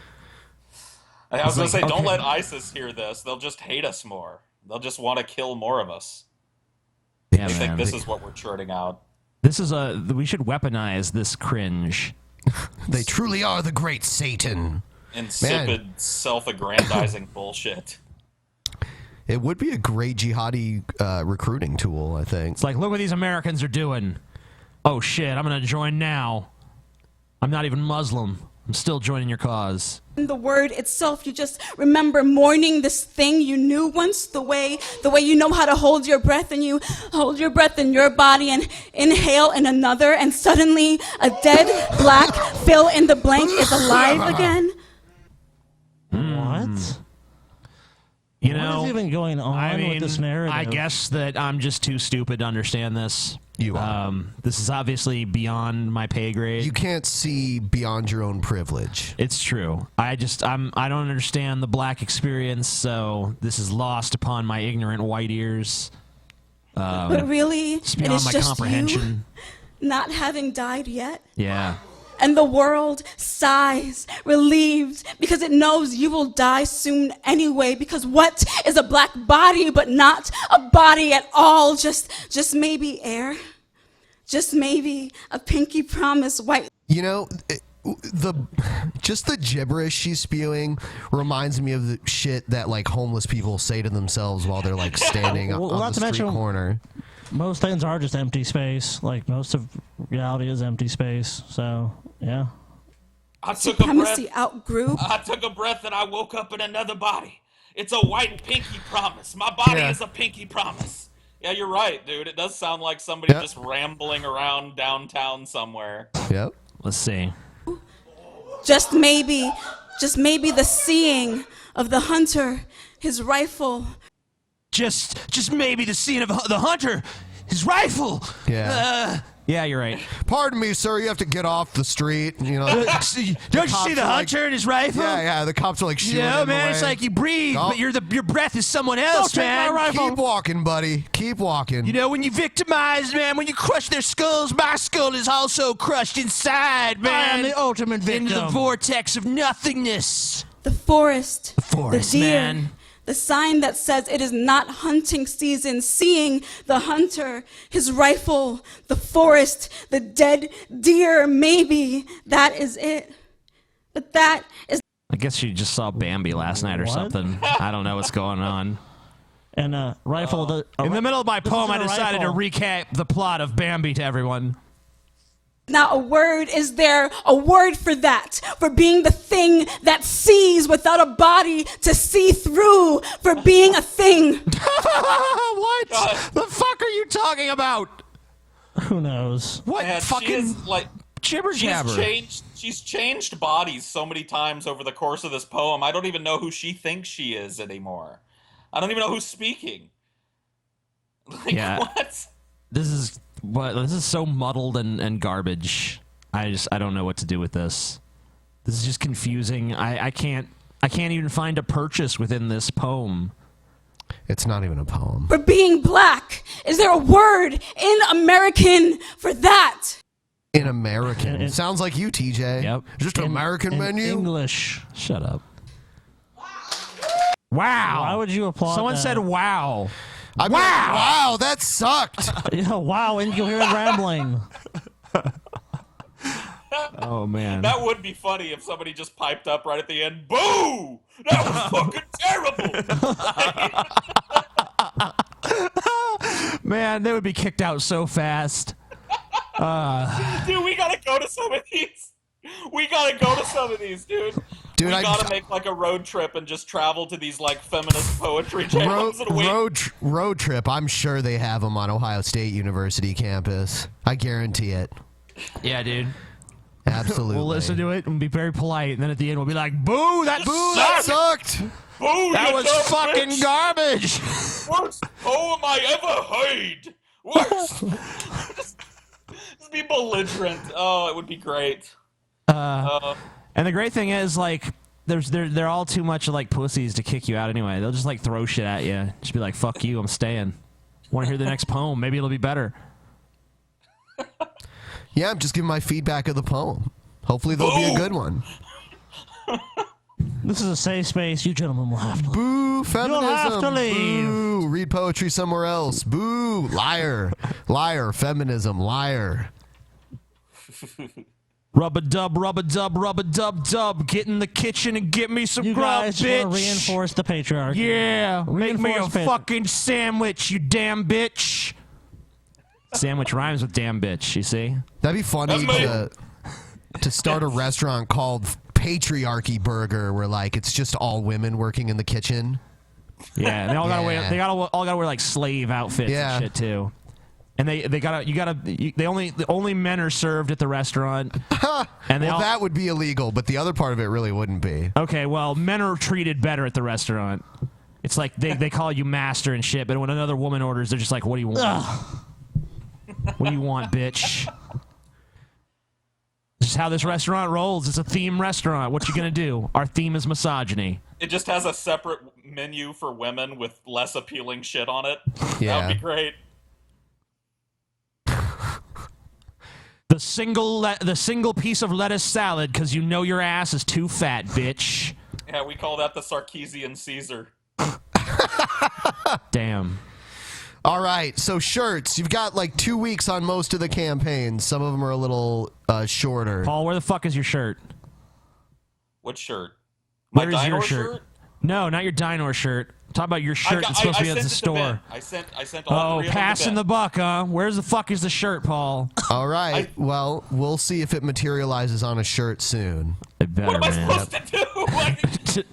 S7: I was going to say, don't
S5: okay.
S7: let ISIS hear this. They'll just hate us more. They'll just want to kill more of us.
S5: Yeah,
S7: They think
S5: man.
S7: this is what we're churning out.
S5: This is we should weaponize this cringe.
S2: They truly are the great Satan.
S7: Insipid, self-aggrandizing bullshit.
S2: It would be a great jihadi recruiting tool, I think.
S5: It's like, look what these Americans are doing. Oh shit, I'm gonna join now. I'm not even Muslim. I'm still joining your cause.
S17: The word itself, you just remember mourning this thing you knew once, the way you know how to hold your breath, and you hold your breath in your body and inhale in another, and suddenly a dead black fill in the blank is alive again.
S6: What?
S5: What
S6: is even going on with this narrative?
S5: I guess that I'm just too stupid to understand this.
S2: You are.
S5: This is obviously beyond my pay grade.
S2: You can't see beyond your own privilege.
S5: It's true. I don't understand the black experience, so this is lost upon my ignorant white ears.
S17: But really,
S5: it's
S17: it
S5: beyond
S17: is
S5: my
S17: just
S5: comprehension.
S17: you not having died yet.
S5: Yeah.
S17: And the world sighs, relieved, because it knows you will die soon anyway. Because what is a black body but not a body at all? Just maybe air. Just maybe a pinky promise white.
S2: The gibberish she's spewing reminds me of the shit that like homeless people say to themselves while they're like standing on the street corner.
S6: Most things are just empty space. Like most of reality is empty space. So yeah.
S7: I took a breath.
S17: Outgrew.
S7: I took a breath and I woke up in another body. It's a white pinky promise. My body is a pinky promise. Yeah, you're right, dude. It does sound like somebody just rambling around downtown somewhere.
S2: Yep.
S5: Let's see.
S17: Just maybe the seeing of the hunter, his rifle.
S5: Just maybe the scene of the hunter, his rifle.
S2: Yeah.
S5: Yeah, you're right.
S2: Pardon me, sir. You have to get off the street.
S5: Don't you see the hunter and his rifle?
S2: Yeah. The cops are like shooting.
S5: No, man. It's like you breathe, but your breath is someone else, man.
S2: Keep walking, buddy. Keep walking.
S5: When you victimize, man, when you crush their skulls, my skull is also crushed inside, man.
S6: I am the ultimate victim.
S5: Into the vortex of nothingness.
S17: The forest.
S5: The
S17: deer.
S5: Man.
S17: The sign that says it is not hunting season, seeing the hunter, his rifle, the forest, the dead deer, maybe that is it. But that is...
S5: I guess you just saw Bambi last night or something. I don't know what's going on.
S6: And rifle...
S5: In the middle of my poem, I decided to recap the plot of Bambi to everyone.
S17: Not a word. Is there a word for that? For being the thing that sees without a body to see through. For being a thing.
S5: What the fuck are you talking about?
S6: Who knows?
S5: What fucking
S7: she is, like,
S5: jibber jabber?
S7: She's changed bodies so many times over the course of this poem. I don't even know who she thinks she is anymore. I don't even know who's speaking. Like, what?
S5: This is so muddled and garbage. I don't know what to do with this. This is just confusing. I can't even find a purchase within this poem.
S2: It's not even a poem.
S17: For being black. Is there a word in American for that?
S2: In American. It sounds like you, TJ.
S5: Yep.
S2: Just an American menu.
S6: English.
S5: Shut up. Wow.
S6: Why would you applaud
S5: Someone
S6: that?
S5: said wow.
S2: Wow, that sucked.
S6: Yeah, wow, incoherent rambling.
S5: Oh, man.
S7: That would be funny if somebody just piped up right at the end. Boo! That was fucking terrible!
S5: Man, they would be kicked out so fast.
S7: Dude, we gotta go to some of these. We gotta go to some of these, dude.
S2: Dude,
S7: we gotta make like a road trip and just travel to these like feminist poetry jams and wait.
S2: Road trip. I'm sure they have them on Ohio State University campus. I guarantee it.
S5: Yeah, dude.
S2: Absolutely.
S5: We'll listen to it and be very polite, and then at the end we'll be like, "Boo! That
S2: sucked.
S7: Boo!
S5: That
S7: you
S5: was
S7: dumb
S5: fucking
S7: bitch.
S5: garbage."
S7: Worst poem I ever heard. Worst. just be belligerent. Oh, it would be great.
S5: And the great thing is, like, they're all too much like pussies to kick you out anyway. They'll just like throw shit at you. Just be like, "Fuck you, I'm staying." Want to hear the next poem? Maybe it'll be better.
S2: Yeah, I'm just giving my feedback of the poem. Hopefully there'll be a good one.
S6: This is a safe space. You gentlemen will have to leave.
S2: Boo, feminism.
S6: You'll have to leave.
S2: Boo, read poetry somewhere else. Boo, liar. Liar, feminism, liar.
S5: Rub-a-dub, rub-a-dub, rub-a-dub-dub. Get in the kitchen and get me some
S6: You
S5: grub,
S6: guys
S5: bitch.
S6: want to reinforce the patriarchy.
S5: Yeah, make me a
S6: Reinforce
S5: fucking sandwich, you damn bitch. Sandwich rhymes with damn bitch, you see?
S2: That'd be funny to start a restaurant called Patriarchy Burger, where like it's just all women working in the kitchen.
S5: Yeah, and they all gotta wear all gotta wear like slave outfits and shit too. And the only men are served at the restaurant. And
S2: well, that would be illegal, but the other part of it really wouldn't be.
S5: Okay, well, men are treated better at the restaurant. It's like they call you master and shit, but when another woman orders, they're just like, "What do you want? What do you want, bitch?" This is how this restaurant rolls. It's a theme restaurant. What you gonna do? Our theme is misogyny.
S7: It just has a separate menu for women with less appealing shit on it.
S2: Yeah.
S7: That would be great.
S5: The single piece of lettuce salad because you know your ass is too fat, bitch.
S7: Yeah, we call that the Sarkeesian Caesar.
S5: Damn.
S2: All right, so shirts. You've got like 2 weeks on most of the campaigns. Some of them are a little shorter.
S5: Paul, where the fuck is your shirt?
S7: What shirt? My
S5: Where is your
S7: Dinor
S5: shirt? No, not your Dinor shirt. Talk about your shirt that's supposed to be at the store.
S7: I sent all three of them to
S5: passing
S7: Ben.
S5: the buck, huh? Where's the fuck is the shirt, Paul?
S2: All right, well, we'll see if it materializes on a shirt soon.
S5: It better,
S7: What am I supposed to do?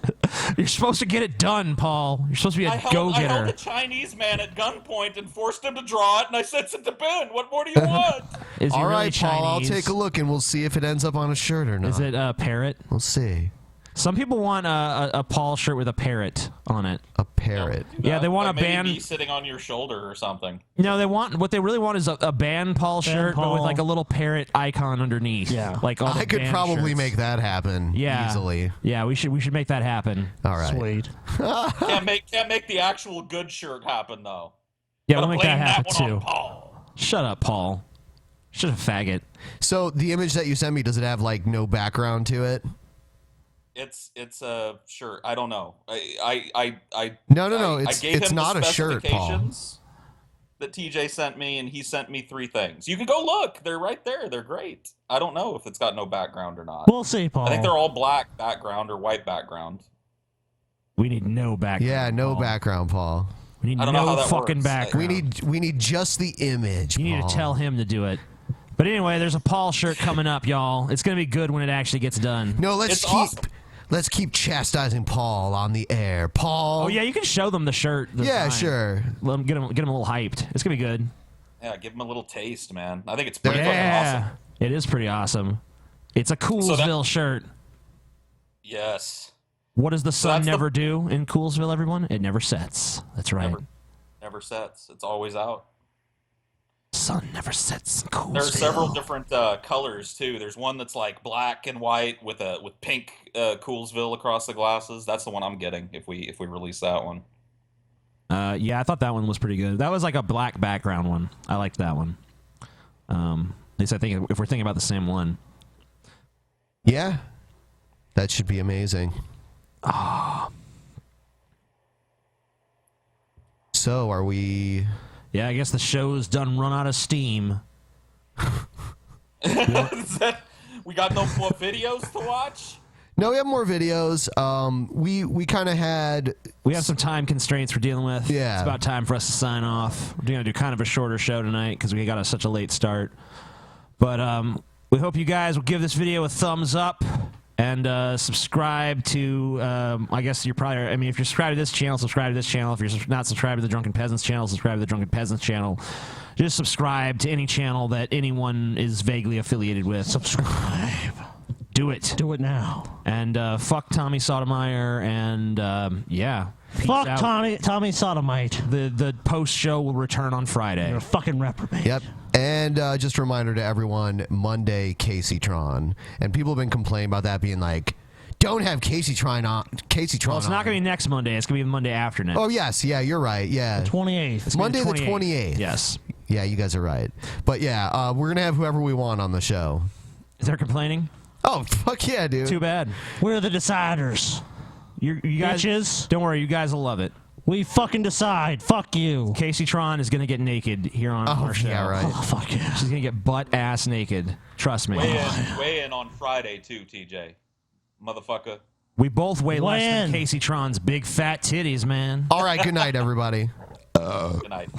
S5: You're supposed to get it done, Paul. You're supposed to be
S7: I
S5: a
S7: held
S5: go-getter.
S7: a Chinese man at gunpoint and forced him to draw it, and I sent it to Ben. What more do you want?
S5: Is he
S2: All
S5: really
S2: right, Paul, I'll
S5: Chinese?
S2: take a look and we'll see if it ends up on a shirt or not.
S5: Is it a parrot?
S2: We'll see.
S5: Some people want a Paul shirt with a parrot on it.
S2: A parrot?
S5: Yeah, they want
S7: Like
S5: a
S7: maybe
S5: band.
S7: me sitting on your shoulder or something.
S5: No, what they really want is a band Paul shirt, but with
S6: Paul.
S5: like a little parrot icon underneath.
S6: Yeah.
S5: like all the
S2: I could
S5: band
S2: probably
S5: shirts.
S2: make that happen easily.
S5: Yeah, we should make that happen.
S2: All right.
S6: Sweet.
S7: Can't make the actual good shirt happen though.
S5: Yeah,
S7: Gotta
S5: we'll make
S7: blame
S5: that happen
S7: one on
S5: too.
S7: Paul.
S5: Shut up, Paul. Shut a faggot.
S2: So the image that you sent me, does it have like no background to it?
S7: It's a shirt. I don't know. I
S2: No.
S7: I
S2: It's
S7: gave him
S2: not
S7: the
S2: a shirt, Paul.
S7: specifications that TJ sent me, and he sent me 3 things. You can go look. They're right there. They're great. I don't know if it's got no background or not.
S6: We'll see, Paul.
S7: I think they're all black background or white background.
S5: We need no background.
S2: Yeah, no
S5: Paul.
S2: background, Paul.
S5: We need
S7: I don't know
S5: no
S7: how that
S5: fucking
S7: works.
S5: background.
S2: We need just the image.
S5: You need
S2: Paul.
S5: to tell him to do it. But anyway, there's a Paul shirt coming up, y'all. It's gonna be good when it actually gets done.
S2: No, let's
S7: It's
S2: keep
S7: awesome.
S2: let's keep chastising Paul on the air. Paul.
S5: Oh yeah, you can show them the shirt.
S2: Yeah, sure.
S5: Let them get them a little hyped. It's gonna be good.
S7: Yeah, give him a little taste, man. I think it's pretty fucking
S5: Yeah,
S7: awesome.
S5: it is pretty awesome. It's a Coolsville shirt.
S7: Yes.
S5: What does the sun
S7: that's the-
S5: never do in Coolsville, everyone? It never sets. That's right.
S7: Never sets. It's always out.
S5: Sun never sets in Coolsville.
S7: There are several different colors too. There's one that's like black and white with pink Coolsville across the glasses. That's the one I'm getting if we release that one.
S5: Yeah, I thought that one was pretty good. That was like a black background one. I liked that one. At least I think if we're thinking about the same one.
S2: Yeah, that should be amazing.
S5: Ah.
S2: So are we?
S5: Yeah, I guess the show's done run out of steam.
S7: Is that, we got no more videos to watch?
S2: No, we have more videos. We kind of had.
S5: We have some time constraints we're dealing with.
S2: Yeah.
S5: It's about time for us to sign off. We're going to do kind of a shorter show tonight because we got such a late start. But we hope you guys will give this video a thumbs up And subscribe to, I guess you're probably, I mean, if you're subscribed to this channel, subscribe to this channel. If you're not subscribed to the Drunken Peasants channel, subscribe to the Drunken Peasants channel. Just subscribe to any channel that anyone is vaguely affiliated with. Subscribe. Do it.
S6: Do it now.
S5: And fuck Tommy Sotomayor, and yeah.
S6: Fuck Tommy Sodomite.
S5: The post show will return on Friday.
S6: You're a fucking reprobate.
S2: Yep. And just a reminder to everyone, Monday, Casey-tron. And people have been complaining about that being like, don't have Casey-tron on.
S5: Well, it's not going to be next Monday. It's going to be the Monday after next.
S2: Oh, yes. Yeah, you're right. Yeah.
S6: The 28th.
S2: It's Monday the 28th.
S5: Yes.
S2: Yeah, you guys are right. But yeah, we're going to have whoever we want on the show.
S5: Is there complaining?
S2: Oh, fuck yeah, dude.
S5: Too bad.
S6: We're the deciders.
S5: You guys,
S6: bitches.
S5: Don't worry, you guys will love it.
S6: We fucking decide. Fuck you.
S5: Casey-tron is going to get naked here on our show.
S2: Yeah, right.
S6: Oh, fuck yeah.
S5: She's going to get butt-ass naked. Trust me.
S7: Weigh in on Friday, too, TJ. Motherfucker.
S5: We both weigh less than Casey-tron's big fat titties, man.
S2: All right, good night, everybody.
S7: Good night.